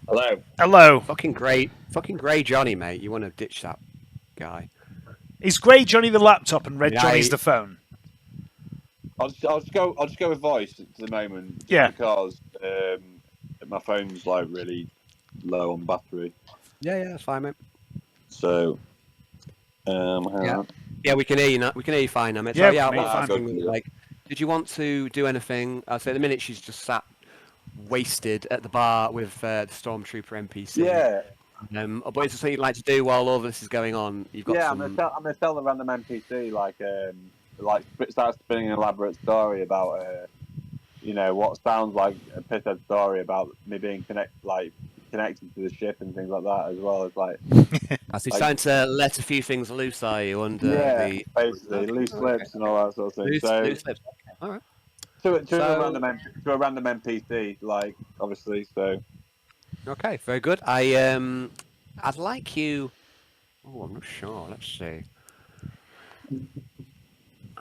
Hello. hello, Fucking grey Johnny, mate. You want to ditch that guy? is Grey Johnny the laptop and Red Yeah, Johnny's the phone? I'll just go with voice at the moment, just Yeah. because my phone's like really low on battery. Yeah, that's fine, mate. So, hang Yeah. on. Yeah, we can hear you now. We can hear you fine now, mate. Yeah, So, yeah, we can hear I you was fine. asking, like, did you want to do anything? I'd say the minute she's just sat wasted at the bar with the Stormtrooper NPC. Yeah, But is there something you'd like to do while all this is going on? You've got yeah. some. I'm gonna tell the random NPC like start spinning an elaborate story about what sounds like a pisshead story about me being connected to the ship and things like that, as well as like I see. like- Starting to let a few things loose, are you? Under the basically loose lips and all that sort of thing. loose So lips. Okay. All right. to a So- random NPC, like obviously. So Okay, very good. I'd like you. Oh, I'm not sure. Let's see.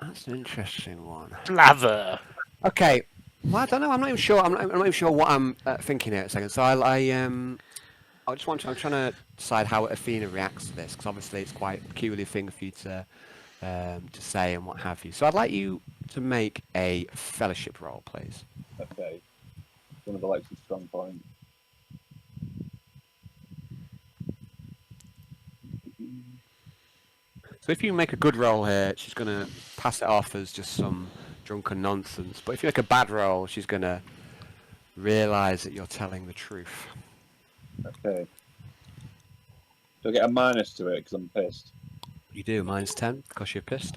That's an interesting one. Blather. Okay. Well, I don't know. I'm not even sure. I'm not even sure what I'm thinking here. A second. So I just want to. I'm trying to decide how Athena reacts to this, because obviously it's quite a peculiar thing for you to say and what have you. So I'd like you to make a fellowship roll, please. okay, one of Alexa's strong points. So if you make a good roll here, she's going to pass it off as just some drunken nonsense. But if you make a bad roll, she's going to realise that you're telling the truth. Okay. So I get a minus to it because I'm pissed. You do, -10, because you're pissed.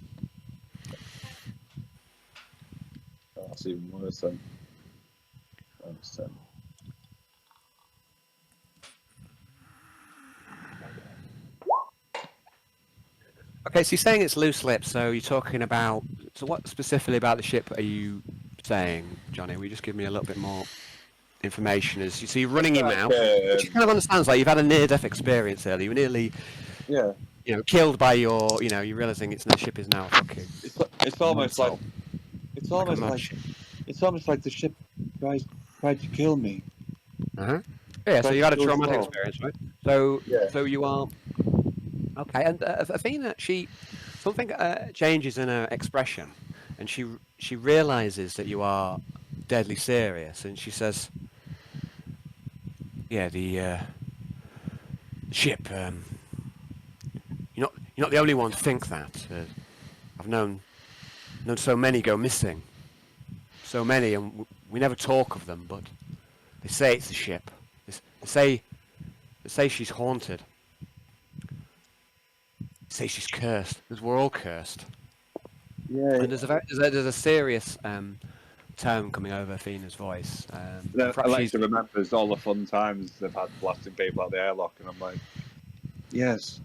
Oh, that's even worse then. -10. Okay, so you're saying it's loose lips, so you're talking about... So what specifically about the ship are you saying, Johnny? Will you just give me a little bit more information? As you see, you're running your mouth, which kind of understands, like, you've had a near-death experience earlier. You were nearly... Yeah. killed by your... you're realising the ship is now fucking... It's almost like mortal. it's Like a almost mad like ship. it's almost like the ship tried to kill me. Uh-huh. Yeah, so you had a traumatic well. experience, right? So, Yeah. so you are... Okay, and Athena, something changes in her expression, and she realizes that you are deadly serious, and she says, "Yeah, the ship. You're not the only one to think that. I've known so many go missing, so many, and we never talk of them, but they say it's the ship. They say she's haunted. Say she's cursed, because we're all cursed." Yeah. And there's a serious tone coming over Athena's voice. Perhaps Alexa remembers all the fun times they've had blasting people out the airlock, and I'm like, yes,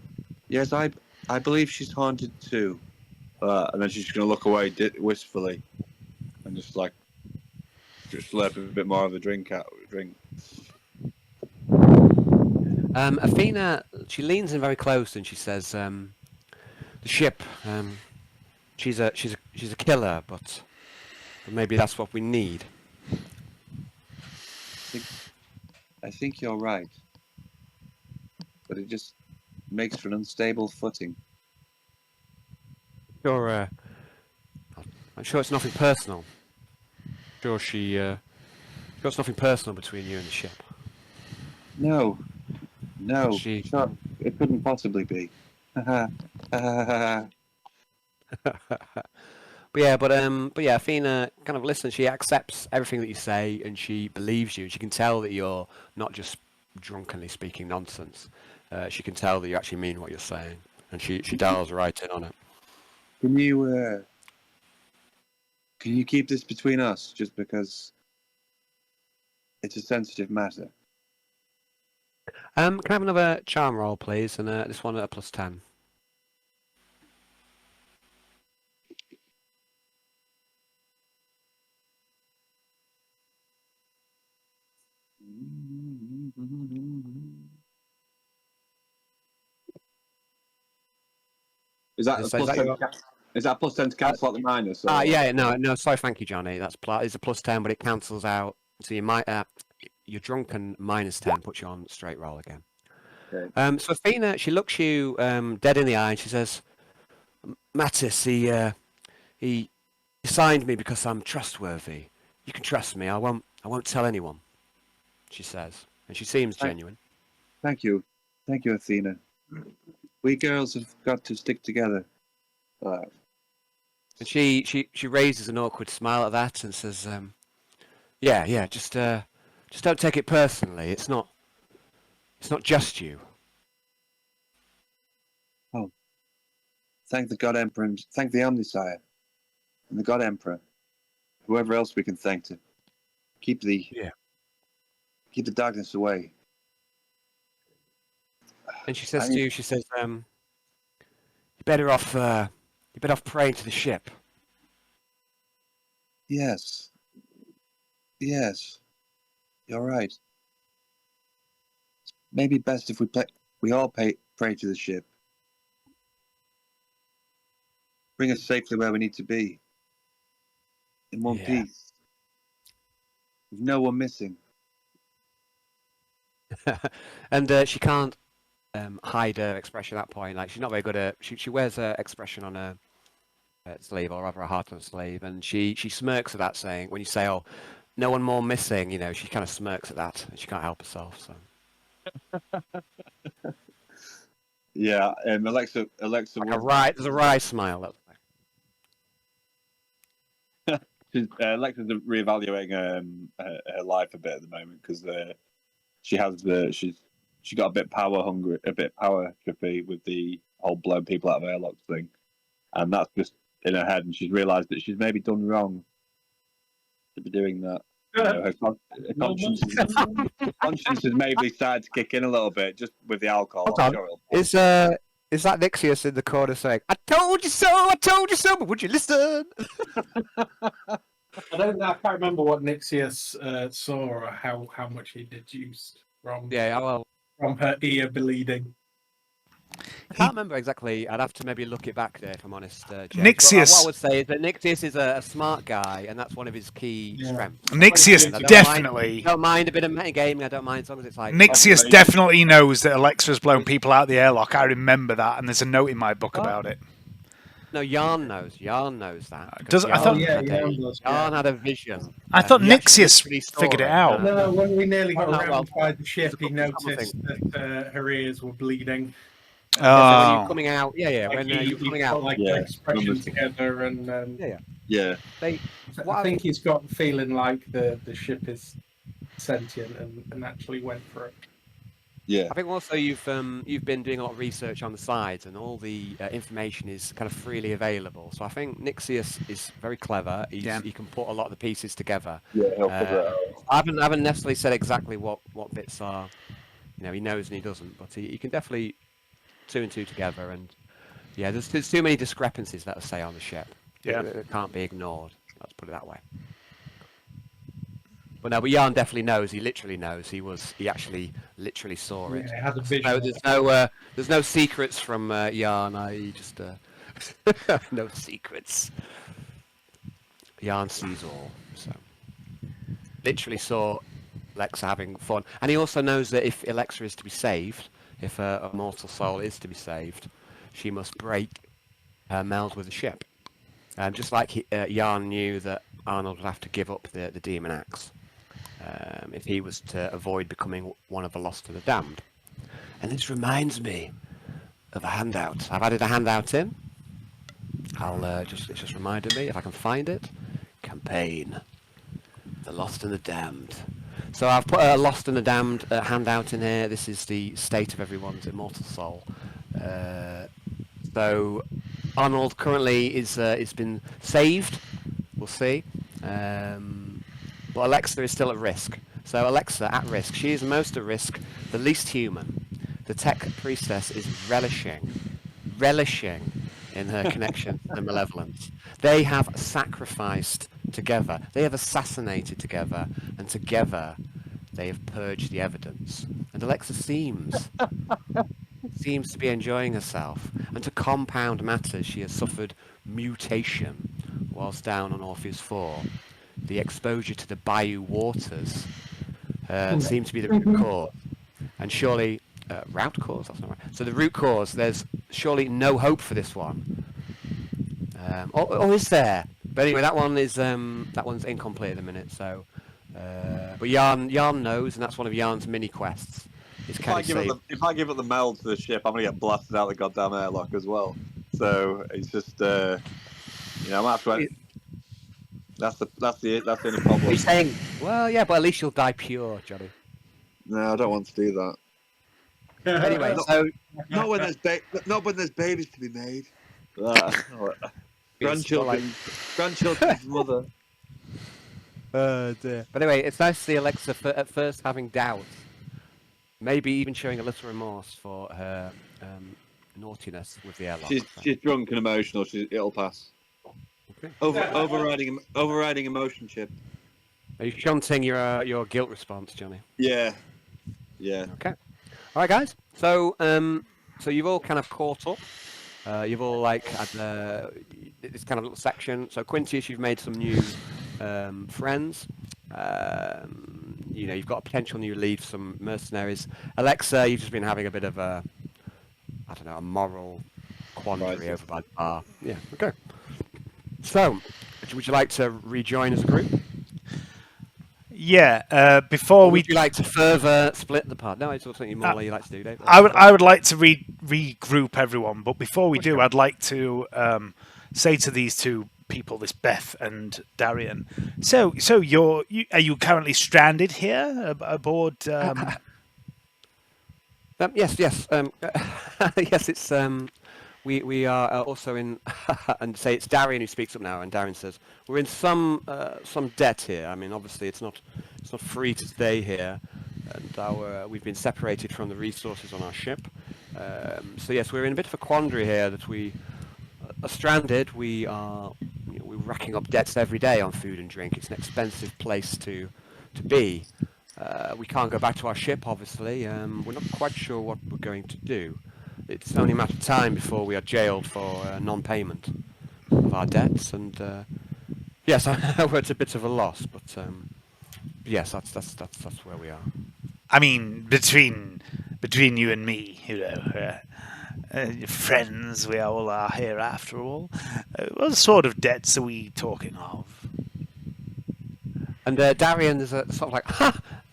I believe she's haunted too. And then she's gonna look away wistfully, and just slurp a bit more of the drink. Athena, she leans in very close and she says, "The ship. She's a killer, but maybe that's what we need." I think you're right, but it just makes for an unstable footing. Sure. I'm sure it's nothing personal. Sure, sure it's nothing personal between you and the ship. No, She- sure, it couldn't possibly be. But yeah, Athena kind of listens. She accepts everything that you say, and she believes you. She can tell that you're not just drunkenly speaking nonsense. She can tell that you actually mean what you're saying, and she dials right in on it. Can you keep this between us, just because it's a sensitive matter? Can I have another charm roll, please, and this one at a +10. Is that Is a plus that 10? your- Is that plus 10 to cancel out the minus? Or... Yeah, no, sorry, thank you, Johnny. It's a plus 10, but it cancels out. So you might, your drunken minus 10 puts you on straight roll again. Okay. So Athena, she looks you dead in the eye and she says, Mattis, he signed me because I'm trustworthy. You can trust me. I won't tell anyone, she says. And she seems genuine. Thank you. Thank you, Athena. We girls have got to stick together. And she raises an awkward smile at that and says, yeah, just don't take it personally. It's not just you. Oh. Thank the God Emperor and thank the Omnisire and the God Emperor. Whoever else we can thank to keep the darkness away. And she says to you, she says, you're better off praying to the ship. Yes. You're right. Maybe best if we all pray to the ship. Bring us safely where we need to be. In one piece. With no one missing. And she can't hide her expression at that point. Like, she's not very good at. She wears her expression on her sleeve, or rather a heart on her sleeve, and she smirks at that, saying, when you say, "Oh, no one more missing," she kind of smirks at that, and she can't help herself. So. Yeah, Alexa. There's a wry smile. Alexa's reevaluating her life a bit at the moment because she got a bit power trippy with the whole blowing people out of airlocks thing, and that's just in her head, and she's realised that she's maybe done wrong to be doing that. Her conscience has maybe started to kick in a little bit just with the alcohol. Hold on. Is that Nixius in the corner saying, "I told you so, but would you listen?" I can't remember what Nixius saw or how much he deduced from from her ear bleeding. I can't remember exactly. I'd have to maybe look it back there, if I'm honest. James. Nixius. But what I would say is that Nixius is a smart guy, and that's one of his key strengths. Nixius I don't mind a bit of metagaming. I don't mind as long as it's like. Nixius definitely knows that Alexa's blown people out of the airlock. I remember that, and there's a note in my book about it. No, Yarn knows. Yarn knows that. Yarn had a vision. I thought Nixius figured it out. No, when we nearly got around by the ship, he noticed that her ears were bleeding. So when you're coming out, when you're coming out, their expression together, and I think he's got the feeling like the ship is sentient and actually went for it. Yeah, I think also you've been doing a lot of research on the sides, and all the information is kind of freely available. So I think Nixius is very clever. He can put a lot of the pieces together. Yeah, he'll figure it out. I haven't necessarily said exactly what bits are. He knows and he doesn't, but he can definitely two and two together. And there's too many discrepancies, let us say, on the ship. It can't be ignored. Let's put it that way. But no, but Yarn definitely knows. He literally knows. He actually literally saw it. Yeah, he had a vision. There's no secrets from Yarn. He just no secrets. Yarn sees all. So literally saw Alexa having fun, and he also knows that if Alexa is to be saved, if her immortal soul is to be saved, she must break her meld with the ship. Just like Yarn knew that Arnold would have to give up the demon axe. If he was to avoid becoming one of the lost to the damned. And this reminds me of a handout. I've added a handout in. It's just reminded me if I can find it. Campaign. The Lost and the Damned. So I've put a Lost and the Damned handout in here. This is the state of everyone's immortal soul. So Arnold currently is been saved. We'll see. But Alexa is still at risk. So Alexa, at risk. She is most at risk, the least human. The tech priestess is relishing in her connection to malevolence. They have sacrificed together. They have assassinated together. And together, they have purged the evidence. And Alexa seems seems to be enjoying herself, and to compound matters, she has suffered mutation whilst down on Orpheus 4. The exposure to the bayou waters seems to be the root cause, and surely route cause. That's not right. So the root cause. There's surely no hope for this one, or is there? But anyway, that one's incomplete at the minute. So, but Yarn knows, and that's one of Yarn's mini quests. If I give up the meld to the ship, I'm gonna get blasted out the goddamn airlock as well. So it's just, I'm gonna have to. That's the only problem. Are you saying? Well, yeah, but at least you'll die pure, Johnny. No, I don't want to do that. Anyway, so Not when there's babies to be made. Grandchildren's mother. Dear. But anyway, it's nice to see Alexa at first having doubts, maybe even showing a little remorse for her naughtiness with the airlock. She's drunk and emotional. It'll pass. Okay. Overriding emotion chip. Are you shunting your guilt response, Johnny? Yeah. Okay. All right, guys. So so you've all kind of caught up. You've all had this kind of little section. So Quintius, you've made some new friends. You've got a potential new lead for some mercenaries. Alexa, you've just been having a bit of a moral quandary over by the bar. Yeah. Okay. So, would you like to rejoin as a group? Yeah. Before Would you like to further split the part? No, it's something more you like to do, Dave. I would like to regroup everyone, but before we do, I'd like to say to these two people, this Beth and Darian. So are you currently stranded here aboard? Yes. Yes, it's we are also in, and say it's Darian who speaks up now, and Darian says we're in some debt here. I mean, obviously it's not free to stay here, and we've been separated from the resources on our ship. So yes, we're in a bit of a quandary here that we are stranded. We're racking up debts every day on food and drink. It's an expensive place to be. We can't go back to our ship, obviously. We're not quite sure what we're going to do. It's only a matter of time before we are jailed for non-payment of our debts, and yes, we're at a bit of a loss. But yes, that's where we are. I mean, between you and me, friends, we all are here after all. What sort of debts are we talking of? And Darian, there's a sort of like,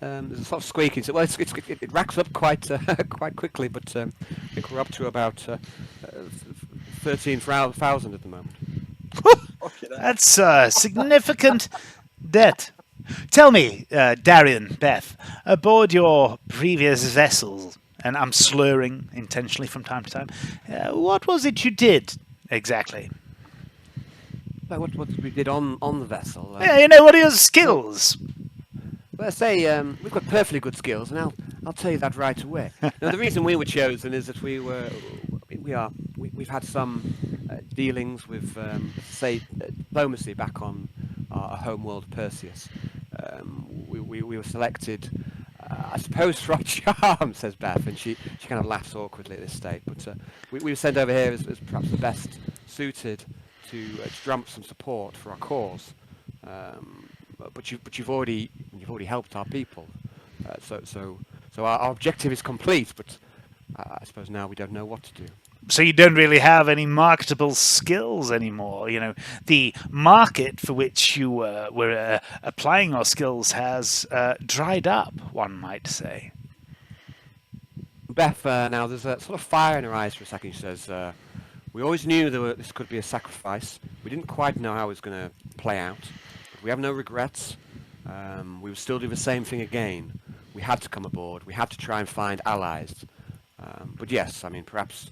there's a sort of squeaking. So, well, it racks up quite quickly, but I think we're up to about 13,000 at the moment. That's a significant debt. Tell me, Darian, Beth, aboard your previous vessels, and I'm slurring intentionally from time to time, what was it you did exactly? Like what we did on the vessel. What are your skills? Well, I say we've got perfectly good skills, and I'll tell you that right away. Now, the reason we were chosen is that we've had some dealings with diplomacy back on our home world Perseus. We were selected, I suppose, for our charm, says Beth, and she kind of laughs awkwardly at this state. But we were sent over here as perhaps the best suited to drum up some support for our cause. But you've already helped our people, so our objective is complete. But I suppose now we don't know what to do. So you don't really have any marketable skills anymore. The market for which you were applying your skills has dried up, one might say. Beth, now there's a sort of fire in her eyes for a second. She says, we always knew this could be a sacrifice. We didn't quite know how it was going to play out. But we have no regrets. We will still do the same thing again. We had to come aboard. We had to try and find allies. But yes, I mean, perhaps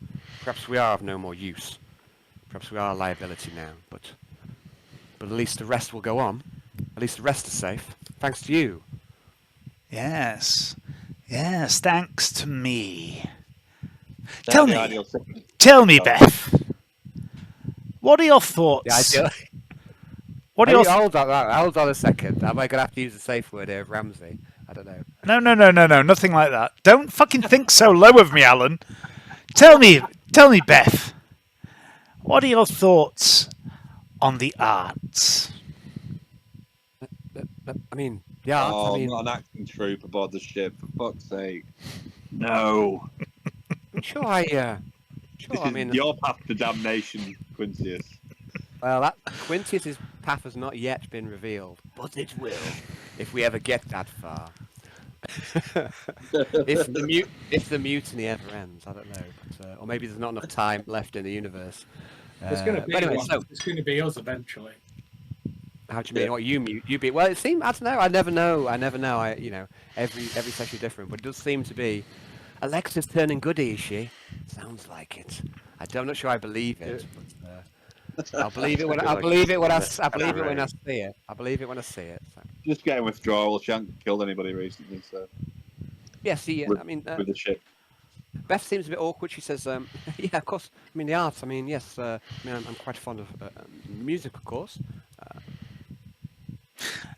we are of no more use. Perhaps we are a liability now. But at least the rest will go on. At least the rest is safe. Thanks to you. Yes, thanks to me. Tell me, Beth. What are your thoughts? What are your hold on a second. Am I going to have to use a safe word here, Ramsey? I don't know. No, nothing like that. Don't fucking think so low of me, Alan. Tell me, Beth. What are your thoughts on the arts? I mean, yeah. Oh, I mean, not an acting troupe aboard the ship, for fuck's sake. No. I'm sure I. Sure. This I is mean, your path to damnation, Quintius. well, that Quintius's path has not yet been revealed, but it will if we ever get that far. if the mutiny ever ends, I don't know, but, or maybe there's not enough time left in the universe. It's going to be but anyway, one. so It's going to be us eventually. how do you mean? What you be? Well, it seems I don't know. I never know. Every session is different, but it does seem to be. Alexa's turning goody, is she? Sounds like it. I'm not sure I believe it, but I'll believe it when I believe it when I see it. I believe it when I see it. So. Just getting withdrawal. She hasn't killed anybody recently, so. Yeah, see, With- I mean, With the ship. Beth seems a bit awkward. She says, "Yeah, of course. I mean, the arts. I mean, yes. I mean, I'm quite fond of music, of course.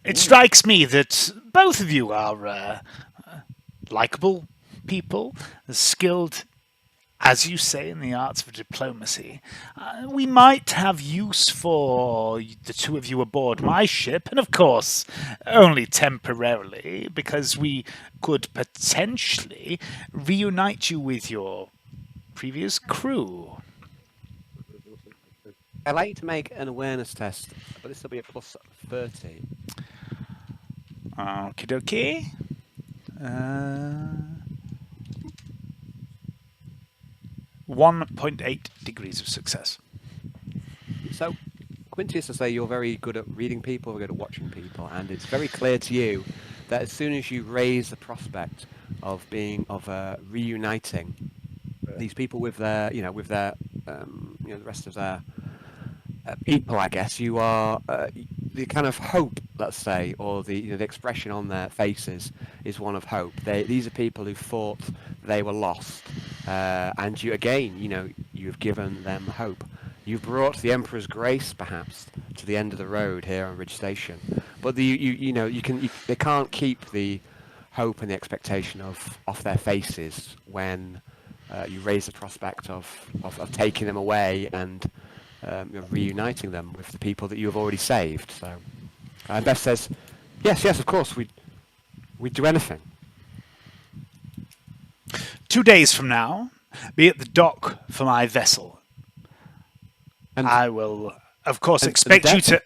It strikes me that both of you are likable people, skilled, as you say, in the arts of diplomacy. We might have use for the two of you aboard my ship, and of course, only temporarily, because we could potentially reunite you with your previous crew. I'd like you to make an awareness test, but this will be a plus 30. Okie dokie. 1.8 degrees of success. So, Quintius, I say you're very good at reading people, very good at watching people, and it's very clear to you that as soon as you raise the prospect of reuniting these people with their, the rest of their people, I guess you are the kind of hope, let's say, or the expression on their faces is one of hope. These are people who thought they were lost, and you have given them hope. You've brought the Emperor's grace, perhaps, to the end of the road here on Ridge Station, but they can't keep the hope and the expectation off their faces when you raise the prospect of taking them away and reuniting them with the people that you have already saved. So, Beth says, "Yes, of course, we'd do anything." 2 days from now, be at the dock for my vessel. And I will, of course, and expect the you to...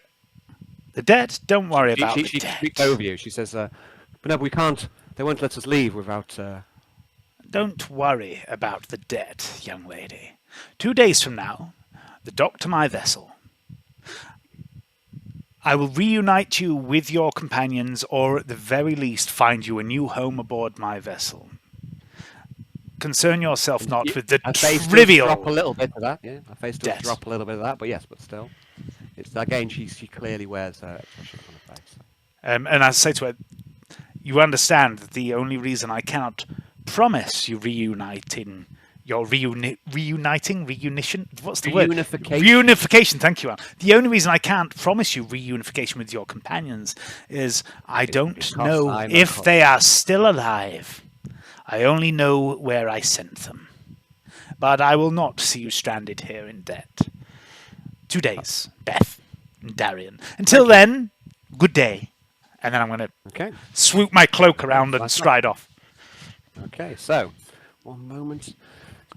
The dead? Don't worry about she the dead. speaks over you. She says, "But no, we can't. They won't let us leave without." Don't worry about the dead, young lady. 2 days from now, the dock to my vessel. I will reunite you with your companions, or at the very least find you a new home aboard my vessel. Concern yourself not with the Her face does trivial... drop a little bit of that. Yeah, her face does death. drop a little bit of that, but yes, but still, it's again she clearly wears her expression on her face. And I say to her, you understand that the only reason I cannot promise you reuniting... reunition? What's the word? Reunification. Reunification, thank you, Al. The only reason I can't promise you reunification with your companions is I don't know if they are still alive. I only know where I sent them. But I will not see you stranded here in debt. 2 days, Beth and Darian. Until then, good day. And then I'm going to swoop my cloak around and stride off. Okay, so, one moment.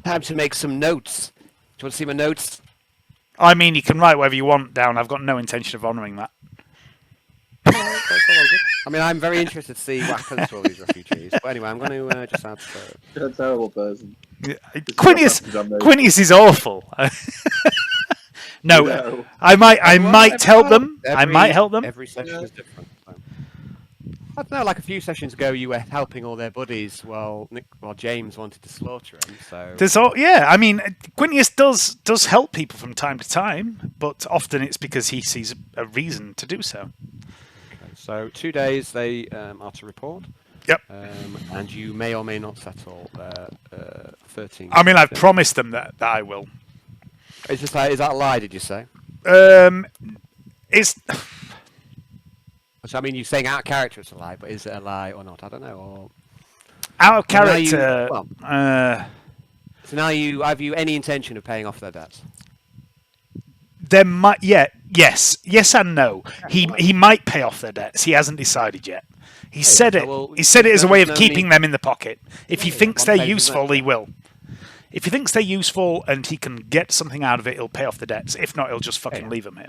Time to make some notes. Do you want to see my notes? I mean, you can write whatever you want down. I've got no intention of honouring that. I mean, I'm very interested to see what happens to all these refugees. But anyway, I'm going to just add... You're a terrible person. Quinius is awful. No, I might help them. I might help them. Every session is different. So. I don't know, like a few sessions ago, you were helping all their buddies while James wanted to slaughter them. So I mean, Quinius does help people from time to time, but often it's because he sees a reason to do so. Okay, so 2 days they are to report. Yep. And you may or may not settle 13. I mean, I've promised them that I will. Is that a lie? Did you say? It's. So I mean, you're saying out of character it's a lie, but is it a lie or not? I don't know. Or Out of character. It's So now have you any intention of paying off their debts? There might, yes and no. He might pay off their debts. He hasn't decided yet. He said it. Well, He said it as a way of no keeping need- them in the pocket. If he thinks on they're paper, useful, that- he will. If he thinks they're useful and he can get something out of it, he'll pay off the debts. If not, he'll just fucking leave them here.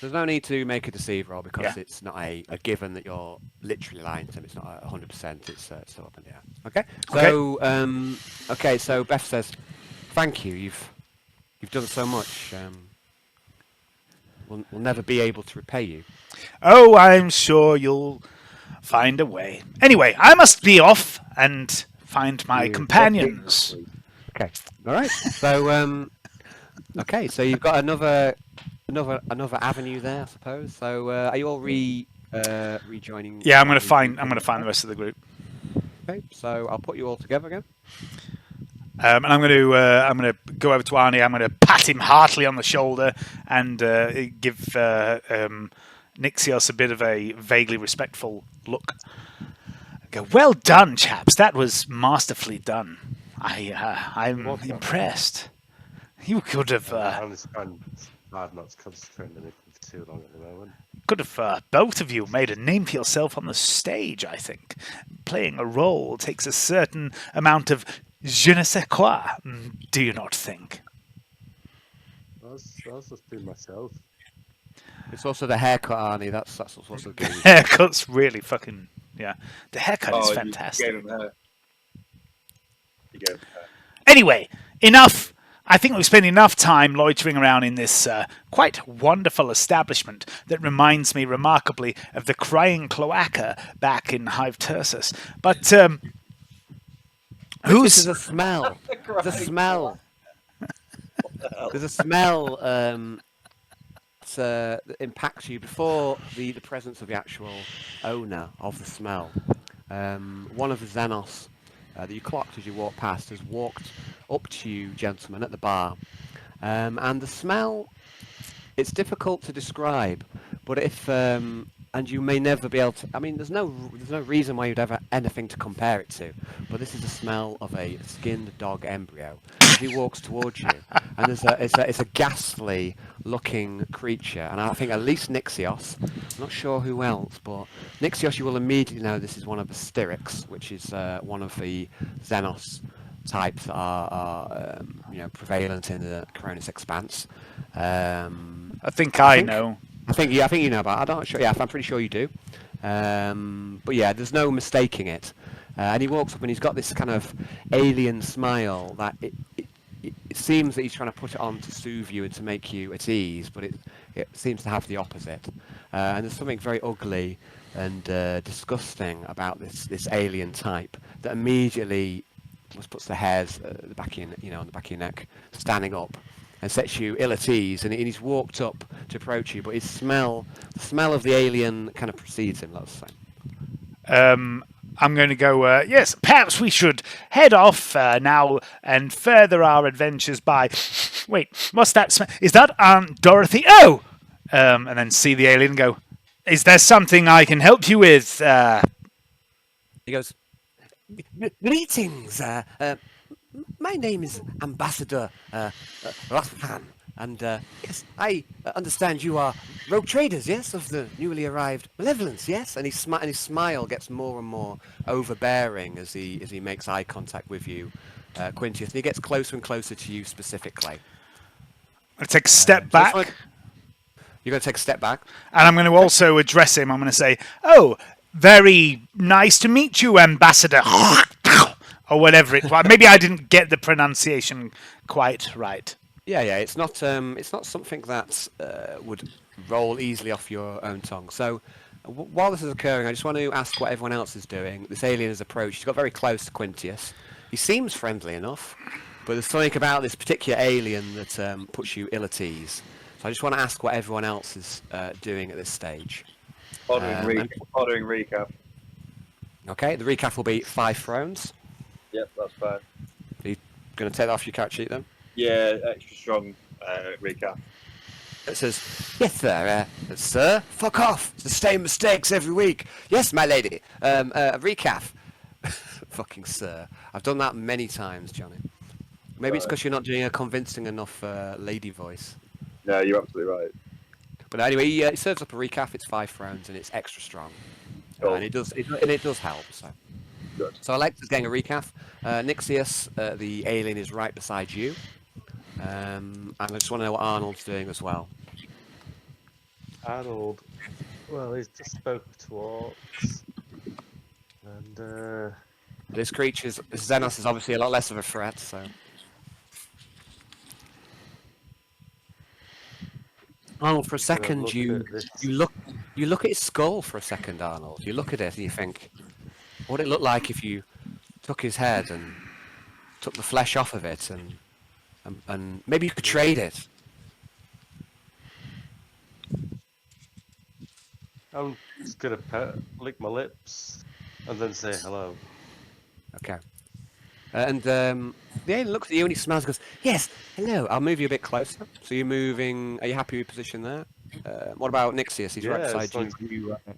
There's no need to make a deceive roll because Yeah. it's not a given that you're literally lying to them. It's not 100%. It's still up in the air. Okay. So So Beth says, "Thank you. You've done so much. We'll never be able to repay you." Oh, I'm sure you'll find a way. Anyway, I must be off and find my companions. Okay. All right. So okay. So you've got another avenue there, I suppose. So are you all rejoining? Yeah, I'm gonna find the rest of the group. Okay. So I'll put you all together again. And I'm going to go over to Arnie. I'm going to pat him heartily on the shoulder and give Nixios a bit of a vaguely respectful look. Go, well done, chaps. That was masterfully done. I'm impressed. You could have I'm hard not to concentrate on anything for too long at the moment. both of you made a name for yourself on the stage. I think playing a role takes a certain amount of je ne sais quoi. Do you not think? I was just being myself. It's also the haircut, Arnie. That's what's also good. Haircut's really fucking The haircut is fantastic. You gave him hair. Anyway, enough. I think we've spent enough time loitering around in this quite wonderful establishment that reminds me remarkably of the crying cloaca back in Hive Tursus. But This is a smell. There's a smell. There's a smell that impacts you before the presence of the actual owner of the smell. One of the Xenos that you clocked as you walked past has walked up to you, gentlemen, at the bar. And the smell, it's difficult to describe, but and you may never be able to, I mean, there's no reason why you'd ever anything to compare it to, but this is the smell of a skinned dog embryo as he walks towards you, and it's a ghastly looking creature, and I think at least Nixios, I'm not sure who else, but Nixios, you will immediately know this is one of the Styrics, which is one of the Xenos types that are prevalent in the Coronis Expanse. I think I know. I think you know about it. I'm not sure. Yeah, I'm pretty sure you do. But yeah, there's no mistaking it. And he walks up and he's got this kind of alien smile that it seems that he's trying to put it on to soothe you and to make you at ease, but it seems to have the opposite. And there's something very ugly and disgusting about this alien type that immediately just puts the hairs on the back of your neck standing up, and sets you ill at ease, and he's walked up to approach you, but the smell of the alien kind of precedes him, let's say. I'm going to go, yes, perhaps we should head off now and further our adventures by... Wait, what's that smell? Is that Aunt Dorothy? Oh! And then see the alien and go, is there something I can help you with? He goes, greetings, my name is Ambassador Rathpan, and yes, I understand you are rogue traders, yes, of the newly arrived Malevolence, yes? And his smile gets more and more overbearing as he makes eye contact with you, Quintius, and he gets closer and closer to you specifically. I'll take a step back. You're going to take a step back? And I'm going to also address him. I'm going to say, oh, very nice to meet you, Ambassador. Or whatever it was. Maybe I didn't get the pronunciation quite right. Yeah, it's not something that would roll easily off your own tongue. So while this is occurring, I just want to ask what everyone else is doing. This alien has approached. He's got very close to Quintius. He seems friendly enough, but there's something about this particular alien that puts you ill at ease. So I just want to ask what everyone else is doing at this stage. Ordering recap. Okay, the recap will be 5 thrones. Yep, that's fine. Are you going to take that off your character sheet then? Yeah, extra strong recap. It says, yes, sir. Sir, fuck off. It's the same mistakes every week. Yes, my lady. Recap. Fucking sir. I've done that many times, Johnny. Maybe it's because you're not doing a convincing enough lady voice. No, you're absolutely right. But anyway, he serves up a recaf. It's 5 rounds and it's extra strong, Cool. and it does help. So, Good. so Alexa's getting a recaf. Nixius, the alien, is right beside you, and I just want to know what Arnold's doing as well. Arnold, well, he's just spoke to orcs. And, This Xenos is obviously a lot less of a threat. So, Arnold, for a second, look you at this. you look at his skull for a second, Arnold. You look at it and you think, what would it look like if you took his head and took the flesh off of it, and maybe you could trade it. I'm just gonna lick my lips and then say hello. Okay. And the alien looks at you and he smiles and goes, yes, hello, I'll move you a bit closer. So you're moving, are you happy with your position there? What about Nixius? He's right Yeah, beside it's you. like-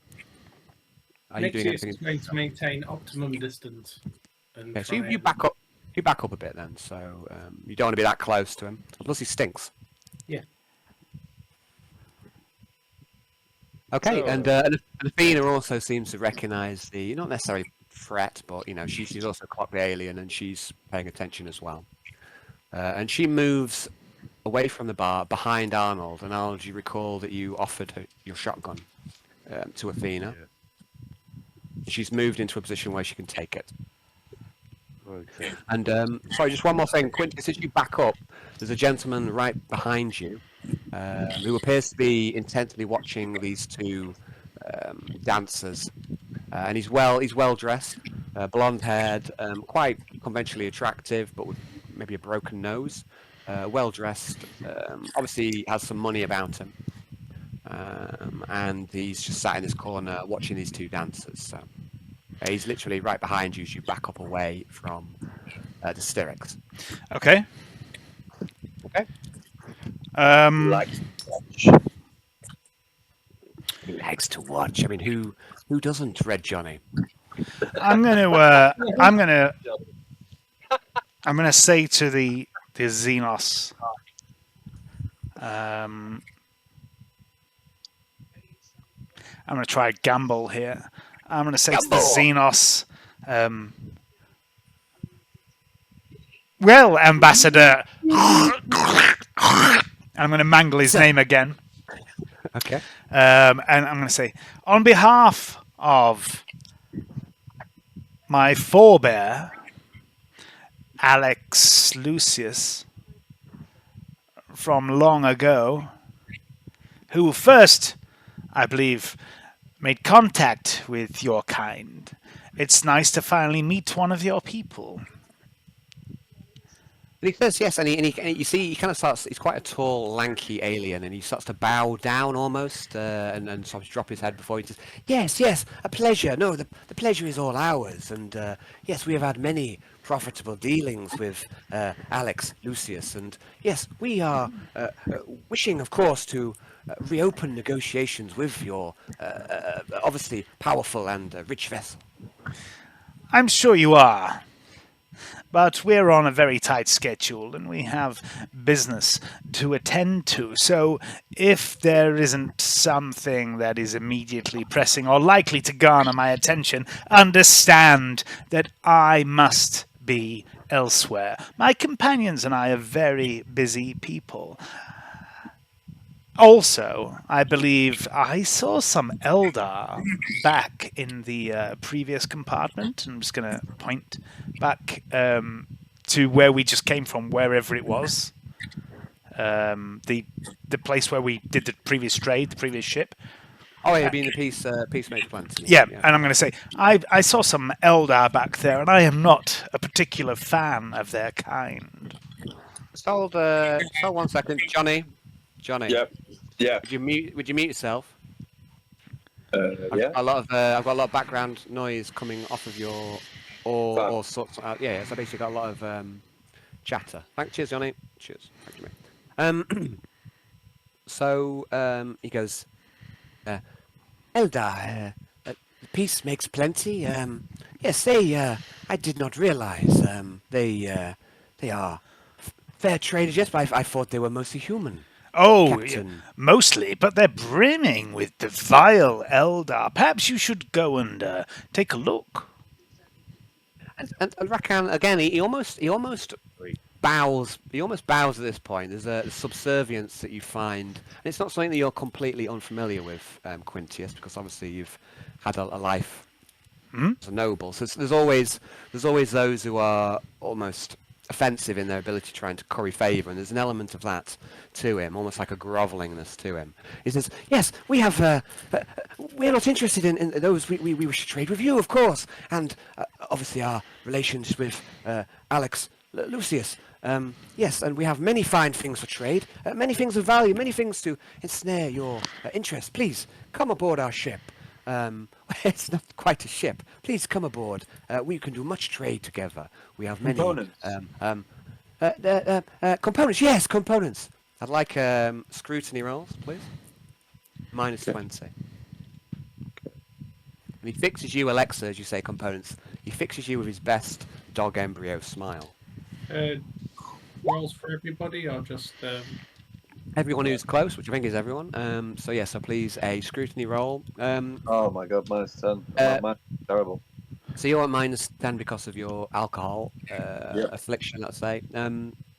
Are you doing Nixius anything? is going to maintain optimum distance. And Okay, so try you and- back up. You back up a bit then, so you don't want to be that close to him. Plus he stinks. Yeah. Okay, So- and Athena also seems to recognise the, not necessarily threat, but you know, she's also clocked the alien and she's paying attention as well. And she moves away from the bar behind Arnold. And Arnold, you recall that you offered her your shotgun to Athena. She's moved into a position where she can take it. Okay. And sorry, just one more thing, Quintus. As you back up, there's a gentleman right behind you who appears to be intently watching these two dancers, and he's well dressed, blonde haired, quite conventionally attractive, but with maybe a broken nose. Well dressed, obviously has some money about him, and he's just sat in this corner watching these two dancers. So he's literally right behind you as you back up away from the Styrics. Okay. Okay. Like, He likes to watch. I mean, who doesn't, Red Johnny? I'm gonna say to the Xenos. I'm gonna try a gamble here. I'm gonna say to the Xenos. Well, Ambassador. I'm gonna mangle his name again. Okay. And I'm going to say, on behalf of my forebear, Alex Lucius, from long ago, who first, I believe, made contact with your kind, it's nice to finally meet one of your people. And he says yes, and you see, he kind of starts. He's quite a tall, lanky alien, and he starts to bow down almost, and sort of drop his head before he says, "Yes, a pleasure. No, the pleasure is all ours. And yes, we have had many profitable dealings with Alex Lucius, and yes, we are wishing, of course, to reopen negotiations with your obviously powerful and rich vessel." I'm sure you are. But we're on a very tight schedule and we have business to attend to. So if there isn't something that is immediately pressing or likely to garner my attention, understand that I must be elsewhere. My companions and I are very busy people. Also, I believe I saw some Eldar back in the previous compartment. I'm just going to point back to where we just came from, wherever it was. The place where we did the previous trade, the previous ship. Oh, yeah, being the peace makes plenty. Yeah, and I'm going to say, I saw some Eldar back there, and I am not a particular fan of their kind. Just hold 1 second, Johnny. Yep. Yeah. Would you mute yourself? Yeah. I've got a lot of background noise coming off of your or sorts. Yeah, so I basically got a lot of chatter. Cheers, Johnny. Cheers. Thank you, mate. So he goes, Eldar, peace makes plenty. Yes, they. I did not realize they are fair traders, yes, but I thought they were mostly human. Oh, Captain. mostly, but they're brimming with the vile Eldar. Perhaps you should go and take a look. And Rakan again, he almost bows. He almost bows at this point. There's a subservience that you find, and it's not something that you're completely unfamiliar with, Quintius, because obviously you've had a life as a noble. So there's always those who are almost offensive in their ability to try and curry favour, and there's an element of that to him, almost like a grovellingness to him. He says, "Yes, we have. We're not interested in those. We wish to trade with you, of course, and obviously our relations with Alex Lucius. Yes, and we have many fine things for trade, many things of value, many things to ensnare your interest. Please come aboard our ship." It's not quite a ship. Please come aboard. We can do much trade together. We have many Components. Components. Yes, components. I'd like scrutiny rolls, please. Minus 20. And he fixes you, Alexa, as you say components. He fixes you with his best dog embryo smile. Rolls for everybody, or just Everyone who's close, which I think is everyone. So please, a scrutiny roll. Oh my god, -10. Mine's terrible. So you're at -10 because of your alcohol affliction, let's say.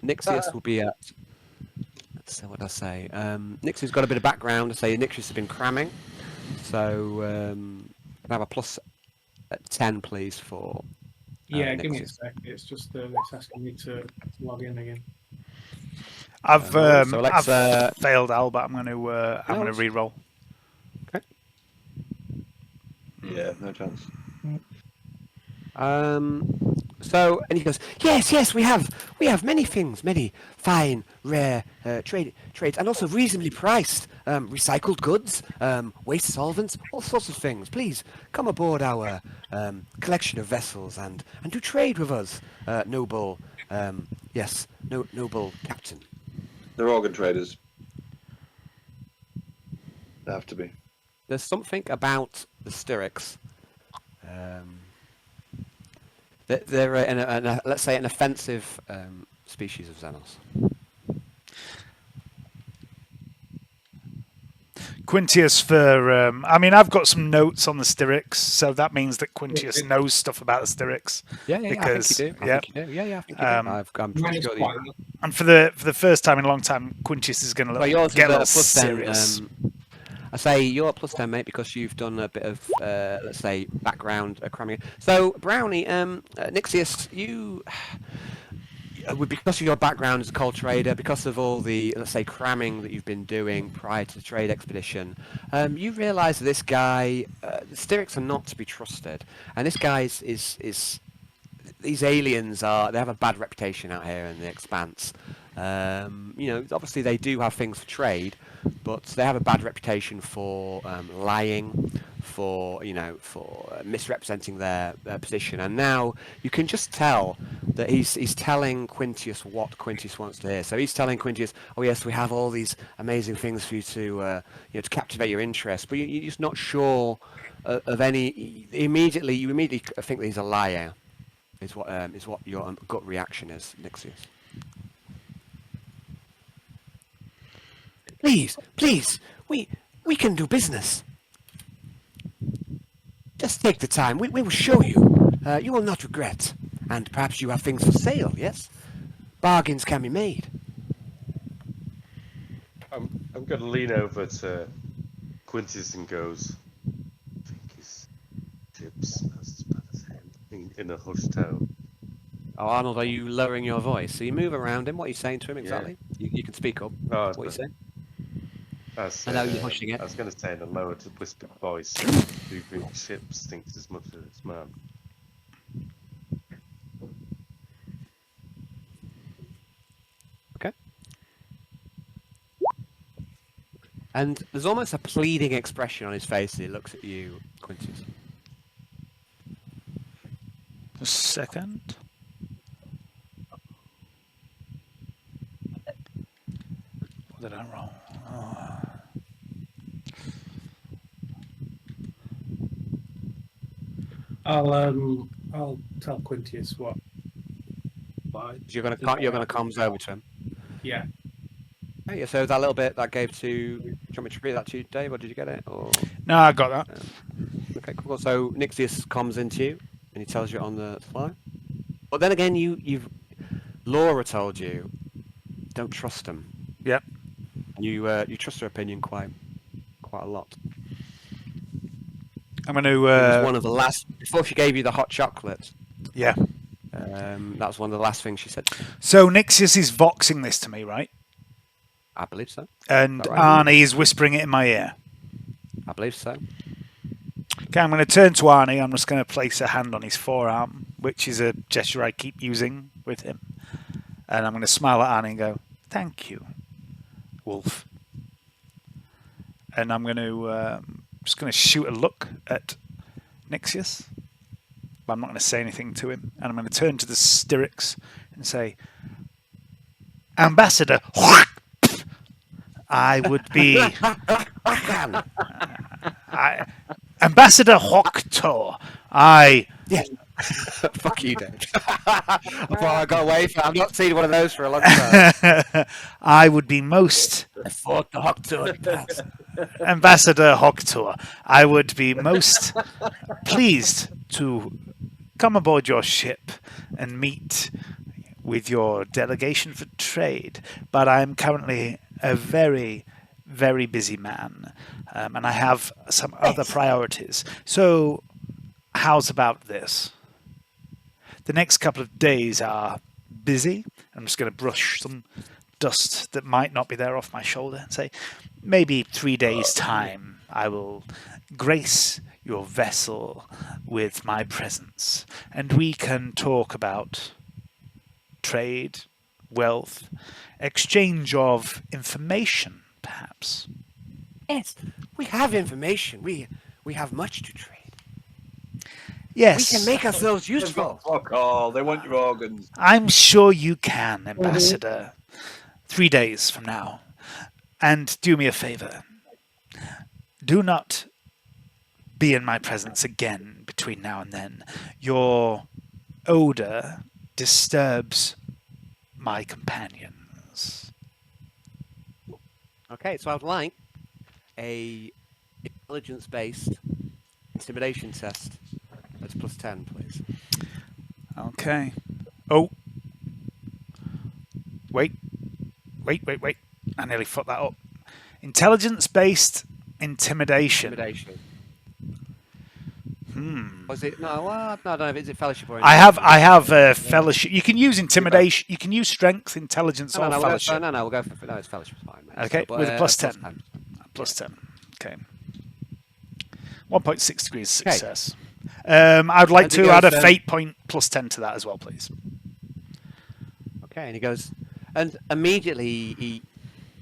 Nixius will be at. Let's see what I say. Nixius got a bit of background. I say Nixius has been cramming, so can I have a plus 10, please, for. yeah. Give me a Nixius. sec. It's just it's asking me to log in again. I've so let's, failed Al, but I'm going to re-roll. Okay. Yeah, no chance. So, and he goes, yes, we have many things, many fine, rare trades, and also reasonably priced, recycled goods, waste solvents, all sorts of things. Please come aboard our collection of vessels and do trade with us, noble, noble captain. They're organ traders. They have to be. There's something about the Styrics. They're let's say an offensive species of Xenos. Quintius for I've got some notes on the Styrics, so that means that Quintius knows stuff about the Styrics. Yeah, because, I think you do. I think you do. Yeah, I think you do. I'm pretty sure that you... And for the first time in a long time, Quintius is going to get a little serious. I say you're at +10, mate, because you've done a bit of, let's say, background cramming. So, Brownie, Nixius, you, because of your background as a coal trader, because of all the, let's say, cramming that you've been doing prior to the trade expedition, you realise that this guy, the Styrics are not to be trusted, and this guy is these aliens they have a bad reputation out here in the Expanse. Obviously they do have things for trade, but they have a bad reputation for lying, for misrepresenting their position. And now you can just tell that he's telling Quintius what Quintius wants to hear. So he's telling Quintius, "Oh yes, we have all these amazing things for you to to captivate your interest," but you're just not sure of any. You immediately think that he's a liar. Is what your gut reaction is, Nixius. Please, we can do business. Just take the time. We will show you. You will not regret. And perhaps you have things for sale, yes? Bargains can be made. I'm going to lean over to Quintus and goes, "I think his ship smells as bad as him," in a hushed tone. Oh, Arnold, are you lowering your voice? So you move around him. What are you saying to him exactly? Yeah. You can speak up. Oh, what are you saying? I know you're pushing it. I was going to say in a lowered, whispered voice, "Do you think ship stinks as much as its man?" Okay. And there's almost a pleading expression on his face as he looks at you, Quintus. A second. What did I roll? I'll tell Quintius what. You're gonna comms over to him. Yeah. Oh, yeah, so that little bit that gave to. Do you want me to read that to you, Dave, or did you get it? Or No, I got that. okay, cool. So Nixius comes into you and he tells you on the fly. But then again, Laura told you don't trust him. Yep. You trust her opinion quite a lot. I'm going It was to. one of the last before she gave you the hot chocolate. Yeah. That was one of the last things she said. So Nixius is voxing this to me, right? I believe so. And Right. Arnie is whispering it in my ear. I believe so. Okay, I'm going to turn to Arnie. I'm just going to place a hand on his forearm, which is a gesture I keep using with him. And I'm going to smile at Arnie and go, "Thank you, Wolf." And I'm going to just going to shoot a look at Nixius, but I'm not going to say anything to him. And I'm going to turn to the Styrics and say, "Ambassador, I would be Ambassador Hoktor. Yes. Fuck you, Dave. I got away from. I've not seen one of those for a long time. I would be most I fought the Hoktor pass. Ambassador Hoktor. I would be most pleased to come aboard your ship and meet with your delegation for trade, but I'm currently a very, very busy man, and I have some other priorities. So, how's about this? The next couple of days are busy. I'm just going to brush some dust that might not be there off my shoulder and say, maybe 3 days' time, I will grace your vessel with my presence, and we can talk about trade, wealth, exchange of information, perhaps. Yes, we have information. We have much to trade. Yes, We can make ourselves useful. Fuck all. They want your organs. I'm sure you can, Ambassador. 3 days from now. And do me a favor. Do not be in my presence again between now and then. Your odor disturbs my companions. Okay, so I'd like a intelligence-based intimidation test. That's plus 10, please. Okay. Oh. Wait. I nearly fucked that up. Intelligence-based intimidation. Intimidation. Hmm. Was it? No, I don't know. Is it fellowship or? I have fellowship. You can use intimidation. You can use strength, intelligence, or fellowship. No, we'll go for no. It's fellowship's fine, mate. Okay, So, with a plus 10. plus Plus 10. Okay. 1.6 degrees success. I'd like And to it add a goes, fate point plus 10 to that as well, please. Okay, and he goes, and immediately he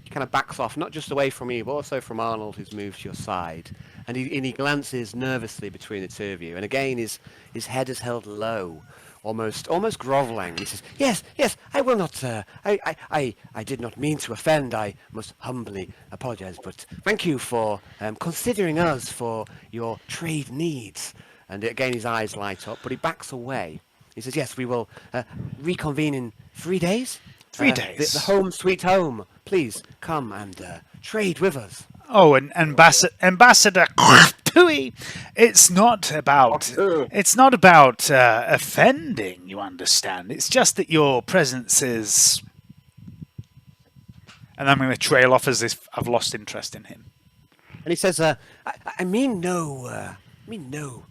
kind of backs off, not just away from you, but also from Arnold, who's moved to your side. And he glances nervously between the two of you. And again, his head is held low, almost grovelling. He says, "Yes, I will not. I did not mean to offend. I must humbly apologize. But thank you for considering us for your trade needs." And again, his eyes light up, but he backs away. He says, "Yes, we will reconvene in 3 days. 3 days. The home, sweet home. Please come and trade with us." Oh, and Ambassador Tui, it's not about offending, you understand. It's just that your presence is. And I'm going to trail off as if I've lost interest in him. And he says, I mean no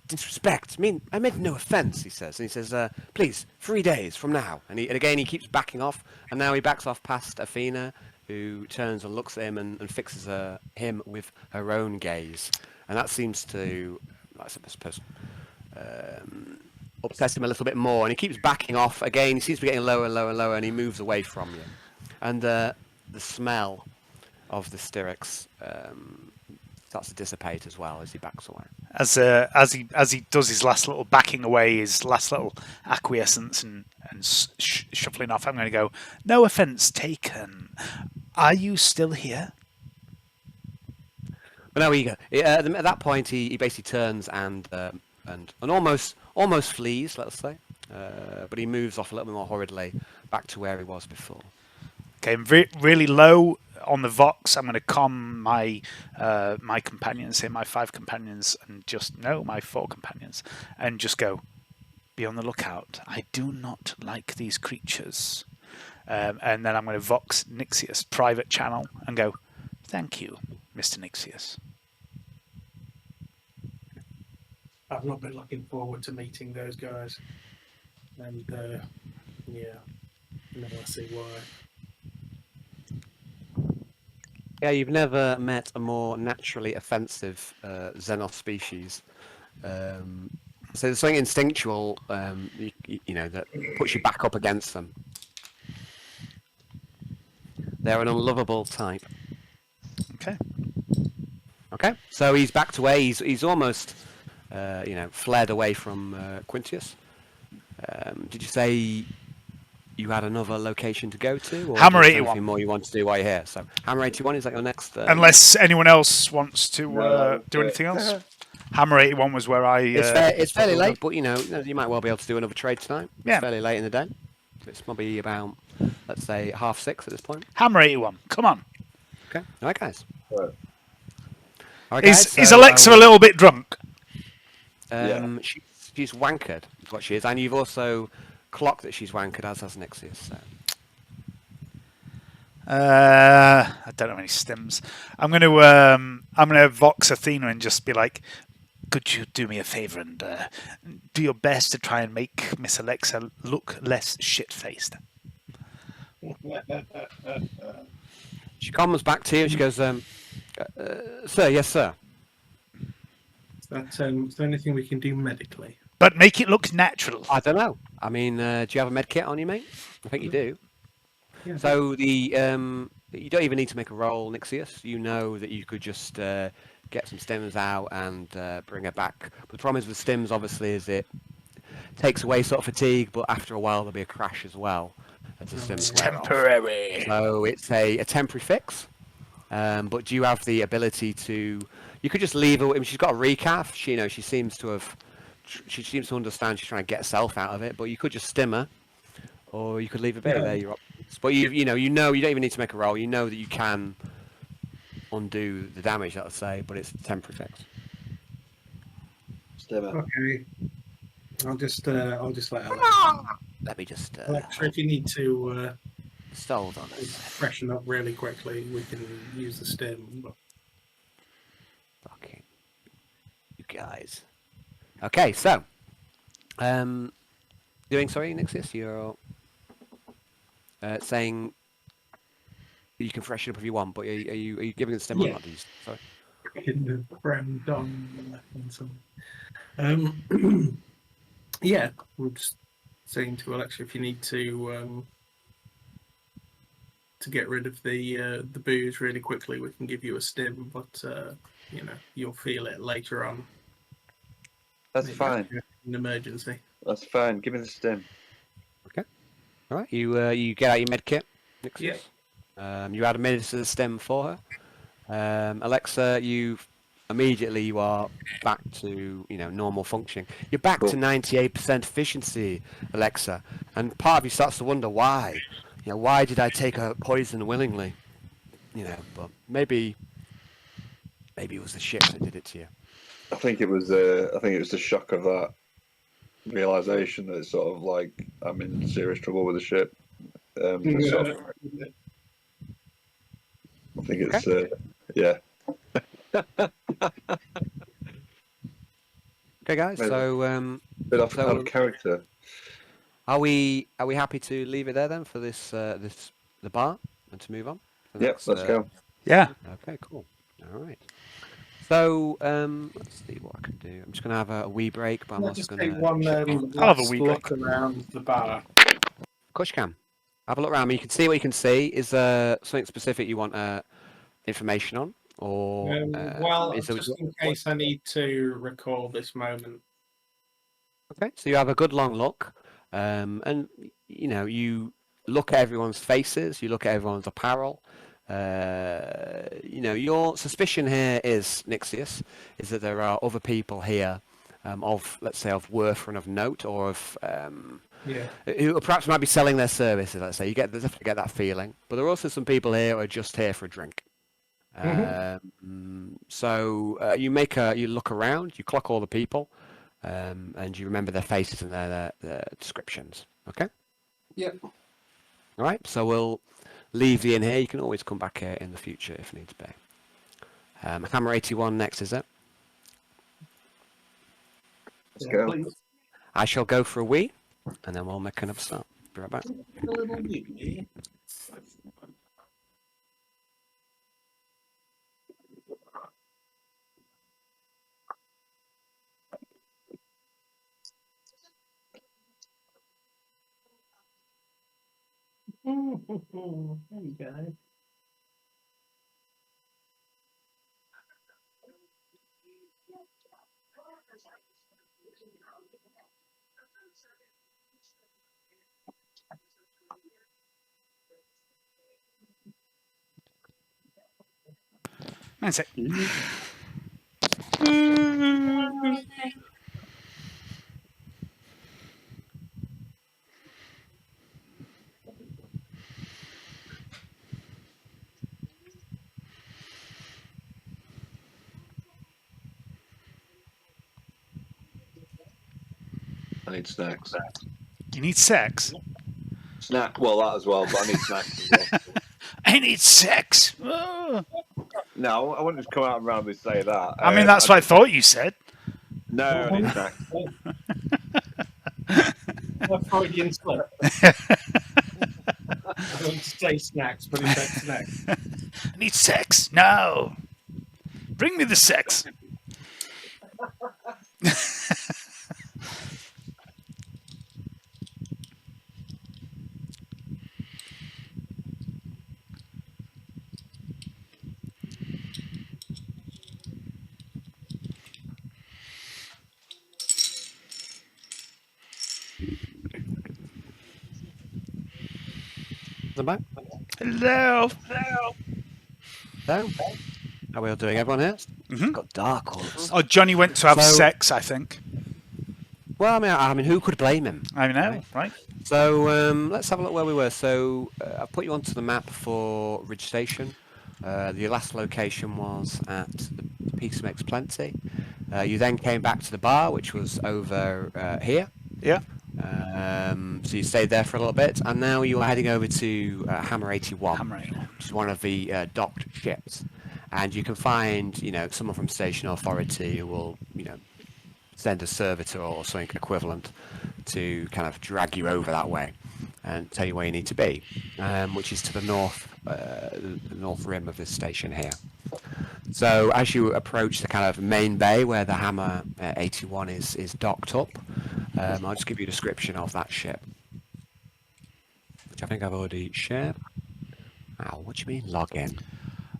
disrespect. I meant no offence, he says. And he says, "Please, 3 days from now." And again, he keeps backing off. And now he backs off past Athena, who turns and looks at him and fixes him with her own gaze. And that seems to, I suppose, upset him a little bit more. And he keeps backing off. Again, he seems to be getting lower and lower and lower, and he moves away from you. And the smell of the Styrics starts to dissipate as well as he backs away. As he does his last little backing away, his last little acquiescence and shuffling off, I'm going to go, "No offence taken. Are you still here?" But now we go. At that point, he basically turns and almost flees, let's say. But he moves off a little bit more hurriedly back to where he was before. Okay, I'm really low on the Vox. I'm going to calm my my companions here, my 5 companions, and my 4 companions, and just go, be on the lookout. I do not like these creatures. And then I'm going to Vox Nixius private channel and go, thank you, Mr. Nixius. I've not been looking forward to meeting those guys. And, yeah, now I see why. Yeah, you've never met a more naturally offensive Xenos species. So there's something instinctual, you know, that puts you back up against them. They're an unlovable type. Okay. Okay, so he's backed away. He's almost, you know, fled away from Quintius. Did you say you had another location to go to, or Hammer is there 81. anything more you want to do while you're here? So Hammer 81, is that your next? Unless anyone else wants to No, do anything else. Hammer 81 was where I... It's fairly late, but you know, you might well be able to do another trade tonight. It's Yeah. fairly late in the day. It's probably about, let's say, 6:30 at this point. Hammer 81, come on. Okay, all right, guys. Right. All right, guys, Is so, Alexa a little bit drunk? She's wankered, is what she is, and you've also clocked that she's wankered, as has Nixius. So. I don't have any stims. I'm gonna Vox Athena and just be like, could you do me a favor and do your best to try and make Miss Alexa look less shit-faced? She comes back to you and she goes, sir, yes, sir. Is there anything we can do medically? But make it look natural. I don't know. I mean, do you have a med kit on you, mate? I think you do. Yeah. So you don't even need to make a roll, Nixius. You know that you could just get some stims out and bring her back. But the problem is with stims, obviously, is it takes away sort of fatigue, but after a while there'll be a crash as well. As the stims wear off. Temporary. So it's a temporary fix. But do you have the ability to? You could just leave her. I mean, she's got a recaf. She seems to have. She seems to understand she's trying to get herself out of it. But you could just stim her, or you could leave her there. There, your options. But you know, you don't even need to make a roll. You know that you can undo the damage. Let's say, but it's a temporary fix. Okay. I'll just let Alexa. Let me just. Alexa, if you need to Hold on. freshen up really quickly, we can use the stim. But... Fucking you guys. Okay, so sorry, Nixius, you're saying you can freshen up if you want, but are you giving the stim or not? Sorry. In the friend on yeah, we're just saying to Alexa, if you need to get rid of the booze really quickly, we can give you a stim, but you know, you'll feel it later on. That's fine. An emergency. That's fine. Give me the stim. Okay. All right. You get out your med kit, Nixius. Yeah. You add a minute to the stim for her. Alexa, you are back to normal functioning. You're back to 98% efficiency, Alexa, and part of you starts to wonder why. Why did I take a poison willingly? But maybe it was the ship that did it to you. I think it was the shock of that realization that it's sort of like I'm in serious trouble with the ship. I think it's yeah. Okay, guys. So bit off out of character. Are we happy to leave it there then for the bar and to move on? Yep, let's go. Yeah. Okay, cool. All right. So let's see what I can do. I'm just going to have a wee break, but I'm also going to take one I'll have a wee look break. around the bar. Of course you can. Have a look around. You can see what you can see. Is there something specific you want information on? Or well, is there... just in case I need to recall this moment. Okay, so you have a good long look, and you look at everyone's faces, you look at everyone's apparel. Your suspicion here is, Nixius, is that there are other people here of, let's say, of worth and of note, or of Yeah. who perhaps might be selling their services. Let's say you definitely get that feeling. But there are also some people here who are just here for a drink. So you look around, you clock all the people, and you remember their faces and their descriptions. Okay. Yep. All right. So we'll leave the inn here. You can always come back here in the future if needs be. Hammer 81 next, is it? Let's go. Please. I shall go for a wee, and then we'll make another start. Be right back. A little wee. There you go. That's it. I need snacks. You need sex? Snack, well, that as well, but I need snacks as well. I need sex. Oh. No, I wouldn't just come out and randomly say that. I mean, that's what I thought you said. No, I need snacks. Freudian slip. I don't say snacks, but he said snacks. I need sex. No. Bring me the sex. Am I? Hello. So, how are we all doing? Everyone here? Mhm. It's got dark all of a sudden. Oh, Johnny went to have So- sex, I think. Well, I mean, who could blame him? I know, right? So let's have a look where we were. So I've put you onto the map for Ridge Station. The last location was at the Peace Makes Plenty. You then came back to the bar, which was over here. Yeah. So you stayed there for a little bit, and now you are heading over to Hammer 81, Hammer 81. which is one of the docked ships. And you can find, someone from Station Authority who will, send a servitor or something equivalent to kind of drag you over that way and tell you where you need to be, which is to the north rim of this station here. So as you approach the kind of main bay where the Hammer 81 is docked up, I'll just give you a description of that ship, which I think I've already shared. Oh, what do you mean log in?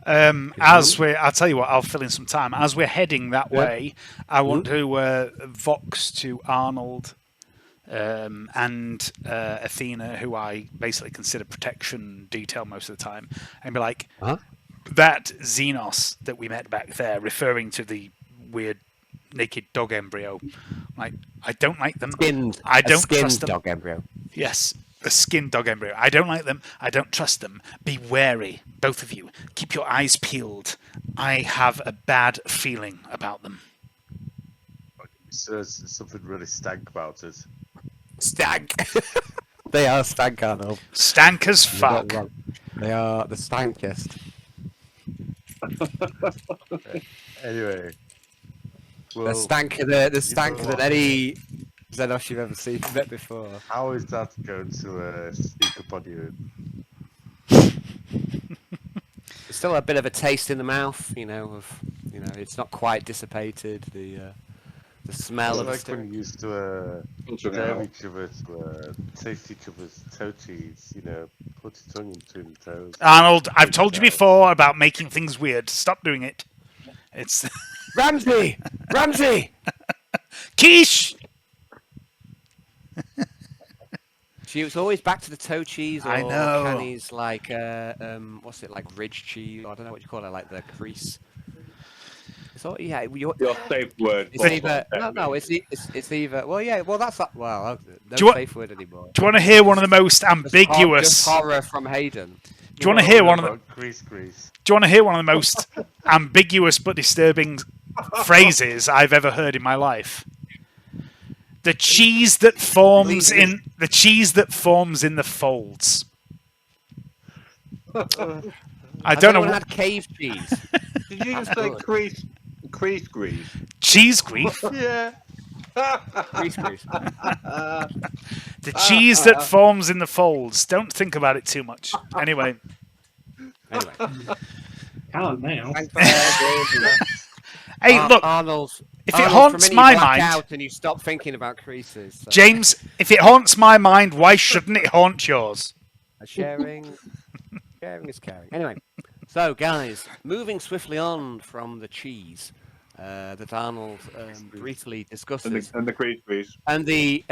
I'll tell you what, I'll fill in some time. As we're heading that way, I want to vox to Arnold and Athena, who I basically consider protection detail most of the time, and be like, that Xenos that we met back there, referring to the weird naked dog embryo. Like, I don't like them. I don't trust them. Dog embryo. Yes, a skinned dog embryo. I don't like them. I don't trust them. Be wary, both of you. Keep your eyes peeled. I have a bad feeling about them. So there's something really stank about it. Stank. They are stank, Arnold. Stank as You got fuck. it wrong. They are the stankest. Anyway. The Well, stanker know than any Xenos you've ever seen met before. how is that going to sneak up on you? There's still a bit of a taste in the mouth, it's not quite dissipated. The smell It's of like the when you used to dare each other to taste each other's toe cheese, put your tongue in between the toes. Arnold, I've told you before about making things weird. Stop doing it. It's Ramsey! Quiche. She was always back to the toe cheese or I know. Canny's like what's it like ridge cheese? I don't know what you call it, like the crease. So yeah, Your safe word. it's either no, it's either. Well, yeah, well that's no Do you safe word anymore. Do you want to hear one of the most Just ambiguous? horror from Hayden. Do you want to hear one of the? Grease. Do you want to hear one of the most ambiguous but disturbing phrases I've ever heard in my life? The cheese that forms in the folds. I don't know. Anyone had cave cheese. Did you just say crease grease? Cheese grief. Yeah. Grease. The cheese that forms in the folds. Don't think about it too much. Anyway. Can't now. Hey, look. Arnold. If it haunts my mind, out and you stop thinking about creases. So. James, if it haunts my mind, why shouldn't it haunt yours? Sharing is caring. Anyway, so guys, moving swiftly on from the cheese that Arnold briefly discusses, And the crease grease. and the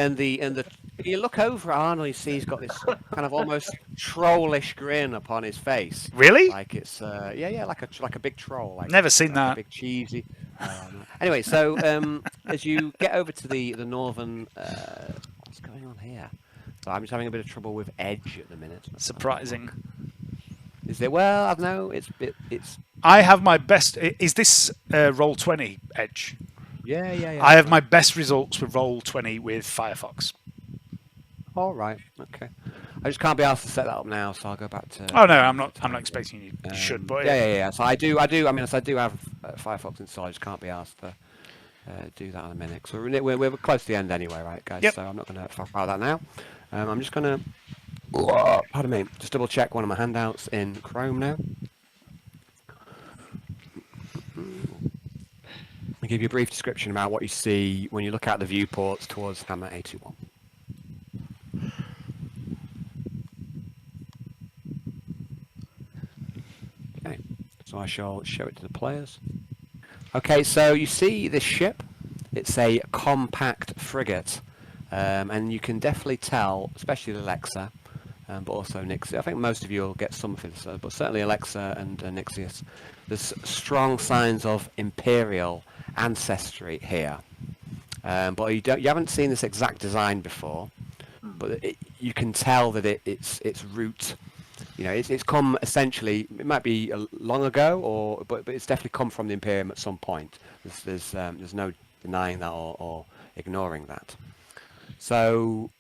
you look over at Arnold, you see he's got this kind of almost trollish grin upon his face. Really? Like it's like a big troll. Like, Never seen that. A big cheesy. Anyway, so as you get over to the northern, what's going on here? So I'm just having a bit of trouble with Edge at the minute. Surprising. Is it? Well, I don't know. It's. I have my best. Is this Roll20 Edge? Yeah. I have my best results with Roll20 with Firefox. All right. Okay. I just can't be asked to set that up now, so I'll go back to. Oh no, I'm not expecting you should, but Yeah. So I do. I mean, I do have Firefox installed. I just can't be asked to do that in a minute. So we're close to the end anyway, right, guys? Yep. So I'm not going to talk about that now. I'm just going to. Pardon me. Just double check one of my handouts in Chrome now. I'll give you a brief description about what you see when you look out the viewports towards Hammer 81. Okay, so I shall show it to the players. Okay, so you see this ship. It's a compact frigate, and you can definitely tell, especially Alexa, but also Nixius. I think most of you will get something, but certainly Alexa and Nixius. There's strong signs of Imperial ancestry here, but you haven't seen this exact design before. But you can tell that its root, it's come essentially. It might be long ago, but it's definitely come from the Imperium at some point. There's no denying that or ignoring that. So.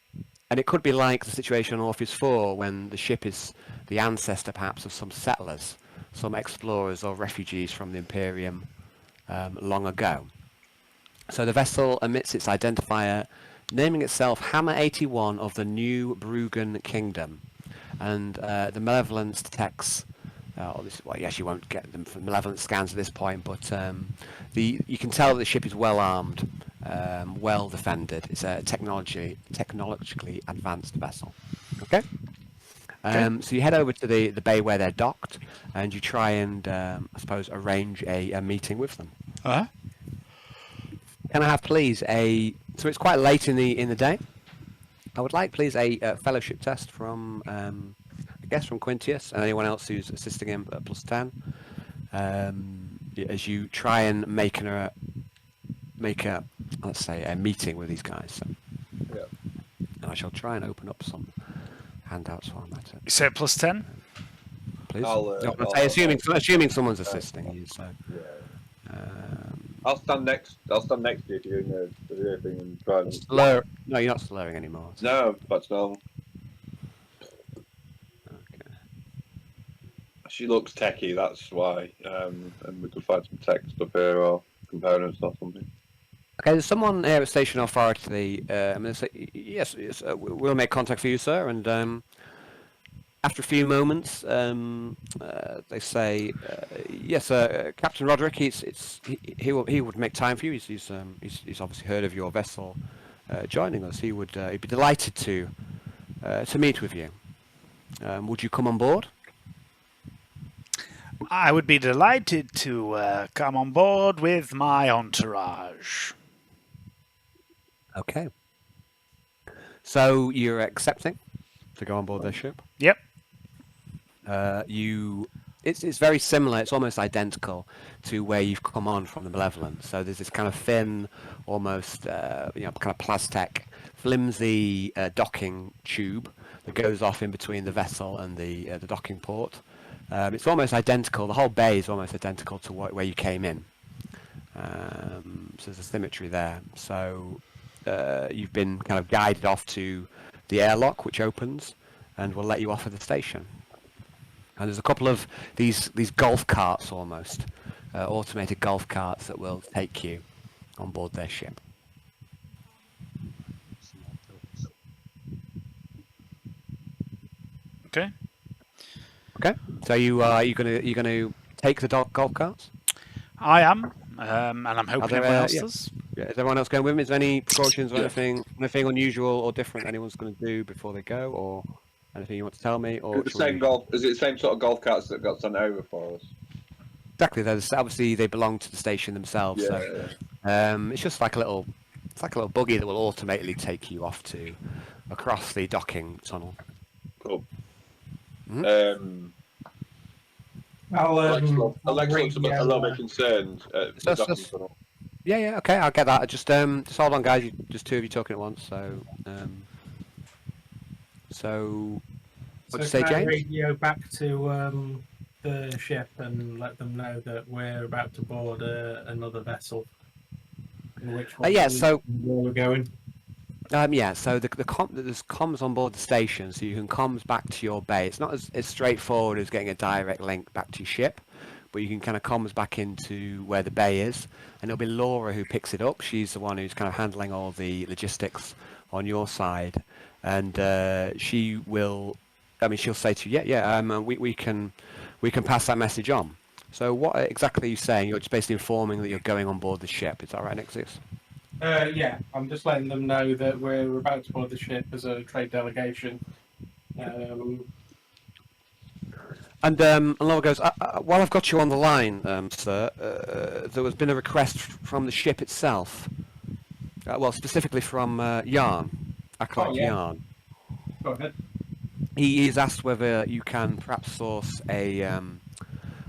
And it could be like the situation on Orpheus 4 when the ship is the ancestor perhaps of some settlers, some explorers or refugees from the Imperium long ago. So the vessel emits its identifier, naming itself Hammer 81 of the New Brugan Kingdom. And the malevolence detects... yes, you won't get them from malevolent scans at this point, but you can tell that the ship is well armed. Well defended. It's a technologically advanced vessel. Okay. So you head over to the bay where they're docked, and you try and I suppose arrange a meeting with them. Can I have please so it's quite late in the day. I would like please a fellowship test from I guess from Quintius and anyone else who's assisting him at +10. As you try and make a let's say a meeting with these guys. So. Yeah. And I shall try and open up some handouts while I'm at it. You said +10? Please. Assuming someone's assisting you. So. Yeah. I'll stand next to you if you're doing the video thing and try and. Slur. No, you're not slurring anymore. So. No, that's normal. Okay. She looks techie, that's why. And we could find some tech stuff here or components or something. Okay, there's someone here at Station Authority. I'm going to say, yes, we'll make contact for you, sir. And after a few moments, they say, yes, Captain Roderick. He would make time for you. He's obviously heard of your vessel joining us. He'd be delighted to meet with you. Would you come on board? I would be delighted to come on board with my entourage. Okay. So you're accepting to go on board their ship? Yep. You it's very similar. It's almost identical to where you've come on from the Malevolent. So there's this kind of thin, almost kind of plastic, flimsy docking tube that goes off in between the vessel and the docking port. It's almost identical. The whole bay is almost identical to where you came in. So there's a symmetry there. So you've been kind of guided off to the airlock, which opens and will let you off at the station. And there's a couple of these golf carts, almost automated golf carts, that will take you on board their ship. Okay. Okay. So you gonna take the golf carts? I am, and I'm hoping there, everyone else yeah. does. Yeah, is everyone else going with me? Is there any precautions or anything unusual or different anyone's going to do before they go, or anything you want to tell me? Or Is it the same sort of golf carts that got sent over for us? Exactly. Obviously, they belong to the station themselves. Yeah. So it's just like a little buggy that will automatically take you off across the docking tunnel. Cool. Mm-hmm. Alex looks a little bit concerned at the docking tunnel. Yeah, okay, I'll get that. Just hold on, guys. Just two of you talking at once. So what'd you say, can I James? radio back to the ship and let them know that we're about to board another vessel. Which one? So where we're going. So there's comms on board the station, so you can comms back to your bay. It's not as straightforward as getting a direct link back to your ship, but you can kind of comms back into where the bay is, and it'll be Laura who picks it up. She's the one who's kind of handling all the logistics on your side, and she will. She'll say to you, we can pass that message on. So what exactly are you saying? You're just basically informing that you're going on board the ship. Is that right, Nixis? Yeah, I'm just letting them know that we're about to board the ship as a trade delegation. And Laura goes, while I've got you on the line, sir, there has been a request from the ship itself. Specifically from Yarn, Acolytes Yarn. Go ahead. He is asked whether you can perhaps source a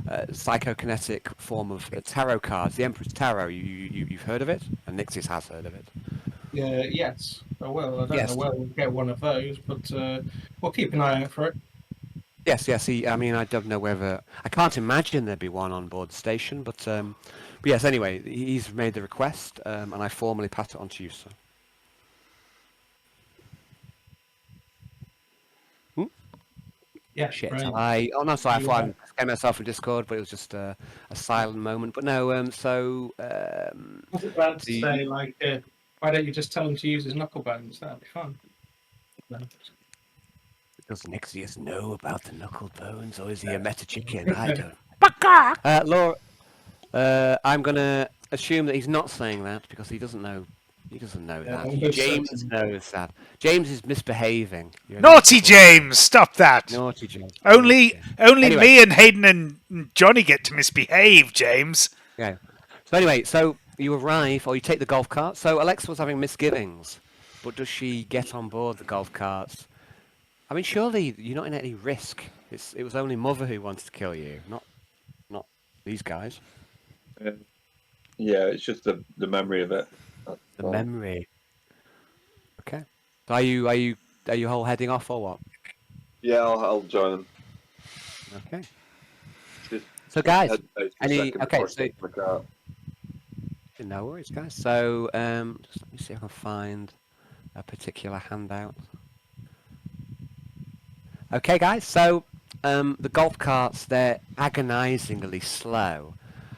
psychokinetic form of tarot cards, the Emperor's Tarot. You've heard of it? And Nixis has heard of it. Yes. Oh, well, I don't know where we'll get one of those, but we'll keep an eye out for it. Yes. I don't know whether... I can't imagine there'd be one on board the station, but yes, anyway, he's made the request, and I formally pass it on to you, sir. Yeah, shit. Right. I thought I came myself from Discord, but it was just a silent moment. But no, I was about to say, why don't you just tell him to use his knuckle bones? That'd be fun. No. Does Nixius know about the knuckle bones, or is he a meta chicken? I don't. Laura, I'm gonna assume that he's not saying that because he doesn't know. He doesn't know that. James knows that. James is misbehaving. Naughty James! Stop that! Naughty James. Only Anyway. me and Hayden and Johnny get to misbehave, James. Yeah. So you arrive, or you take the golf cart. So Alexa was having misgivings, but does she get on board the golf carts? I mean, surely you're not in any risk. It was only Mother who wanted to kill you, not these guys. Yeah, it's just the memory of it. The memory. Okay. So are you all heading off or what? Yeah, I'll join them. Okay. Just So guys, no worries, guys. So just let me see if I can find a particular handout. Okay, guys. So the golf carts, they're agonizingly slow,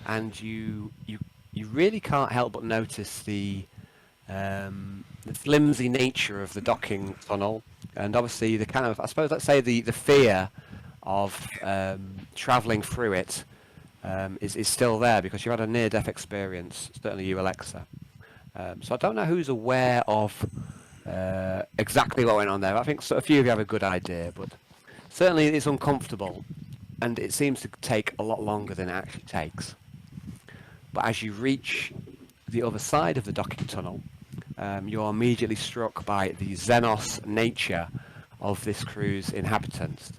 and you really can't help but notice the flimsy nature of the docking tunnel, and obviously the kind of, I suppose, let's say the fear of travelling through it is still there because you had a near-death experience, certainly you, Alexa. So I don't know who's aware of exactly what went on there. I think a few of you have a good idea, but certainly it's uncomfortable, and it seems to take a lot longer than it actually takes. But as you reach the other side of the docking tunnel, you're immediately struck by the Xenos nature of this crew's inhabitants.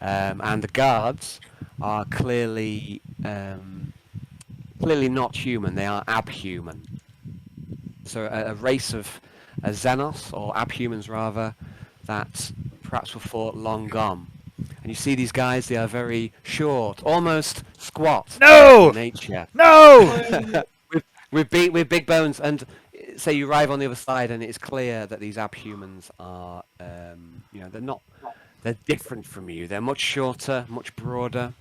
And the guards are clearly clearly not human. They are abhuman. So a race of Xenos, or abhumans rather, that perhaps were thought long gone. And you see these guys, they are very short, almost squat No! in nature. No! with big bones, and say you arrive on the other side and it's clear that these abhumans are, they're different from you. They're much shorter, much broader,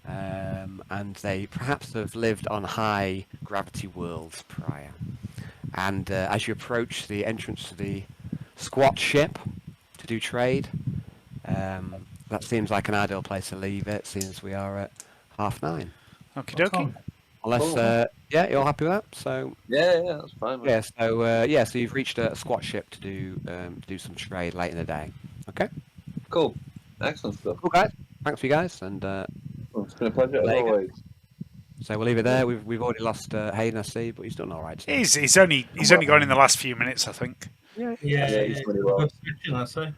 and they perhaps have lived on high gravity worlds prior. And as you approach the entrance to the squat ship to do trade, that seems like an ideal place to leave it, since we are at 9:30. Okie dokie. Unless, you're all happy with that? So Yeah, that's fine. Man. so you've reached a squat ship to do some trade late in the day. Okay. Cool. Excellent stuff. Cool, guys. Thanks for you guys, and It's been a pleasure as There you go. always. so we'll leave it there. We've already lost Hayden, I see, but he's done all right. So. He's only gone in the last few minutes, I think. Yeah, he's really well. Good suggestion, I say.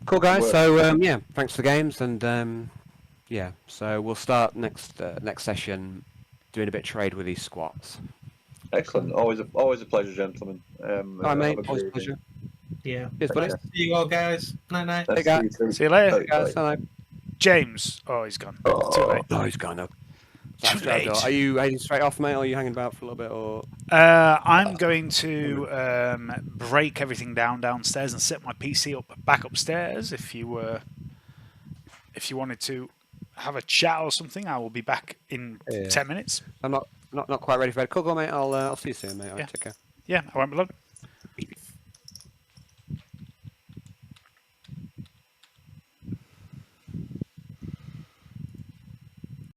Cool, guys. Work. So thanks for the games, and so we'll start next session doing a bit of trade with these squats. Excellent. Always a pleasure, gentlemen. All right, mate. have a Always a great pleasure. Yeah. Cheers, buddy. See you all, guys. Night night. day. Hey, guys. See you See you later. Bye. Guys, hello. James. Oh, he's gone. Too late. No, he's gone now. Too late. Are you heading straight off, mate, or are you hanging about for a little bit, or? I'm going to break everything downstairs and set my PC back upstairs. If you wanted to have a chat or something, I will be back in 10 minutes. I'm not quite ready for bed. Cool, mate. I'll see you soon, mate. All right, Yeah. take care. Yeah, I won't be long.